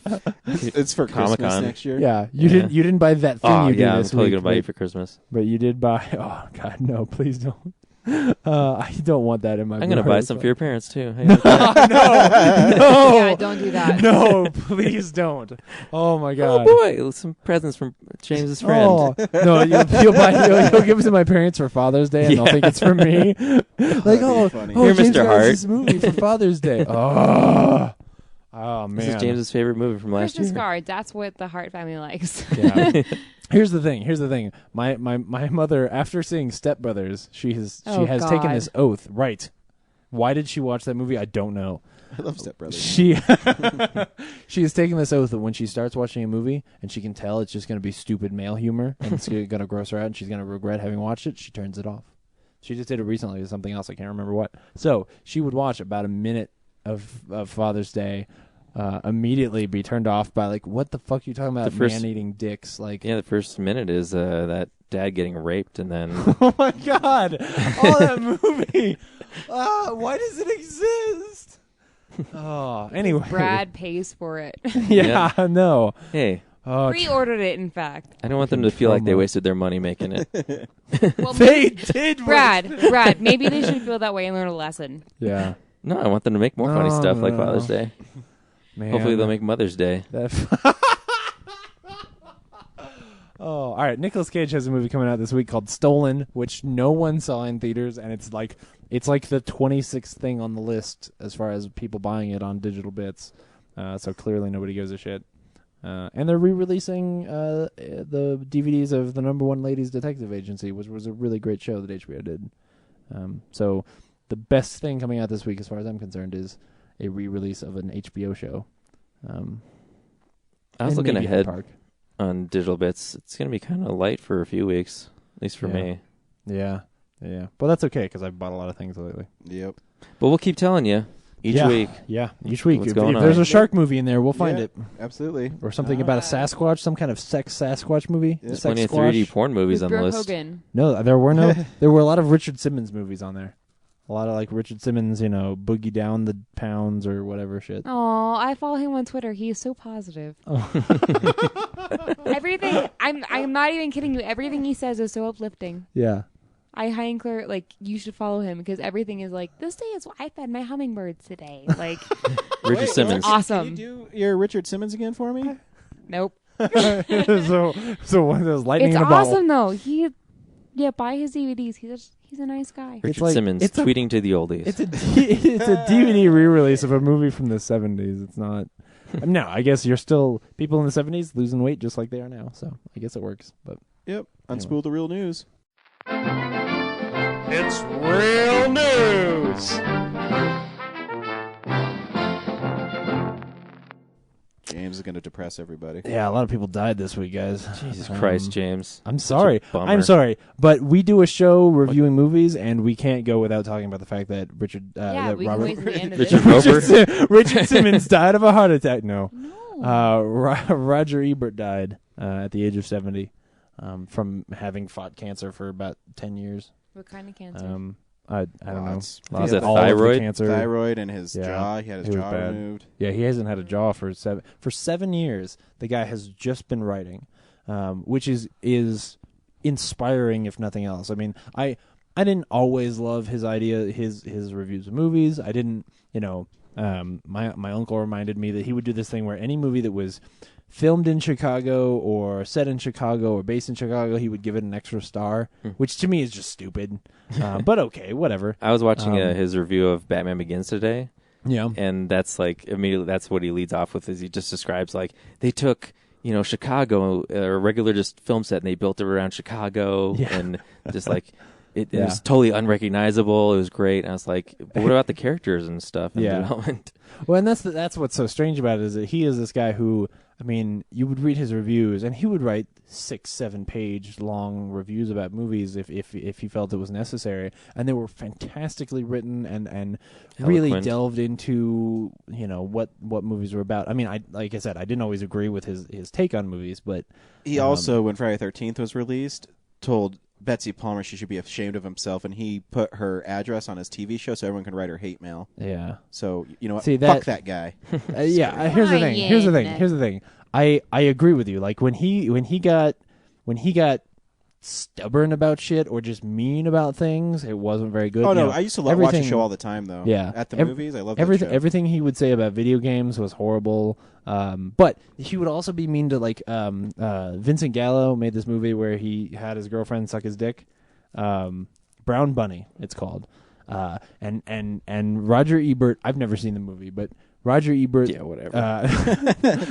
Speaker 1: It's for Christmas
Speaker 3: Comic-Con.
Speaker 1: next year.
Speaker 2: yeah, you didn't buy that thing
Speaker 3: Oh,
Speaker 2: you did
Speaker 3: yeah, I'm
Speaker 2: this
Speaker 3: totally
Speaker 2: week,
Speaker 3: going to buy you
Speaker 2: but-
Speaker 3: for Christmas.
Speaker 2: But you did buy. Oh God, no! Please don't. I don't want that in my.
Speaker 3: I'm going to
Speaker 2: Blu-ray
Speaker 3: buy some for your parents, too. Hey,
Speaker 2: No,
Speaker 4: Yeah, don't do that.
Speaker 2: no, please don't. Oh my God.
Speaker 3: oh, boy. Some presents from James's friend.
Speaker 2: Oh, no, you'll give it to my parents for Father's Day, and they'll think it's for me. Like, oh,
Speaker 1: funny.
Speaker 2: oh,
Speaker 3: Here,
Speaker 2: James
Speaker 3: Mr.
Speaker 2: got us
Speaker 3: Hart.
Speaker 2: this movie for Father's Day. Oh man.
Speaker 3: This is James's favorite movie from last
Speaker 4: Christmas
Speaker 3: year.
Speaker 4: card. That's what the Hart family likes.
Speaker 2: Yeah. Here's the thing. My mother, after seeing Step Brothers, she has
Speaker 4: Oh,
Speaker 2: taken
Speaker 4: God.
Speaker 2: this oath. Right. Why did she watch that movie? I don't know.
Speaker 1: I love Step Brothers.
Speaker 2: She has taken this oath that when she starts watching a movie and she can tell it's just going to be stupid male humor and it's going to gross her out and she's going to regret having watched it, she turns it off. She just did it recently with something else. I can't remember what. So she would watch about a minute of Father's Day, immediately be turned off by like, what the fuck are you talking about? Man eating dicks. Like,
Speaker 3: yeah, the first minute is that dad getting raped, and then
Speaker 2: oh my god, oh that movie. Why does it exist? Oh, anyway.
Speaker 4: Brad pays for it.
Speaker 2: Yeah, no.
Speaker 3: Hey.
Speaker 4: Pre-ordered it, in fact.
Speaker 3: I don't want them to feel like they wasted their money making it.
Speaker 4: Well,
Speaker 2: they did.
Speaker 4: Brad, maybe they should feel that way and learn a lesson.
Speaker 2: Yeah.
Speaker 3: No, I want them to make more funny stuff like Father's Day.
Speaker 2: Man.
Speaker 3: Hopefully they'll make Mother's Day.
Speaker 2: Oh, all right. Nicolas Cage has a movie coming out this week called Stolen, which no one saw in theaters, and it's like the 26th thing on the list as far as people buying it on digital bits. So clearly nobody gives a shit. And they're re-releasing the DVDs of the #1 Ladies Detective Agency, which was a really great show that HBO did. So the best thing coming out this week, as far as I'm concerned, is a re-release of an HBO show.
Speaker 3: I was looking ahead on digital bits. It's going to be kind of light for a few weeks, at least for me.
Speaker 2: Yeah. Well, that's okay because I've bought a lot of things lately.
Speaker 1: Yep.
Speaker 3: But we'll keep telling you each week.
Speaker 2: Yeah, each week. If
Speaker 3: going
Speaker 2: there's
Speaker 3: on.
Speaker 2: a shark movie in there, we'll find it.
Speaker 1: Absolutely.
Speaker 2: Or something about a Sasquatch, some kind of sex Sasquatch movie.
Speaker 3: There's plenty of 3D porn movies on the list.
Speaker 4: Hogan.
Speaker 2: No, there were a lot of Richard Simmons movies on there. A lot of like Richard Simmons, Boogie Down the Pounds or whatever shit.
Speaker 4: Oh, I follow him on Twitter. He is so positive.
Speaker 2: Oh.
Speaker 4: Everything. I'm not even kidding you. Everything he says is so uplifting.
Speaker 2: Yeah.
Speaker 4: I high and clear, you should follow him because everything is like, this day is I fed my hummingbirds today. Like,
Speaker 3: Richard Simmons.
Speaker 4: Awesome.
Speaker 1: Can you do your Richard Simmons again for me?
Speaker 4: Nope.
Speaker 2: so one of those lightning
Speaker 4: It's
Speaker 2: in a bottle.
Speaker 4: awesome though. Buy his DVDs. He's a nice guy.
Speaker 3: Richard Simmons tweeting to the oldies.
Speaker 2: It's a DVD re-release of a movie from the 70s. It's not. No, I guess you're still people in the 70s losing weight just like they are now. So I guess it works. But
Speaker 1: yep. Unspool the real news.
Speaker 6: It's real news.
Speaker 1: James is going to depress everybody.
Speaker 2: yeah, a lot of people died this week, guys.
Speaker 3: Jesus Christ, James.
Speaker 2: I'm sorry.
Speaker 3: bummer.
Speaker 2: I'm sorry, but we do a show reviewing movies, and we can't go without talking about the fact that Richard, that
Speaker 4: we can
Speaker 2: Robert,
Speaker 4: wait till the end of
Speaker 3: Richard
Speaker 4: this.
Speaker 3: Roper?
Speaker 2: Richard Simmons died of a heart attack. No,
Speaker 4: No.
Speaker 2: Roger Ebert died at the age of 70 from having fought cancer for about 10 years.
Speaker 4: What kind of cancer?
Speaker 2: I don't know.
Speaker 1: Lots.
Speaker 3: Was it
Speaker 2: All of the
Speaker 3: thyroid?
Speaker 2: cancer.
Speaker 1: Thyroid and his
Speaker 2: Yeah,
Speaker 1: jaw. He had his
Speaker 2: it was
Speaker 1: jaw
Speaker 2: bad.
Speaker 1: removed.
Speaker 2: Yeah, he hasn't had a jaw for 7 years. The guy has just been writing, which is inspiring if nothing else. I mean, I didn't always love his his reviews of movies. I didn't, my uncle reminded me that he would do this thing where any movie that was filmed in Chicago or set in Chicago or based in Chicago, he would give it an extra star, which to me is just stupid. But okay, whatever.
Speaker 3: I was watching his review of Batman Begins today.
Speaker 2: Yeah.
Speaker 3: And that's immediately that's what he leads off with is he just describes they took, Chicago, a regular just film set, and they built it around Chicago and just it was totally unrecognizable. It was great. And I was like, but what about the characters and stuff and development?
Speaker 2: Well, and that's what's so strange about it is that he is this guy who, I mean, you would read his reviews and he would write 6-7 page long reviews about movies if he felt it was necessary, and they were fantastically written and really
Speaker 3: Eloquent.
Speaker 2: delved into what movies were about. I mean, like I said, I didn't always agree with his take on movies, but
Speaker 1: He also, when Friday the 13th was released, told Betsy Palmer she should be ashamed of himself, and he put her address on his TV show so everyone can write her hate mail.
Speaker 2: yeah.
Speaker 1: So, you know what?
Speaker 2: See,
Speaker 1: Fuck that guy.
Speaker 2: Here's the thing. I agree with you. Like when he got stubborn about shit or just mean about things, it wasn't very good.
Speaker 1: Oh, no, I used to watch the show all the time, though.
Speaker 2: Yeah.
Speaker 1: At the movies, I love that
Speaker 2: everything.
Speaker 1: show.
Speaker 2: Everything he would say about video games was horrible. But he would also be mean to Vincent Gallo made this movie where he had his girlfriend suck his dick. Brown Bunny, it's called. And Roger Ebert. I've never seen the movie, but Roger Ebert.
Speaker 3: Yeah, whatever.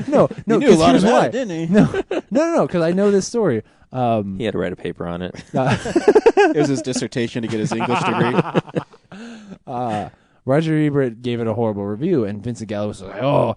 Speaker 2: No.
Speaker 1: He knew a lot
Speaker 2: here's
Speaker 1: about
Speaker 2: why.
Speaker 1: it, didn't he?
Speaker 2: No, because I know this story.
Speaker 3: He had to write a paper on it.
Speaker 1: It was his dissertation to get his English degree.
Speaker 2: Roger Ebert gave it a horrible review, and Vincent Gallo was like, "Oh,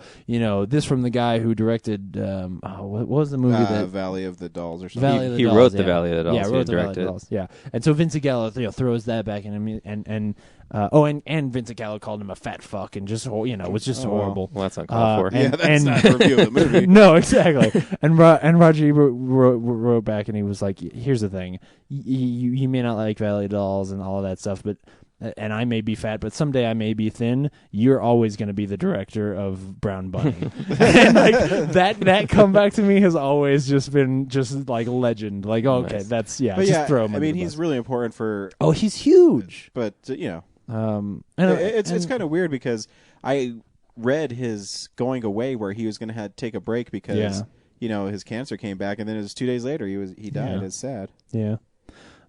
Speaker 2: this from the guy who directed what was the movie that
Speaker 1: Valley of the Dolls or something."
Speaker 2: Valley of the
Speaker 3: He
Speaker 2: Dolls,
Speaker 3: wrote the
Speaker 2: yeah.
Speaker 3: Valley of the Dolls.
Speaker 2: Yeah,
Speaker 3: He
Speaker 2: wrote the Valley of the
Speaker 3: directed.
Speaker 2: Dolls. Yeah, and so Vincent Gallo throws that back in him, and Vincent Gallo called him a fat fuck, and just was just horrible.
Speaker 3: Well, that's uncalled for.
Speaker 1: Yeah, that's not a review of the movie.
Speaker 2: No, exactly. And Roger Ebert wrote back, and he was like, "Here's the thing: you may not like Valley of the Dolls and all of that stuff, but." And I may be fat, but someday I may be thin. You're always going to be the director of Brown Bunny. And like that comeback to me has always just been just like legend. Like, okay,
Speaker 3: Nice.
Speaker 2: that's
Speaker 1: But
Speaker 2: just throw him.
Speaker 1: I
Speaker 2: under
Speaker 1: mean,
Speaker 2: the
Speaker 1: he's
Speaker 2: bus.
Speaker 1: really important for.
Speaker 2: Oh, he's huge.
Speaker 1: But
Speaker 2: It's
Speaker 1: it's kind of weird because I read his going away where he was going to take a break because his cancer came back, and then it was 2 days later he died.
Speaker 2: Yeah.
Speaker 1: It's sad.
Speaker 2: Yeah.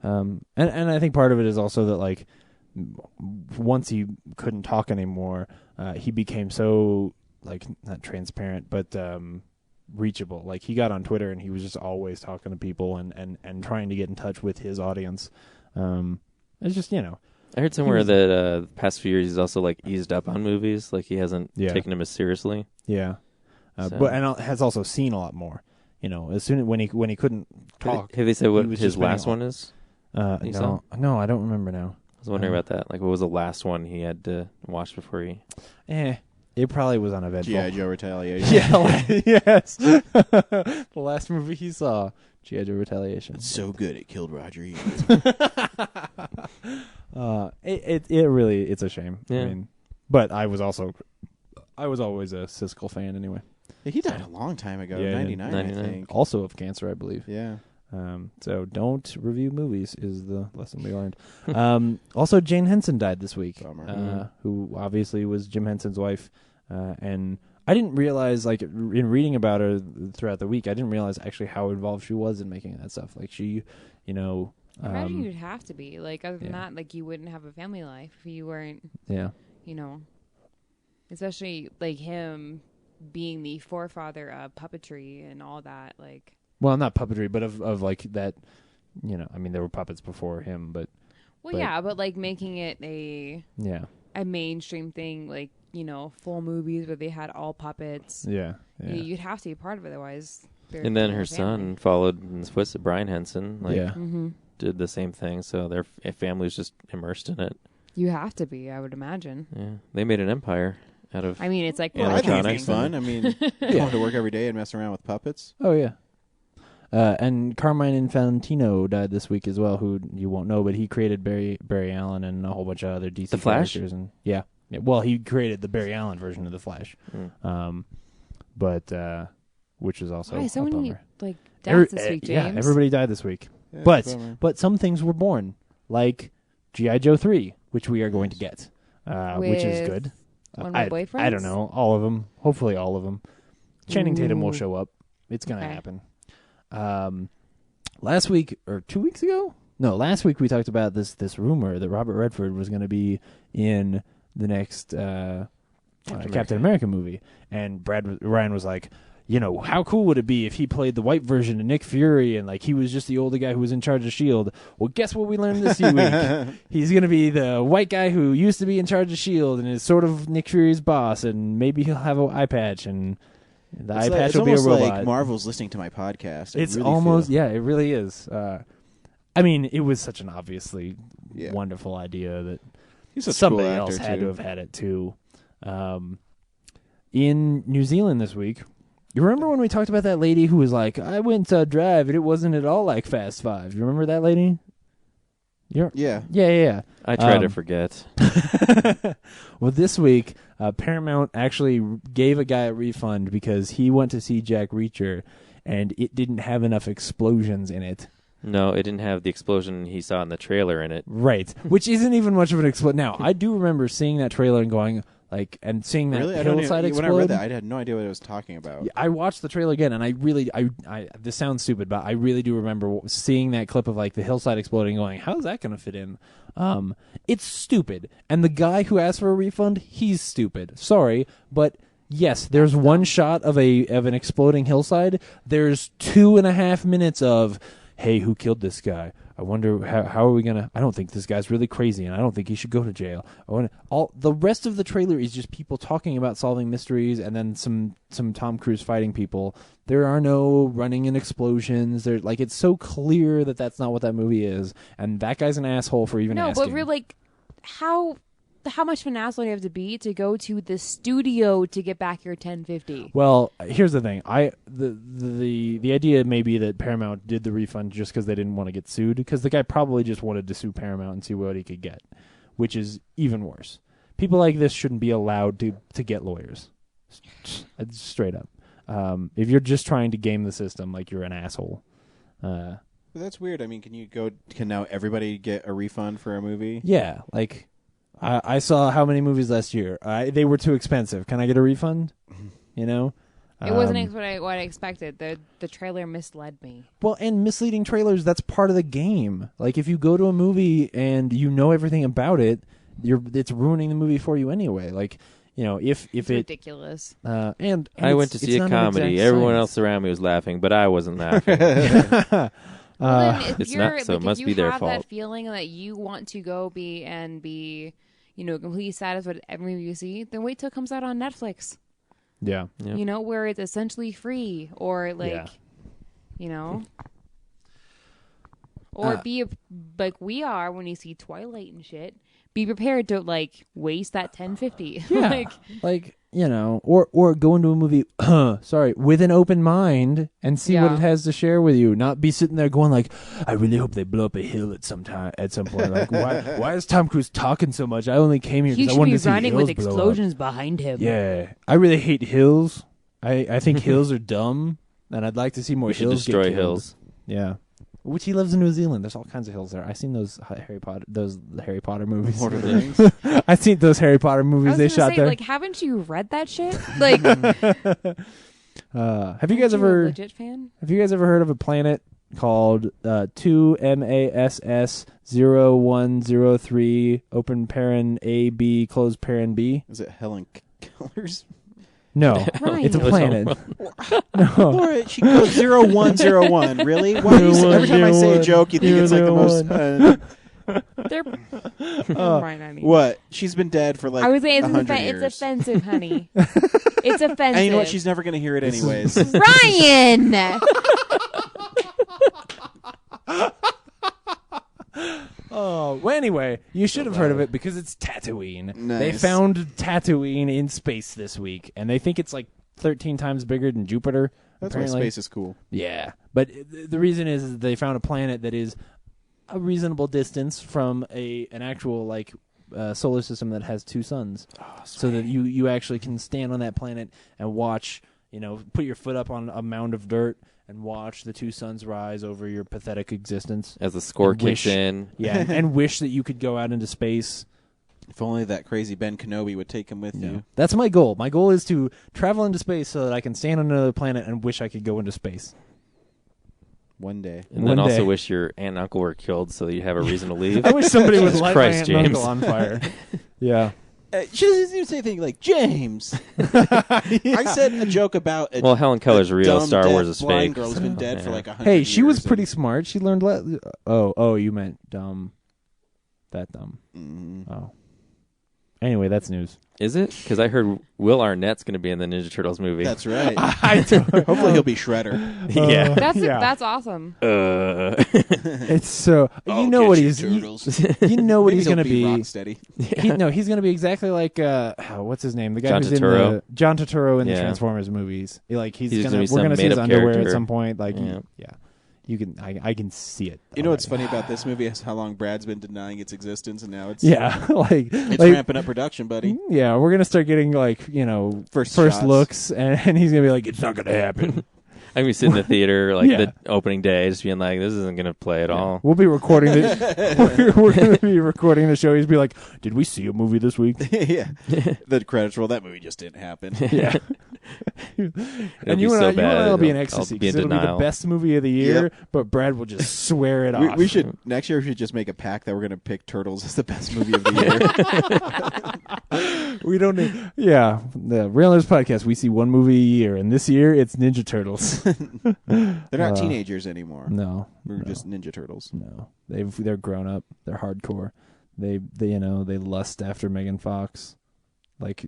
Speaker 2: And I think part of it is also that like once he couldn't talk anymore, he became so like not transparent but reachable. Like he got on Twitter and he was just always talking to people and trying to get in touch with his audience. It's just
Speaker 3: I heard somewhere that the past few years he's also like eased up on movies. Like he hasn't taken them as seriously.
Speaker 2: Yeah.
Speaker 3: So-
Speaker 2: But and has also seen a lot more. As soon as when he couldn't talk.
Speaker 3: Have they said what
Speaker 2: he was
Speaker 3: his
Speaker 2: just
Speaker 3: last
Speaker 2: spending
Speaker 3: one is? You
Speaker 2: no, I don't remember now.
Speaker 3: I was wondering about that. Like, what was the last one he had to watch before he?
Speaker 2: It probably was uneventful.
Speaker 1: G.I. Joe Retaliation.
Speaker 2: Yeah, yes. The last movie he saw, G.I. Joe Retaliation.
Speaker 1: It's so good it killed Roger Ebert.
Speaker 2: It's a shame.
Speaker 3: Yeah.
Speaker 2: I mean, but I was always a Siskel fan anyway.
Speaker 1: Yeah, he died a long time ago,
Speaker 2: Yeah,
Speaker 1: 99, I
Speaker 3: 99.
Speaker 1: think.
Speaker 2: Also of cancer, I believe.
Speaker 1: Yeah.
Speaker 2: So don't review movies is the lesson we learned. Also, Jane Henson died this week.
Speaker 1: Bummer.
Speaker 2: Who obviously was Jim Henson's wife. And I didn't realize, like, in reading about her throughout the week, I didn't realize actually how involved she was in making that stuff. Like, she,
Speaker 4: I imagine you'd have to be. Like, other than that, like, you wouldn't have a family life if you weren't, especially, like, him being the forefather of puppetry and all that, like.
Speaker 2: Well, not puppetry, but of like that, I mean, there were puppets before him, but.
Speaker 4: Well, yeah, but, like, making it a mainstream thing, like, full movies where they had all puppets.
Speaker 2: Yeah.
Speaker 4: You'd have to be part of it, otherwise.
Speaker 3: And then her son followed in the footsteps. Brian Henson, did the same thing. So their family was just immersed in it.
Speaker 4: You have to be, I would imagine.
Speaker 3: Yeah, they made an empire out of.
Speaker 4: I mean, it's like
Speaker 1: I think it'd be
Speaker 3: electronics.
Speaker 1: fun. I mean, going to work every day and messing around with puppets.
Speaker 2: Oh, yeah. And Carmine Infantino died this week as well, who you won't know, but he created Barry Allen and a whole bunch of other DC
Speaker 3: The Flash?
Speaker 2: characters. And well, he created the Barry Allen version of the Flash, but which is also
Speaker 4: so
Speaker 2: a
Speaker 4: many
Speaker 2: bummer.
Speaker 4: like deaths this week, James.
Speaker 2: Yeah, everybody died this week.
Speaker 1: Yeah,
Speaker 2: but some things were born, like G.I. Joe 3, which we are going to get, which is good.
Speaker 4: One of my boyfriends?
Speaker 2: I don't know, all of them. Hopefully, all of them. Channing Tatum will
Speaker 4: Ooh.
Speaker 2: show up. It's going to
Speaker 4: Okay.
Speaker 2: happen. Last week or 2 weeks ago? No, last week we talked about this rumor that Robert Redford was going to be in the next Captain America movie, and Ryan was like, how cool would it be if he played the white version of Nick Fury and like he was just the older guy who was in charge of S.H.I.E.L.D. Well, guess what we learned this week? He's going to be the white guy who used to be in charge of S.H.I.E.L.D. and is sort of Nick Fury's boss, and maybe he'll have an eye patch, and the eye patch will be a
Speaker 1: It's almost
Speaker 2: robot.
Speaker 1: like Marvel's listening to my podcast. I
Speaker 2: It's
Speaker 1: really
Speaker 2: almost,
Speaker 1: feel.
Speaker 2: it really is. I mean, it was such an obviously wonderful idea that
Speaker 1: He's such a
Speaker 2: somebody
Speaker 1: cool
Speaker 2: else
Speaker 1: actor,
Speaker 2: had
Speaker 1: too.
Speaker 2: to have had it too. In New Zealand this week, you remember when we talked about that lady who was like, I went to drive and it wasn't at all like Fast Five? You remember that lady?
Speaker 1: Yeah.
Speaker 2: Yeah.
Speaker 3: I try to forget.
Speaker 2: Well, this week, Paramount actually gave a guy a refund because he went to see Jack Reacher and it didn't have enough explosions in it.
Speaker 3: No, it didn't have the explosion he saw in the trailer in it.
Speaker 2: Right, which isn't even much of an explosion. Now, I do remember seeing that trailer and going, like, and seeing that
Speaker 1: Really? I don't
Speaker 2: hillside
Speaker 1: even,
Speaker 2: explode.
Speaker 1: when I read that, I had no idea what it was talking about.
Speaker 2: Yeah, I watched the trailer again, and I really, I this sounds stupid, but I really do remember seeing that clip of like the hillside exploding, and going, "How's that going to fit in?" It's stupid, and the guy who asked for a refund, he's stupid. Sorry, but yes, there's one shot of an exploding hillside. There's 2.5 minutes of hey, who killed this guy? I wonder how are we gonna? I don't think this guy's really crazy, and I don't think he should go to jail. All the rest of the trailer is just people talking about solving mysteries, and then some Tom Cruise fighting people. There are no running and explosions. There, like, it's so clear that that's not what that movie is, and that guy's an asshole for even asking.
Speaker 4: No, but we're like, how much of an asshole do you have to be to go to the studio to get back your $10.50?
Speaker 2: Well, here's the thing. The idea may be that Paramount did the refund just because they didn't want to get sued, because the guy probably just wanted to sue Paramount and see what he could get, which is even worse. People like this shouldn't be allowed to get lawyers. Straight up. If you're just trying to game the system, like, you're an asshole.
Speaker 1: But that's weird. I mean, can now everybody get a refund for a movie?
Speaker 2: Yeah, like, I saw how many movies last year? They were too expensive. Can I get a refund? You know?
Speaker 4: It wasn't what I expected. The trailer misled me.
Speaker 2: Well, and misleading trailers, that's part of the game. Like, if you go to a movie and you know everything about it, it's ruining the movie for you anyway. Like, you know, if
Speaker 4: it's
Speaker 2: it
Speaker 4: ridiculous.
Speaker 2: And
Speaker 3: I went to see a comedy. Everyone else around me was laughing, but I wasn't laughing.
Speaker 4: It's
Speaker 3: not, so it must be their fault.
Speaker 4: If you have that feeling that you want to go be, completely satisfied with every movie you see, then wait till it comes out on Netflix.
Speaker 2: Yeah.
Speaker 4: You know, where it's essentially free, or or be like we are when you see Twilight and shit. Be prepared to waste that $10.50.
Speaker 2: Yeah. Or go into a movie with an open mind and see what it has to share with you. Not be sitting there going like, I really hope they blow up a hill at some point. Like, why is Tom Cruise talking so much? I only came here because I wanted to see hills blow up.
Speaker 4: He should be running with explosions behind him.
Speaker 2: Yeah. I really hate hills. I think hills are dumb, and I'd like to see more hills
Speaker 3: destroy
Speaker 2: get killed.
Speaker 3: hills.
Speaker 2: Yeah. Which he lives in New Zealand. There's all kinds of hills there. I've seen those Harry Potter movies.
Speaker 1: Lord of the Rings.
Speaker 2: I've seen those Harry Potter movies they shot there.
Speaker 4: Like, haven't you read that shit? Like,
Speaker 2: have you guys ever?
Speaker 4: A legit fan?
Speaker 2: Have you guys ever heard of a planet called 2MASS 0103 open paren AB closed paren B?
Speaker 1: Is it Helen Keller's?
Speaker 2: No, it's a planet. No.
Speaker 1: Laura, she goes 0101. Really? Why every time I say a joke, you think it's like the most...
Speaker 4: Never mind, honey.
Speaker 1: What? She's been dead for
Speaker 4: I was saying
Speaker 1: years.
Speaker 4: It's offensive, honey. It's offensive.
Speaker 1: And you know what? She's never going to hear it anyways.
Speaker 4: Ryan!
Speaker 2: Oh, well, anyway, you should have heard of it because it's Tatooine.
Speaker 1: Nice.
Speaker 2: They found Tatooine in space this week, and they think it's like 13 times bigger than Jupiter.
Speaker 1: That's
Speaker 2: apparently.
Speaker 1: why space is cool.
Speaker 2: Yeah, but the reason is they found a planet that is a reasonable distance from an actual solar system that has two suns, so that you actually can stand on that planet and watch. Put your foot up on a mound of dirt and watch the two suns rise over your pathetic existence.
Speaker 3: As the score kicks in.
Speaker 2: Yeah, and wish that you could go out into space.
Speaker 1: If only that crazy Ben Kenobi would take him with you.
Speaker 2: That's my goal. My goal is to travel into space so that I can stand on another planet and wish I could go into space.
Speaker 1: One day.
Speaker 3: And then also wish your aunt and uncle were killed so that you have a reason to leave.
Speaker 2: I wish somebody would light
Speaker 3: Christ,
Speaker 2: my aunt and
Speaker 3: James.
Speaker 2: uncle on fire. Yeah.
Speaker 1: She doesn't even say anything like, James. I said a joke about
Speaker 3: Helen Keller's real.
Speaker 1: dumb,
Speaker 3: Star
Speaker 1: deaf,
Speaker 3: Wars is
Speaker 1: blind
Speaker 3: fake.
Speaker 1: girl who's been dead for 100
Speaker 2: Hey,
Speaker 1: years.
Speaker 2: she was pretty smart. She learned... you meant dumb. That dumb.
Speaker 1: Mm-hmm.
Speaker 2: Oh. Anyway, that's news.
Speaker 3: Is it? Because I heard Will Arnett's going to be in the Ninja Turtles movie.
Speaker 1: That's right. Hopefully he'll be Shredder.
Speaker 3: Yeah.
Speaker 4: That's awesome.
Speaker 2: It's so... You know what he's going to be.
Speaker 1: Rocksteady.
Speaker 2: He's going to be exactly like... what's his name? The guy
Speaker 3: John
Speaker 2: who's
Speaker 3: Turturro.
Speaker 2: in John Turturro in the
Speaker 3: Yeah.
Speaker 2: Transformers movies. He's
Speaker 3: gonna be
Speaker 2: we're
Speaker 3: some
Speaker 2: going to see his
Speaker 3: made-up
Speaker 2: underwear
Speaker 3: character.
Speaker 2: at some point.
Speaker 3: Yeah.
Speaker 2: You can. I can see it.
Speaker 1: You know what's funny about this movie is how long Brad's been denying its existence, and now it's
Speaker 2: it's
Speaker 1: ramping up production, buddy.
Speaker 2: Yeah, we're gonna start getting
Speaker 1: First
Speaker 2: first
Speaker 1: shots.
Speaker 2: looks, and he's gonna be like, it's not gonna happen.
Speaker 3: I'm going to sit in the theater the opening day just being like, this isn't going to play at all.
Speaker 2: We'll be recording the we're gonna be recording the show. He's be like, did we see a movie this week?
Speaker 1: Yeah. The credits roll. That movie just didn't happen.
Speaker 2: Yeah. And you and I will be in ecstasy
Speaker 3: I'll be in
Speaker 2: because it'll be the
Speaker 3: denial.
Speaker 2: best movie of the year,
Speaker 1: Yep.
Speaker 2: but Brad will just swear it off.
Speaker 1: We should next year. We should just make a pact that we're going to pick Turtles as the best movie of the year.
Speaker 2: We don't need. Yeah, the Real Nerds Podcast. We see one movie a year, and this year it's Ninja Turtles.
Speaker 1: They're not teenagers anymore.
Speaker 2: No,
Speaker 1: We're just Ninja Turtles.
Speaker 2: No, they're grown up. They're hardcore. They they lust after Megan Fox, like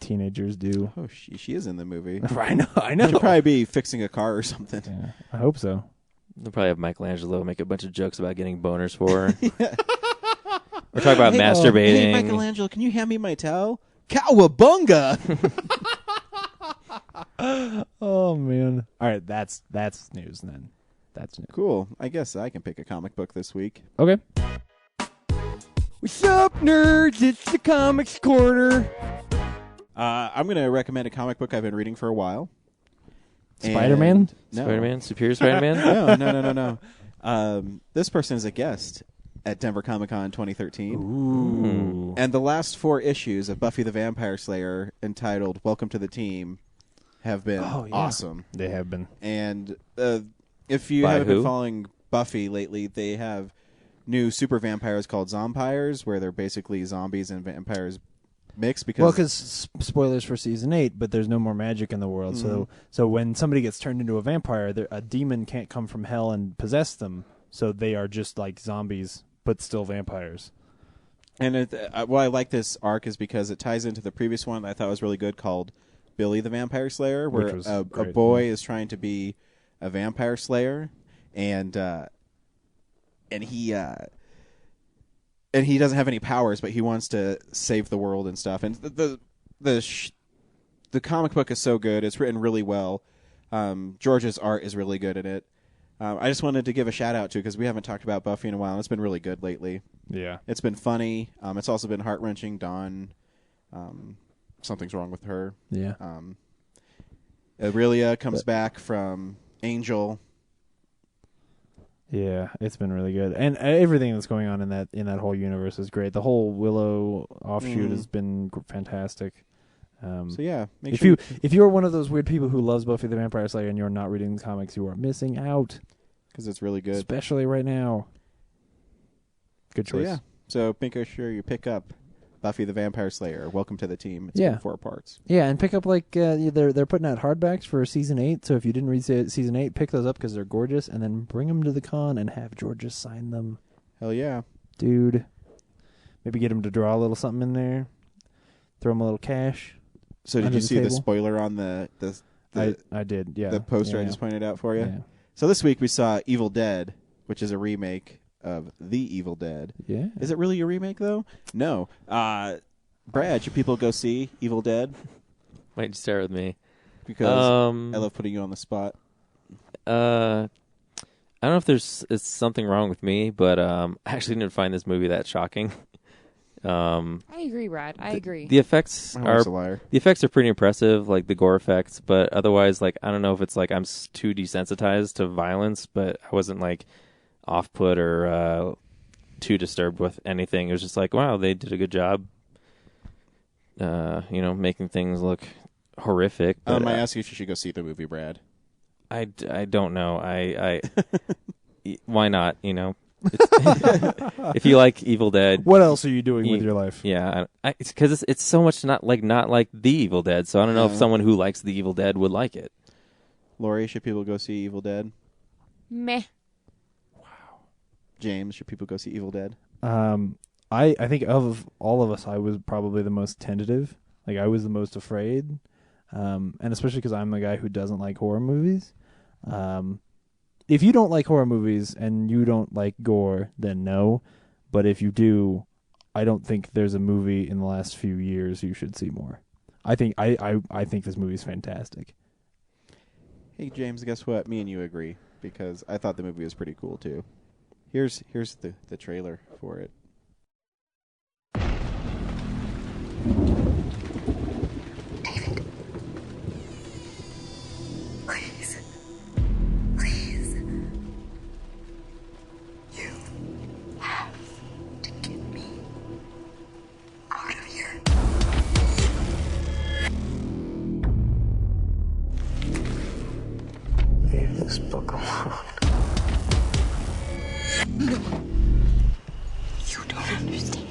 Speaker 2: teenagers do.
Speaker 1: Oh, she is in the movie.
Speaker 2: I know.
Speaker 1: She'll probably be fixing a car or something.
Speaker 2: Yeah, I hope so.
Speaker 3: They'll probably have Michelangelo make a bunch of jokes about getting boners for her. We're talking about masturbating.
Speaker 1: Hey, Michelangelo, can you hand me my towel? Cowabunga!
Speaker 2: Oh man! All right, that's news then. That's news.
Speaker 1: Cool. I guess I can pick a comic book this week.
Speaker 2: Okay.
Speaker 8: What's up, nerds? It's the Comics Corner.
Speaker 1: I'm going to recommend a comic book I've been reading for a while.
Speaker 2: Spider-Man?
Speaker 1: And- No.
Speaker 3: Spider-Man? Superior Spider-Man?
Speaker 1: No. This person is a guest at Denver Comic Con 2013.
Speaker 2: Ooh.
Speaker 1: And the last 4 issues of Buffy the Vampire Slayer, entitled Welcome to the Team, have been awesome.
Speaker 2: They have been.
Speaker 1: And if you
Speaker 3: By
Speaker 1: haven't
Speaker 3: who?
Speaker 1: been following Buffy lately, they have new super vampires called Zompires, where they're basically zombies and vampires mixed.
Speaker 2: Because spoilers for season 8, but there's no more magic in the world. So when somebody gets turned into a vampire, a demon can't come from hell and possess them. So they are just like zombies, but still vampires.
Speaker 1: And why I like this arc is because it ties into the previous one that I thought was really good, called Billy the Vampire Slayer, where
Speaker 2: Which was
Speaker 1: a
Speaker 2: great,
Speaker 1: boy is trying to be a vampire slayer, and he doesn't have any powers, but he wants to save the world and stuff. And the comic book is so good; it's written really well. George's art is really good in it. I just wanted to give a shout out to, because we haven't talked about Buffy in a while, and it's been really good lately.
Speaker 2: Yeah.
Speaker 1: It's been funny. It's also been heart wrenching. Dawn, something's wrong with her.
Speaker 2: Yeah.
Speaker 1: Aurelia comes back from Angel.
Speaker 2: Yeah, it's been really good, and everything that's going on in that whole universe is great. The whole Willow offshoot has been fantastic.
Speaker 1: So yeah,
Speaker 2: if you're one of those weird people who loves Buffy the Vampire Slayer and you're not reading the comics, you are missing out,
Speaker 1: because it's really good,
Speaker 2: especially right now. Good choice.
Speaker 1: So, yeah. So make sure you pick up Buffy the Vampire Slayer. Welcome to the team. It's in 4 parts.
Speaker 2: Yeah, and pick up they're putting out hardbacks for season 8. So if you didn't read season 8, pick those up because they're gorgeous, and then bring them to the con and have Georgia sign them.
Speaker 1: Hell yeah,
Speaker 2: dude! Maybe get him to draw a little something in there. Throw him a little cash.
Speaker 1: So did you see the spoiler on the
Speaker 2: I did. Yeah,
Speaker 1: the poster
Speaker 2: yeah.
Speaker 1: I just pointed out for you.
Speaker 2: Yeah.
Speaker 1: So this week we saw Evil Dead, which is a remake of The Evil Dead.
Speaker 2: Yeah.
Speaker 1: Is it really a remake though? No. Brad, should people go see Evil Dead?
Speaker 3: Why'd you start with me?
Speaker 1: Because I love putting you on the spot.
Speaker 3: I don't know if it's something wrong with me, but I actually didn't find this movie that shocking.
Speaker 4: I agree, Brad. I agree.
Speaker 3: The effects
Speaker 1: a liar.
Speaker 3: The effects are pretty impressive, like the gore effects, but otherwise, like, I don't know if it's like I'm too desensitized to violence, but I wasn't like off-put or too disturbed with anything. It was just like, wow, they did a good job, making things look horrific. But,
Speaker 1: I ask you if you should go see the movie, Brad.
Speaker 3: I don't know. I why not? If you like Evil Dead,
Speaker 2: what else are you doing with your life?
Speaker 3: Yeah, it's because it's so much not like the Evil Dead. So I don't know if someone who likes the Evil Dead would like it.
Speaker 1: Lori, should people go see Evil Dead?
Speaker 4: Meh.
Speaker 1: Wow. James, should people go see Evil Dead?
Speaker 2: I think of all of us, I was probably the most tentative. Like, I was the most afraid, and especially because I'm a guy who doesn't like horror movies. If you don't like horror movies and you don't like gore, then no. But if you do, I don't think there's a movie in the last few years you should see more. I think I think this movie's fantastic.
Speaker 1: Hey James, guess what? Me and you agree, because I thought the movie was pretty cool too. Here's the trailer for it.
Speaker 9: David. Please. Please. You have to get me out of here. Leave this book alone. No. You don't understand.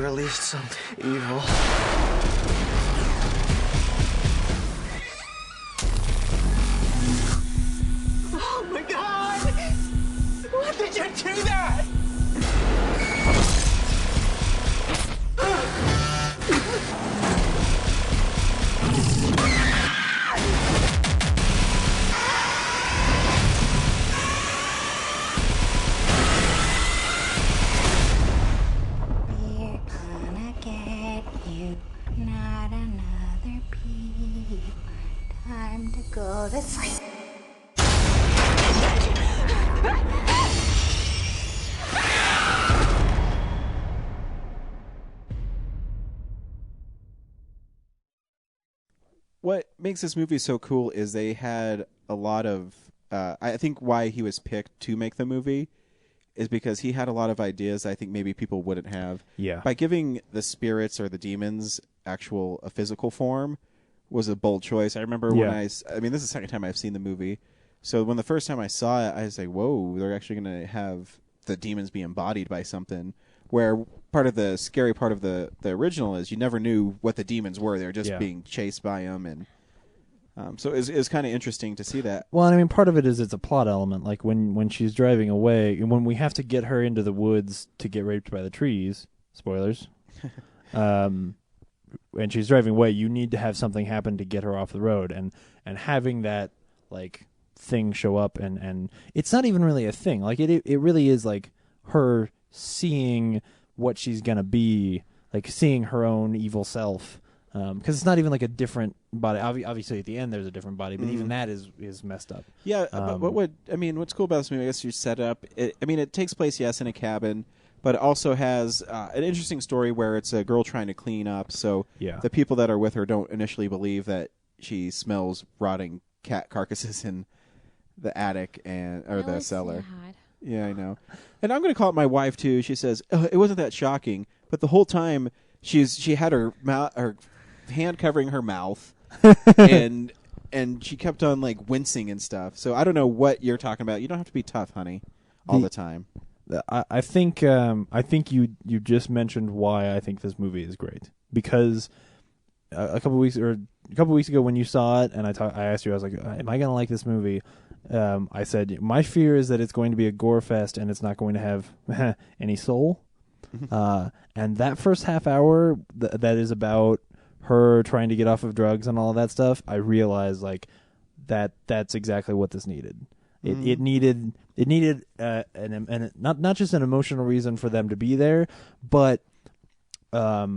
Speaker 9: released some evil. Oh my God! What did you do that?
Speaker 10: We're gonna get you, not another pee. Time to go to sleep.
Speaker 1: What makes this movie so cool is they had a lot of. I think why he was picked to make the movie is because he had a lot of ideas I think maybe people wouldn't have.
Speaker 2: Yeah.
Speaker 1: By giving the spirits or the demons a physical form was a bold choice. I remember when I mean, this is the second time I've seen the movie. So when the first time I saw it, I was like, whoa, they're actually going to have the demons be embodied by something. Where part of the scary part of the original is you never knew what the demons were. They were just being chased by them. And so it was kind of interesting to see that.
Speaker 2: Well, I mean, part of it is it's a plot element. Like when she's driving away, and when we have to get her into the woods to get raped by the trees, spoilers, and she's driving away, you need to have something happen to get her off the road. And having that, like, thing show up, and it's not even really a thing. Like, it really is, like, her seeing what she's going to be, like, seeing her own evil self. Because it's not even like a different body. Obviously, at the end, there's a different body, but even that is messed up.
Speaker 1: Yeah, but what's cool about this movie, I guess you set up, it takes place, yes, in a cabin, but it also has an interesting story where it's a girl trying to clean up, so the people that are with her don't initially believe that she smells rotting cat carcasses in the attic or the cellar.
Speaker 4: Sad.
Speaker 1: Yeah, I know. And I'm going to call it my wife, too. She says, it wasn't that shocking, but the whole time she had her hand covering her mouth, and she kept on, like, wincing and stuff. So I don't know what you're talking about. You don't have to be tough, honey, all the time.
Speaker 2: I think you just mentioned why I think this movie is great, because a couple weeks ago when you saw it and I asked you, I was like, am I going to like this movie? I said my fear is that it's going to be a gore fest and it's not going to have any soul. And that first half hour that is about her trying to get off of drugs and all of that stuff, I realized like that's exactly what this needed. It needed not just an emotional reason for them to be there, but a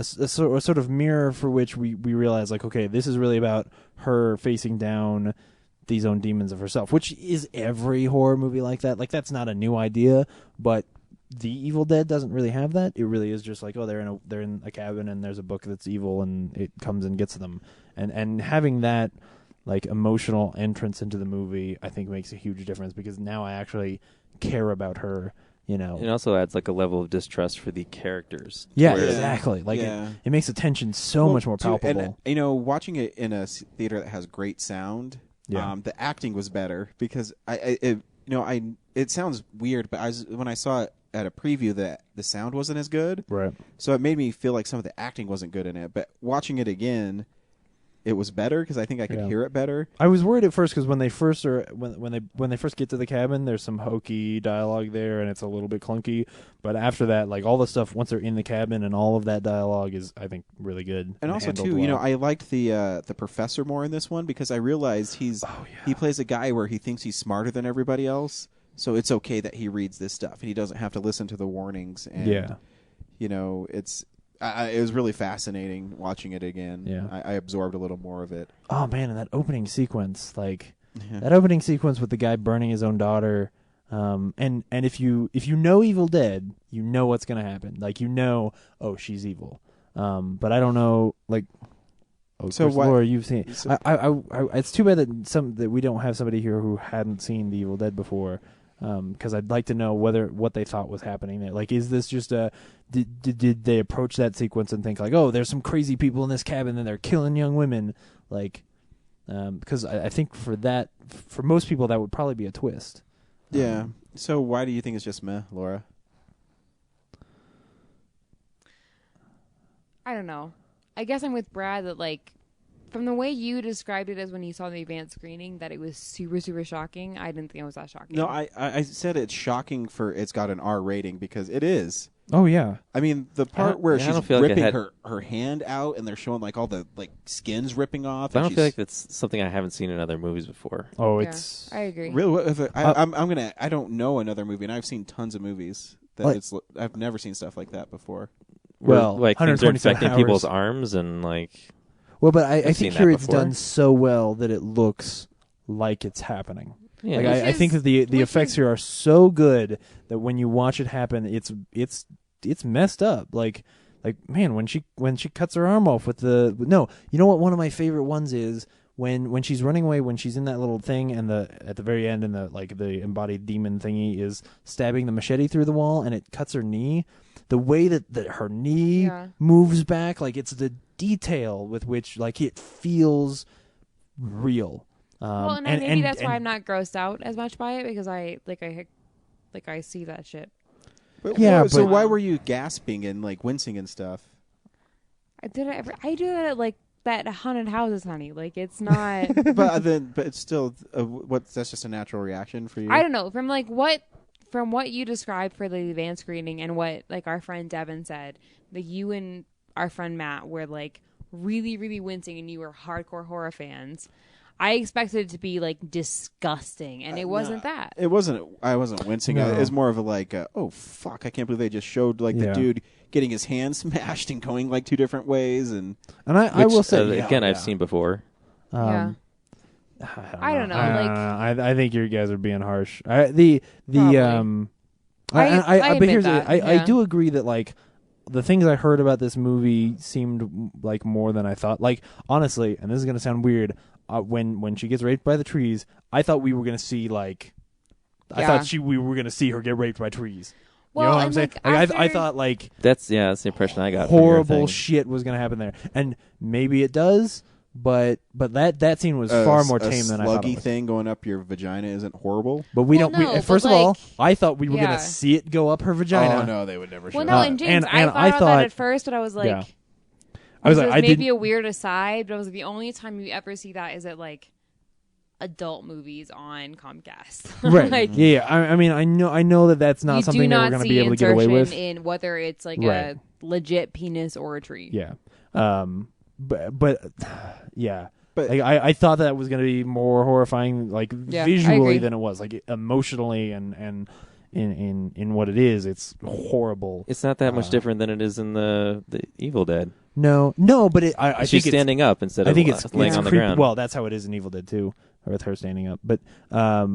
Speaker 2: sort of mirror for which we realize, like, okay, this is really about her facing down these own demons of herself, which is every horror movie like that. Like, that's not a new idea, but The Evil Dead doesn't really have that. It really is just like, oh, they're in a cabin and there's a book that's evil and it comes and gets them. And having that, like, emotional entrance into the movie, I think makes a huge difference, because now I actually care about her. You know,
Speaker 3: it also adds like a level of distrust for the characters.
Speaker 2: Yeah, exactly. Like it makes the tension so much more palpable.
Speaker 1: And watching it in a theater that has great sound, the acting was better, because it sounds weird, but when I saw it at a preview, that the sound wasn't as good.
Speaker 2: Right.
Speaker 1: So it made me feel like some of the acting wasn't good in it. But watching it again, it was better, because I think I could hear it better.
Speaker 2: I was worried at first, because when they first get to the cabin, there's some hokey dialogue there, and it's a little bit clunky. But after that, like, all the stuff once they're in the cabin and all of that dialogue is, I think, really good.
Speaker 1: And also too,
Speaker 2: well.
Speaker 1: I liked the professor more in this one, because I realized he plays a guy where he thinks he's smarter than everybody else, so it's okay that he reads this stuff and he doesn't have to listen to the warnings. And, it was really fascinating watching it again.
Speaker 2: Yeah.
Speaker 1: I absorbed a little more of it.
Speaker 2: Oh man, and that opening sequence, that opening sequence with the guy burning his own daughter, and if you know Evil Dead, you know what's gonna happen. Like, oh, she's evil. But I don't know, like. Oh, so Laura, you've seen it. It's too bad that we don't have somebody here who hadn't seen The Evil Dead before. Because I'd like to know what they thought was happening there. Like, is this just did they approach that sequence and think like, oh, there's some crazy people in this cabin and they're killing young women? Like, because I think for most people that would probably be a twist.
Speaker 1: Yeah. So why do you think it's just meh, Laura?
Speaker 4: I don't know. I guess I'm with Brad that, like, from the way you described it as when you saw the advanced screening, that it was super, super shocking. I didn't think it was that shocking.
Speaker 1: No, I said it's shocking for it's got an R rating because it is.
Speaker 2: Oh yeah.
Speaker 1: I mean, the part where
Speaker 3: I
Speaker 1: she's
Speaker 3: don't feel like
Speaker 1: ripping her hand out and they're showing like all the like skins ripping off.
Speaker 3: I
Speaker 1: and
Speaker 3: don't feel like that's something I haven't seen in other movies before.
Speaker 2: Oh,
Speaker 4: Yeah,
Speaker 2: it's
Speaker 4: I agree.
Speaker 1: really. I don't know another movie, and I've seen tons of movies that
Speaker 2: Like-
Speaker 1: I've never seen stuff like that before.
Speaker 2: Well,
Speaker 3: Where, like things are
Speaker 2: 127
Speaker 3: infecting
Speaker 2: hours.
Speaker 3: people's arms and like.
Speaker 2: well, but I
Speaker 3: I've seen
Speaker 2: think
Speaker 3: that
Speaker 2: here it's
Speaker 3: before.
Speaker 2: done so well that it looks like it's happening.
Speaker 3: Yeah.
Speaker 2: Like
Speaker 4: Which
Speaker 2: I think that the
Speaker 4: which
Speaker 2: effects
Speaker 4: is-
Speaker 2: here are so good that when you watch it happen, it's messed up. Like man, when she cuts her arm off with the no, you know what? One of my favorite ones is when she's running away, when she's in that little thing, and at the very end, and the embodied demon thingy is stabbing the machete through the wall, and it cuts her knee. The way that her knee
Speaker 4: Yeah.
Speaker 2: moves back, like it's the detail with which like it feels real.
Speaker 4: Well, and maybe that's why I'm not grossed out as much by it, because I see that shit.
Speaker 1: But
Speaker 2: Yeah,
Speaker 1: so
Speaker 2: but-
Speaker 1: why were you gasping and like wincing and stuff?
Speaker 4: I do that at like that haunted houses, honey. Like, it's not.
Speaker 1: but it's still that's just a natural reaction for you.
Speaker 4: I don't know. From what you described for the advanced screening and what like our friend Devin said, that you and our friend Matt were like really, really wincing, and you were hardcore horror fans. I expected it to be like disgusting, and it wasn't that.
Speaker 1: It wasn't. I wasn't wincing.
Speaker 2: No.
Speaker 1: It was more of a like, oh fuck! I can't believe they just showed like the
Speaker 2: Yeah.
Speaker 1: dude getting his hand smashed and going like two different ways. And
Speaker 2: I will say
Speaker 3: again, I've seen before.
Speaker 4: Yeah. I don't know.
Speaker 2: I think you guys are being harsh. But
Speaker 4: admit
Speaker 2: here's
Speaker 4: that,
Speaker 2: I
Speaker 4: yeah.
Speaker 2: do agree that like the things I heard about this movie seemed like more than I thought. Like honestly, and this is gonna sound weird, when she gets raped by the trees, I thought we were gonna see like, I thought we were gonna see her get raped by trees.
Speaker 4: Well,
Speaker 2: you know what I'm
Speaker 4: and,
Speaker 2: saying?
Speaker 4: like,
Speaker 2: I thought like
Speaker 3: That's the impression I got. from your
Speaker 2: horrible
Speaker 3: thing.
Speaker 2: shit was gonna happen there, and maybe it does. But that scene was far more tame than I thought it
Speaker 1: sluggy
Speaker 2: was.
Speaker 1: thing going up your vagina isn't horrible.
Speaker 2: But we
Speaker 4: Well,
Speaker 2: don't.
Speaker 4: no,
Speaker 2: First
Speaker 4: but,
Speaker 2: of all,
Speaker 4: like,
Speaker 2: I thought we were
Speaker 4: yeah.
Speaker 2: gonna see it go up her vagina.
Speaker 1: Oh no, they would never show
Speaker 4: Well,
Speaker 1: that.
Speaker 4: no, and James,
Speaker 2: and
Speaker 4: I
Speaker 2: I
Speaker 4: thought that
Speaker 2: thought-
Speaker 4: at first, but I was like,
Speaker 2: Yeah. I was
Speaker 4: this
Speaker 2: like,
Speaker 4: is
Speaker 2: I
Speaker 4: maybe
Speaker 2: didn't.
Speaker 4: a weird aside, but I was like, the only time you ever see that is at like adult movies on Comcast.
Speaker 2: Right.
Speaker 4: Like,
Speaker 2: yeah. I mean, I know that that's not
Speaker 4: you
Speaker 2: something
Speaker 4: do
Speaker 2: that
Speaker 4: not
Speaker 2: we're going to
Speaker 4: see
Speaker 2: be able to get away
Speaker 4: insertion
Speaker 2: with.
Speaker 4: in whether it's like
Speaker 2: Right.
Speaker 4: a legit penis or a tree.
Speaker 2: Yeah. But yeah.
Speaker 1: But-
Speaker 2: Like, I thought that was going to be more horrifying, like
Speaker 4: Yeah, I
Speaker 2: visually
Speaker 4: agree.
Speaker 2: than it was, like emotionally and in what it is. It's horrible.
Speaker 3: It's not that much different than it is in the Evil Dead.
Speaker 2: No, but I
Speaker 3: She's
Speaker 2: think
Speaker 3: standing up instead
Speaker 2: I
Speaker 3: of
Speaker 2: think it's
Speaker 3: laying
Speaker 2: it's
Speaker 3: on the
Speaker 2: creepy.
Speaker 3: ground.
Speaker 2: Well, that's how it is in Evil Dead 2, with her standing up. But I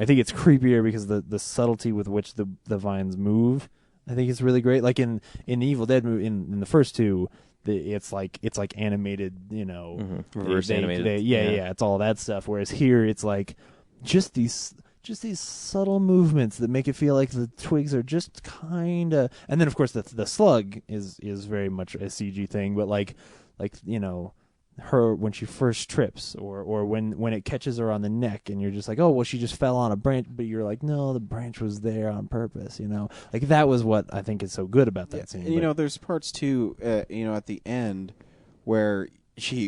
Speaker 2: think it's creepier because the subtlety with which the vines move, I think it's really great. Like in the Evil Dead movie, in the first two, it's like animated, you know,
Speaker 3: Reverse animated.
Speaker 2: Yeah, it's all that stuff. Whereas here, it's like just these subtle movements that make it feel like the twigs are just kind of, and then of course the slug is very much a CG thing, but like you know, her when she first trips or when it catches her on the neck, and you're just like, oh well, she just fell on a branch, but you're like, no, the branch was there on purpose, you know. Like that was what I think is so good about that scene.
Speaker 1: And, you know, there's parts too, you know, at the end where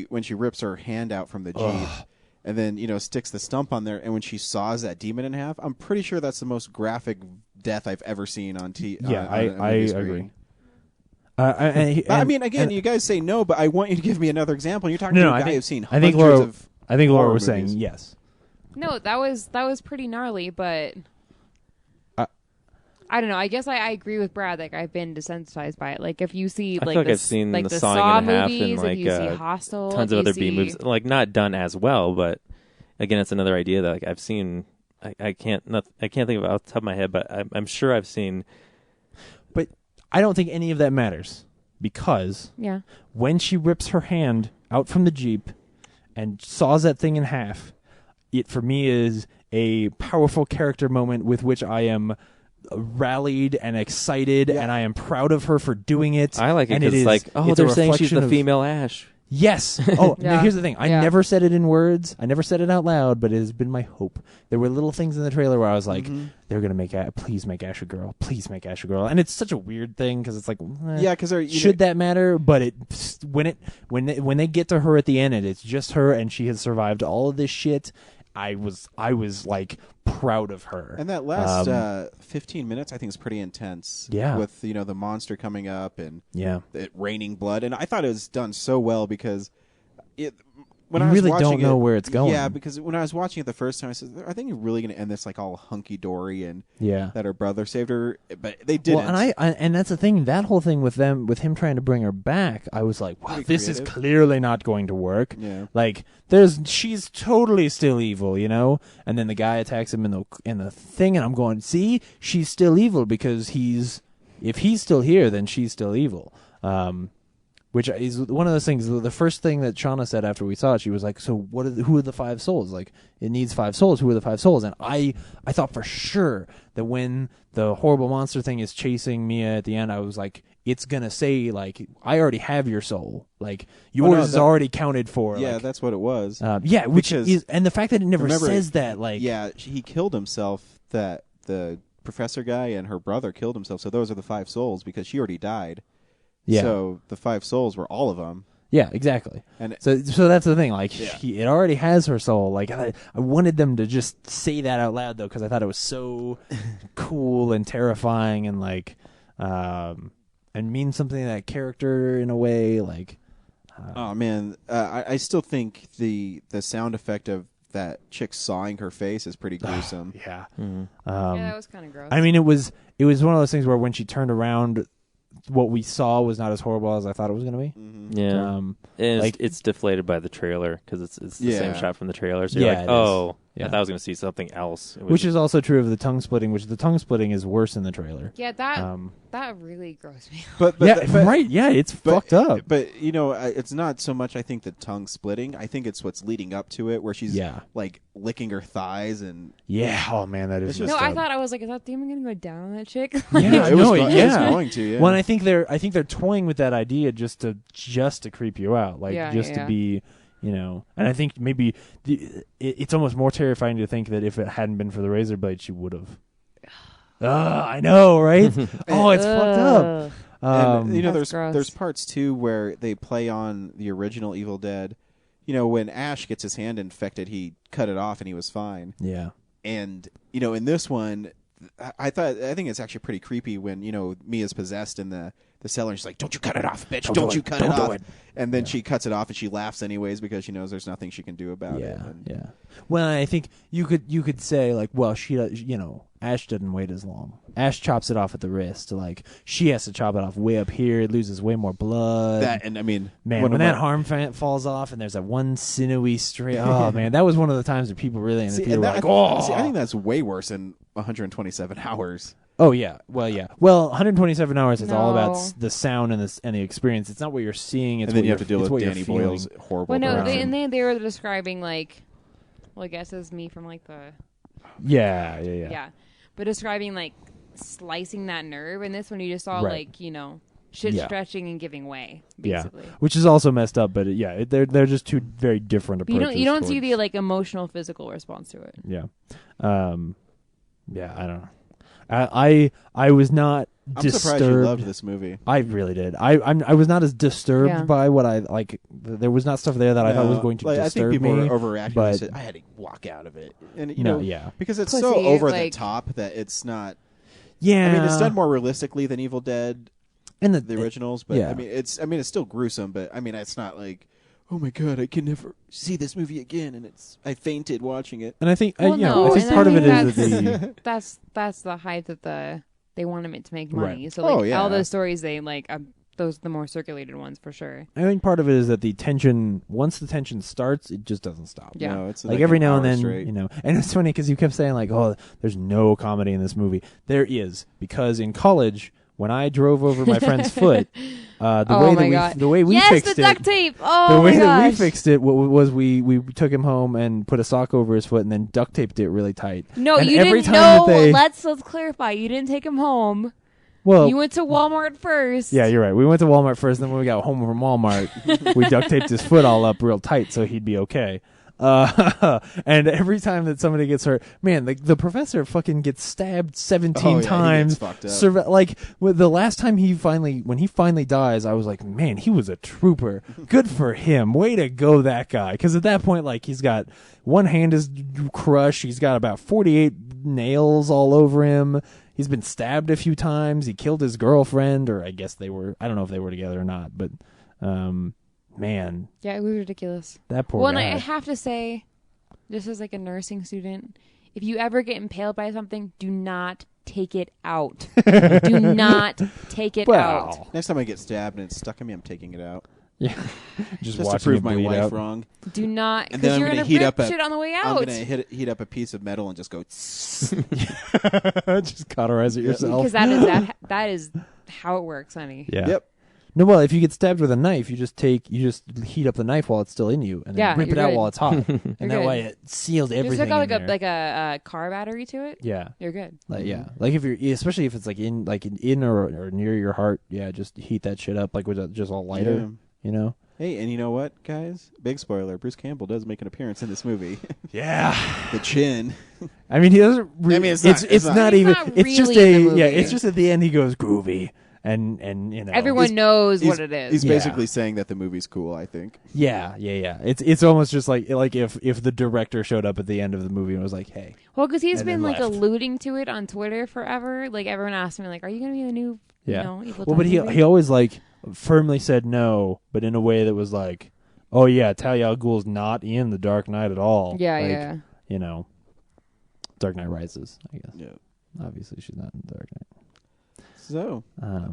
Speaker 1: when she rips her hand out from the Jeep and then, you know, sticks the stump on there, and when she saws that demon in half, I'm pretty sure that's the most graphic death I've ever seen on TV.
Speaker 2: Yeah, I agree.
Speaker 1: I mean, again, you guys say no, but I want you to give me another example. You're talking to a guy who's seen
Speaker 2: I think
Speaker 1: hundreds
Speaker 2: Laura,
Speaker 1: of
Speaker 2: I think Laura
Speaker 1: horror
Speaker 2: was
Speaker 1: movies.
Speaker 2: saying yes.
Speaker 4: No, that was pretty gnarly, but I don't know. I guess I agree with Brad. Like, I've been desensitized by it. Like, if you see
Speaker 3: I
Speaker 4: like
Speaker 3: feel like
Speaker 4: the,
Speaker 3: I've seen
Speaker 4: like
Speaker 3: the
Speaker 4: the
Speaker 3: Sawing
Speaker 4: Saw
Speaker 3: in Half
Speaker 4: movies,
Speaker 3: and like
Speaker 4: if you see Hostel,
Speaker 3: tons
Speaker 4: if
Speaker 3: of
Speaker 4: you
Speaker 3: other B
Speaker 4: see-
Speaker 3: movies, like not done as well, but again, it's another idea that like I've seen. I can't think of it off the top of my head, but I'm sure I've seen.
Speaker 2: But I don't think any of that matters because
Speaker 4: Yeah.
Speaker 2: when she rips her hand out from the Jeep and saws that thing in half, it for me is a powerful character moment with which I am rallied and excited, and I am proud of her for doing it.
Speaker 3: I like it
Speaker 2: and
Speaker 3: because
Speaker 2: is
Speaker 3: like, oh,
Speaker 2: it's a
Speaker 3: they're saying she's
Speaker 2: reflection
Speaker 3: the
Speaker 2: of-
Speaker 3: female Ash.
Speaker 2: Yes. Oh,
Speaker 4: Yeah.
Speaker 2: now here's the thing. I
Speaker 4: Yeah.
Speaker 2: never said it in words. I never said it out loud, but it has been my hope. There were little things in the trailer where I was like, they're going to make please make Ash a girl. Please make Ash a girl. And it's such a weird thing because it's like,
Speaker 1: Yeah, because
Speaker 2: should that matter? But when they get to her at the end and it's just her and she has survived all of this shit, I was like proud of her.
Speaker 1: And that last 15 minutes, I think, is pretty intense.
Speaker 2: Yeah.
Speaker 1: With the monster coming up and
Speaker 2: Yeah.
Speaker 1: it raining blood, and I thought it was done so well because when
Speaker 2: You
Speaker 1: I was
Speaker 2: really
Speaker 1: watching
Speaker 2: don't know
Speaker 1: it-
Speaker 2: where it's going.
Speaker 1: Yeah, because when I was watching it the first time, I said, "Are they really going to end this like all hunky dory and
Speaker 2: Yeah.
Speaker 1: that her brother saved her?" But they didn't.
Speaker 2: Well, and and that's the thing. That whole thing with him trying to bring her back, I was like, "Wow,
Speaker 1: Pretty
Speaker 2: this is
Speaker 1: creative.
Speaker 2: clearly not going to work."
Speaker 1: Yeah.
Speaker 2: Like, she's totally still evil, And then the guy attacks him in the thing, and I'm going, "See, she's still evil because if he's still here, then she's still evil." Which is one of those things. The first thing that Shauna said after we saw it, she was like, "So who are the 5 souls? Like, it needs 5 souls. Who are the 5 souls?" And I thought for sure that when the horrible monster thing is chasing Mia at the end, I was like, it's gonna say like, "I already have your soul. Like, yours is already counted for."
Speaker 1: Yeah,
Speaker 2: like,
Speaker 1: that's what it was.
Speaker 2: yeah, which
Speaker 1: Because-
Speaker 2: is, and the fact that it never
Speaker 1: remember,
Speaker 2: says that, like,
Speaker 1: yeah, he killed himself. That the professor guy and her brother killed himself. So those are the 5 souls because she already died.
Speaker 2: Yeah.
Speaker 1: So the 5 souls were all of them.
Speaker 2: Yeah, exactly.
Speaker 1: And
Speaker 2: so that's the thing. Like,
Speaker 1: Yeah.
Speaker 2: it already has her soul. Like, I wanted them to just say that out loud though, because I thought it was so cool and terrifying, and like, and mean something to that character in a way. Like,
Speaker 1: oh man, I still think the sound effect of that chick sawing her face is pretty gruesome.
Speaker 2: Yeah.
Speaker 4: Yeah, that was kind of gross.
Speaker 2: I mean, it was one of those things where when she turned around, what we saw was not as horrible as I thought it was going to be.
Speaker 3: Yeah, and it's deflated by the trailer because it's the same
Speaker 1: Yeah.
Speaker 3: shot from the trailer. So you're
Speaker 2: Yeah,
Speaker 3: like,
Speaker 2: it is.
Speaker 3: oh,
Speaker 2: Yeah.
Speaker 3: I thought I was going to see something else. It was
Speaker 2: Which is also true of the tongue splitting, which the tongue splitting is worse in the trailer.
Speaker 4: Yeah, that really grossed me out.
Speaker 1: But
Speaker 2: right. Yeah, it's fucked up.
Speaker 1: But it's not so much. I think the tongue splitting. I think it's what's leading up to it, where she's like licking her thighs and
Speaker 2: yeah. Oh man, that is
Speaker 1: It's
Speaker 2: messed
Speaker 4: No,
Speaker 2: up.
Speaker 4: I thought I was like, is that demon gonna go down on that chick?
Speaker 2: Yeah,
Speaker 1: it was
Speaker 2: no,
Speaker 1: go- it was
Speaker 2: yeah.
Speaker 1: going to, yeah.
Speaker 2: Well, and I think they're toying with that idea just to creep you out, like
Speaker 4: Yeah,
Speaker 2: just
Speaker 4: yeah.
Speaker 2: to be, and I think maybe it's almost more terrifying to think that if it hadn't been for the razor blade, she would have. I know, right? Oh, it's fucked up.
Speaker 1: And,
Speaker 4: That's gross.
Speaker 1: there's parts too where they play on the original Evil Dead. When Ash gets his hand infected, he cut it off and he was fine.
Speaker 2: Yeah.
Speaker 1: And in this one, I think it's actually pretty creepy when Mia's possessed in the cellar and she's like, "Don't you cut it off, bitch! Don't you cut it off!" And then she cuts it off and she laughs anyways because she knows there's nothing she can do about it. And
Speaker 2: Yeah. Well, I think you could say like, well, she Ash doesn't wait as long. Ash chops it off at the wrist. Like, she has to chop it off way up here. It loses way more blood.
Speaker 1: That, and I mean,
Speaker 2: man,
Speaker 1: one
Speaker 2: when
Speaker 1: of
Speaker 2: that
Speaker 1: my-
Speaker 2: arm falls off and there's that one sinewy straight. Oh man, that was one of the times that people really in the
Speaker 1: See,
Speaker 2: theater
Speaker 1: and
Speaker 2: were
Speaker 1: that-
Speaker 2: like, oh.
Speaker 1: see, I think that's way worse than 127 hours.
Speaker 2: Oh yeah, well yeah, well 127 hours is all about
Speaker 4: No.
Speaker 2: the sound and the experience. It's not what you're seeing. It's
Speaker 1: And then
Speaker 2: what
Speaker 1: you have to
Speaker 2: you're-
Speaker 1: deal
Speaker 2: it's
Speaker 1: with
Speaker 2: what you're
Speaker 1: Danny
Speaker 2: feeling.
Speaker 1: Boyle's horrible.
Speaker 4: Well, no,
Speaker 1: direction.
Speaker 4: they were describing like, well, I guess it was me from like the
Speaker 2: Yeah.
Speaker 4: but describing like slicing that nerve, and this one you just saw
Speaker 2: Right.
Speaker 4: like shit
Speaker 2: Yeah.
Speaker 4: stretching and giving way, basically.
Speaker 2: Yeah, which is also messed up. But they're just two very different
Speaker 4: But
Speaker 2: approaches.
Speaker 4: you don't see
Speaker 2: towards-
Speaker 4: the like emotional physical response to it.
Speaker 2: Yeah, yeah. I don't know. I was not
Speaker 1: I'm
Speaker 2: disturbed.
Speaker 1: surprised you loved this movie.
Speaker 2: I really did. I was not as disturbed
Speaker 4: Yeah.
Speaker 2: by what I like. There was not stuff there that I thought was
Speaker 1: No,
Speaker 2: going to
Speaker 1: like,
Speaker 2: disturb
Speaker 1: I think people
Speaker 2: me.
Speaker 1: were overreacting.
Speaker 2: but-
Speaker 1: and said, I had to walk out of it, and
Speaker 2: No, yeah.
Speaker 1: because it's
Speaker 4: Pussy,
Speaker 1: so over
Speaker 4: like-
Speaker 1: the top that it's not.
Speaker 2: Yeah,
Speaker 1: I mean, it's done more realistically than Evil Dead,
Speaker 2: and
Speaker 1: the originals, but
Speaker 2: yeah.
Speaker 1: I mean, it's still gruesome, but I mean, it's not like, oh my god, I can never see this movie again, and I fainted watching it.
Speaker 2: And I think
Speaker 4: Well,
Speaker 2: I think
Speaker 4: and
Speaker 2: part of it
Speaker 4: think
Speaker 2: is that the
Speaker 4: that's the hype that they want them to make money.
Speaker 2: Right.
Speaker 4: So like
Speaker 1: Oh, yeah.
Speaker 4: all those stories they like those the more circulated ones for sure.
Speaker 2: I think part of it is that the tension. Once the tension starts, it just doesn't stop.
Speaker 4: Yeah.
Speaker 1: No, it's
Speaker 2: Like every
Speaker 1: an
Speaker 2: now and
Speaker 1: hour
Speaker 2: then,
Speaker 1: straight.
Speaker 2: and it's funny because you kept saying like, "Oh, there's no comedy in this movie." There is, because in college, when I drove over my friend's foot, the way we
Speaker 4: yes,
Speaker 2: fixed
Speaker 4: the
Speaker 2: it,
Speaker 4: duct tape. Oh
Speaker 2: the way
Speaker 4: my
Speaker 2: that we
Speaker 4: gosh.
Speaker 2: fixed it was we took him home and put a sock over his foot and then duct taped it really tight.
Speaker 4: No,
Speaker 2: and
Speaker 4: you
Speaker 2: every
Speaker 4: didn't.
Speaker 2: time
Speaker 4: No,
Speaker 2: that they,
Speaker 4: let's clarify. You didn't take him home.
Speaker 2: Well,
Speaker 4: You went to Walmart first.
Speaker 2: yeah, you're right. We went to Walmart first, then when we got home from Walmart, we duct taped his foot all up real tight so he'd be okay. And every time that somebody gets hurt, man, the professor fucking gets stabbed 17 times.
Speaker 1: He gets fucked up.
Speaker 2: Like with the last time when he finally dies, I was like, man, he was a trooper. Good for him. Way to go, that guy. Because at that point, like, he's got one hand is crushed. He's got about 48 nails all over him. He's been stabbed a few times. He killed his girlfriend, or I guess I don't know if they were together or not, but man.
Speaker 4: Yeah, it was ridiculous.
Speaker 2: That poor
Speaker 4: Well,
Speaker 2: guy.
Speaker 4: and I have to say, just as like a nursing student, if you ever get impaled by something, do not take it out. Do not take it out.
Speaker 1: Next time I get stabbed and it's stuck in me, I'm taking it out.
Speaker 2: Yeah,
Speaker 1: just to
Speaker 2: watching
Speaker 1: prove
Speaker 2: it
Speaker 1: my
Speaker 2: bleed
Speaker 1: wife
Speaker 2: out.
Speaker 1: wrong.
Speaker 4: Do not,
Speaker 1: And then
Speaker 4: because
Speaker 1: I'm
Speaker 4: you're
Speaker 1: gonna
Speaker 4: gonna
Speaker 1: heat
Speaker 4: rip
Speaker 1: up
Speaker 4: shit on the way
Speaker 1: I'm
Speaker 4: out.
Speaker 1: gonna heat up a piece of metal and just go.
Speaker 2: Just cauterize it yourself.
Speaker 4: Because that is how it works, honey.
Speaker 2: Yeah.
Speaker 1: Yep.
Speaker 2: No, well, if you get stabbed with a knife, you just heat up the knife while it's still in you, and then rip it
Speaker 4: you're
Speaker 2: out
Speaker 4: good.
Speaker 2: while it's hot, and
Speaker 4: You're
Speaker 2: that
Speaker 4: good.
Speaker 2: way it seals
Speaker 4: Just
Speaker 2: everything.
Speaker 4: hook
Speaker 2: in
Speaker 4: like
Speaker 2: there.
Speaker 4: a car battery to it.
Speaker 2: Yeah,
Speaker 4: you're good.
Speaker 2: like like if you're especially if it's like in or near your heart, just heat that shit up like with just a lighter,
Speaker 1: Yeah.
Speaker 2: you know.
Speaker 1: Hey, and you know what, guys? Big spoiler: Bruce Campbell does make an appearance in this movie.
Speaker 2: Yeah,
Speaker 1: the chin.
Speaker 2: I mean, he doesn't.
Speaker 1: I mean,
Speaker 2: it's not even. It's just
Speaker 4: really
Speaker 2: It's just at the end he goes groovy, and you know
Speaker 4: Everyone knows what it is.
Speaker 1: He's basically saying that the movie's cool. I think.
Speaker 2: Yeah. It's almost just like if the director showed up at the end of the movie and was like, "Hey."
Speaker 4: Well, because he's
Speaker 2: and
Speaker 4: been
Speaker 2: then
Speaker 4: like
Speaker 2: left.
Speaker 4: alluding to it on Twitter forever. Like everyone asked me, like, "Are you going to be the new, Evil
Speaker 2: Well, but
Speaker 4: Dead movie?"
Speaker 2: he always like firmly said no, but in a way that was like, "Oh yeah, Talia al Ghul's not in the Dark Knight at all."
Speaker 4: Yeah,
Speaker 2: like,
Speaker 4: yeah.
Speaker 2: You know, Dark Knight Rises, I guess.
Speaker 1: Yeah.
Speaker 2: Obviously, she's not in the Dark Knight.
Speaker 1: So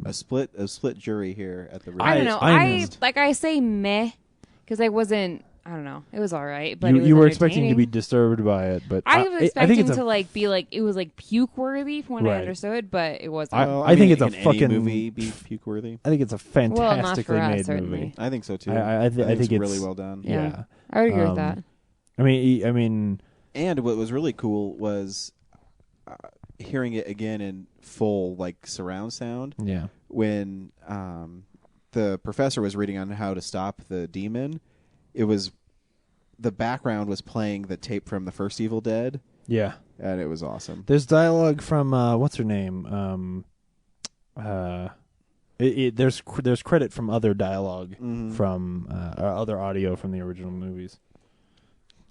Speaker 1: a split jury here at the.
Speaker 4: I don't know. I say meh because I wasn't. I don't know. It was all right, but
Speaker 2: you were expecting to be disturbed by it, but
Speaker 4: I was
Speaker 2: I think
Speaker 4: expecting
Speaker 2: it's
Speaker 4: to be like it was like puke worthy from what I
Speaker 2: Right.
Speaker 4: understood, but it wasn't.
Speaker 2: I think it's a
Speaker 1: can any
Speaker 2: fucking
Speaker 1: movie be puke worthy.
Speaker 2: I think it's a
Speaker 4: Well, not
Speaker 2: fantastically
Speaker 4: for us,
Speaker 2: made
Speaker 4: certainly.
Speaker 2: movie.
Speaker 1: I think so too.
Speaker 2: I think
Speaker 1: it's
Speaker 2: it's
Speaker 1: really well done.
Speaker 2: Yeah,
Speaker 4: I would agree with that.
Speaker 2: I mean,
Speaker 1: and what was really cool was hearing it again in full, like surround sound.
Speaker 2: Yeah.
Speaker 1: When the professor was reading on how to stop the demon, it was the background was playing the tape from the first Evil Dead.
Speaker 2: Yeah,
Speaker 1: and it was awesome.
Speaker 2: There's dialogue from what's her name? There's credit from other dialogue from other audio from the original movies.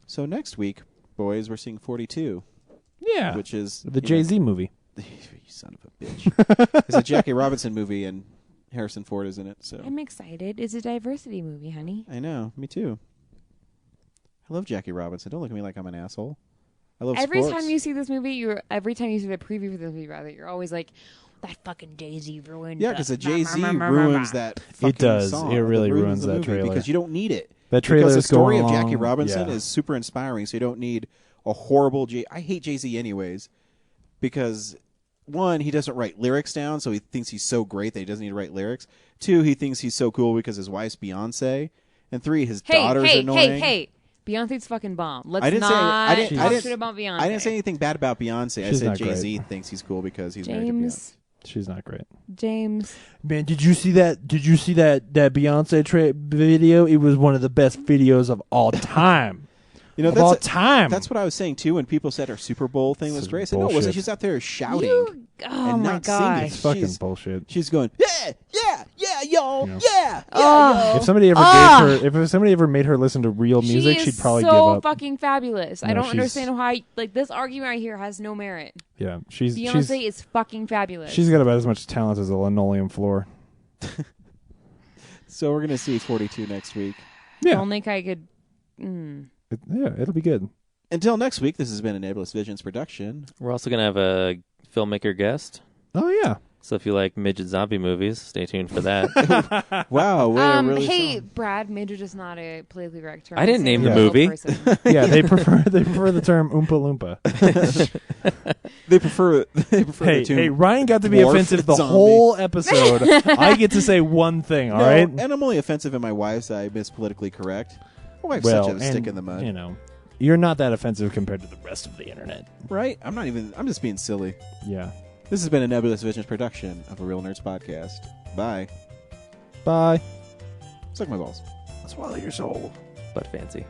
Speaker 1: So next week, boys, we're seeing 42.
Speaker 2: Yeah,
Speaker 1: which is
Speaker 2: the Jay-Z movie.
Speaker 1: You son of a bitch! It's a Jackie Robinson movie, and Harrison Ford is in it. So
Speaker 4: I'm excited. It's a diversity movie, honey.
Speaker 1: I know, me too. I love Jackie Robinson. Don't look at me like I'm an asshole. I love
Speaker 4: Every
Speaker 1: sports.
Speaker 4: time you see this movie, every time you see the preview for this movie, rather, you're always like, that fucking Jay-Z ruined.
Speaker 1: Yeah, because the Jay-Z ruins that.
Speaker 2: It does.
Speaker 1: Song.
Speaker 2: It really ruins
Speaker 1: the
Speaker 2: that
Speaker 1: movie
Speaker 2: trailer
Speaker 1: because you don't need it.
Speaker 2: That trailer
Speaker 1: because the
Speaker 2: is
Speaker 1: story
Speaker 2: going
Speaker 1: of Jackie
Speaker 2: along-
Speaker 1: Robinson
Speaker 2: yeah.
Speaker 1: is super inspiring. So you don't need a horrible. I hate Jay-Z anyways because. One, he doesn't write lyrics down, so he thinks he's so great that he doesn't need to write lyrics. Two, he thinks he's so cool because his wife's Beyonce. And three, his daughter's annoying.
Speaker 4: Hey, Beyonce's fucking bomb. Let's
Speaker 1: I didn't
Speaker 4: not
Speaker 1: say
Speaker 4: talk shit about Beyonce.
Speaker 1: I didn't say anything bad about Beyonce. I
Speaker 2: She's
Speaker 1: said
Speaker 2: not
Speaker 1: Jay-Z
Speaker 2: great.
Speaker 1: thinks he's cool because he's married to Beyonce.
Speaker 4: James.
Speaker 2: She's not great.
Speaker 4: James.
Speaker 2: Man, did you see that? Did you see that Beyonce video? It was one of the best videos of all time.
Speaker 1: You know,
Speaker 2: of all time.
Speaker 1: That's what I was saying too. When people said her Super Bowl thing was great, I said no, it wasn't.
Speaker 2: bullshit.
Speaker 1: She's out there shouting
Speaker 4: Oh
Speaker 1: and
Speaker 4: my
Speaker 1: not
Speaker 4: gosh.
Speaker 1: singing.
Speaker 2: It's fucking
Speaker 1: She's-
Speaker 2: bullshit.
Speaker 1: She's going, yeah, yo,
Speaker 2: Yeah.
Speaker 1: yeah,
Speaker 4: Oh.
Speaker 1: yo.
Speaker 2: If somebody ever gave her, if somebody ever made her listen to real music,
Speaker 4: she is
Speaker 2: she'd probably
Speaker 4: so
Speaker 2: give up.
Speaker 4: fucking fabulous. I
Speaker 2: No,
Speaker 4: don't
Speaker 2: she's-
Speaker 4: understand why. Like this argument right here has no merit.
Speaker 2: Yeah, she's
Speaker 4: Beyonce is fucking fabulous.
Speaker 2: she's got about as much talent as a linoleum floor.
Speaker 1: So we're gonna see 42 next week.
Speaker 2: Yeah.
Speaker 4: Only I could.
Speaker 2: It'll be good.
Speaker 1: Until next week, this has been an Ableist Visions production.
Speaker 3: We're also going to have a filmmaker guest.
Speaker 2: Oh, yeah.
Speaker 3: So if you like midget zombie movies, stay tuned for that.
Speaker 1: Wow, really
Speaker 4: hey, Brad, midget is not a politically correct term.
Speaker 3: I didn't
Speaker 4: Say
Speaker 3: name
Speaker 4: a
Speaker 3: the
Speaker 4: real
Speaker 3: movie.
Speaker 4: person.
Speaker 2: Yeah, they prefer the term Oompa Loompa.
Speaker 1: They prefer the two
Speaker 2: Hey, Ryan got to be
Speaker 1: dwarf
Speaker 2: offensive the
Speaker 1: zombie.
Speaker 2: whole episode. I get to say one thing, all
Speaker 1: No,
Speaker 2: right?
Speaker 1: and I'm only offensive in my wife's eye. Miss politically correct. My wife's
Speaker 2: Well,
Speaker 1: such a stick
Speaker 2: and,
Speaker 1: in the mud.
Speaker 2: You know, you're not that offensive compared to the rest of the internet.
Speaker 1: Right? I'm just being silly.
Speaker 2: Yeah.
Speaker 1: This has been a Nebulous Visions production of a Real Nerds podcast. Bye.
Speaker 2: Bye.
Speaker 1: Suck my balls.
Speaker 2: Swallow your soul.
Speaker 3: But fancy.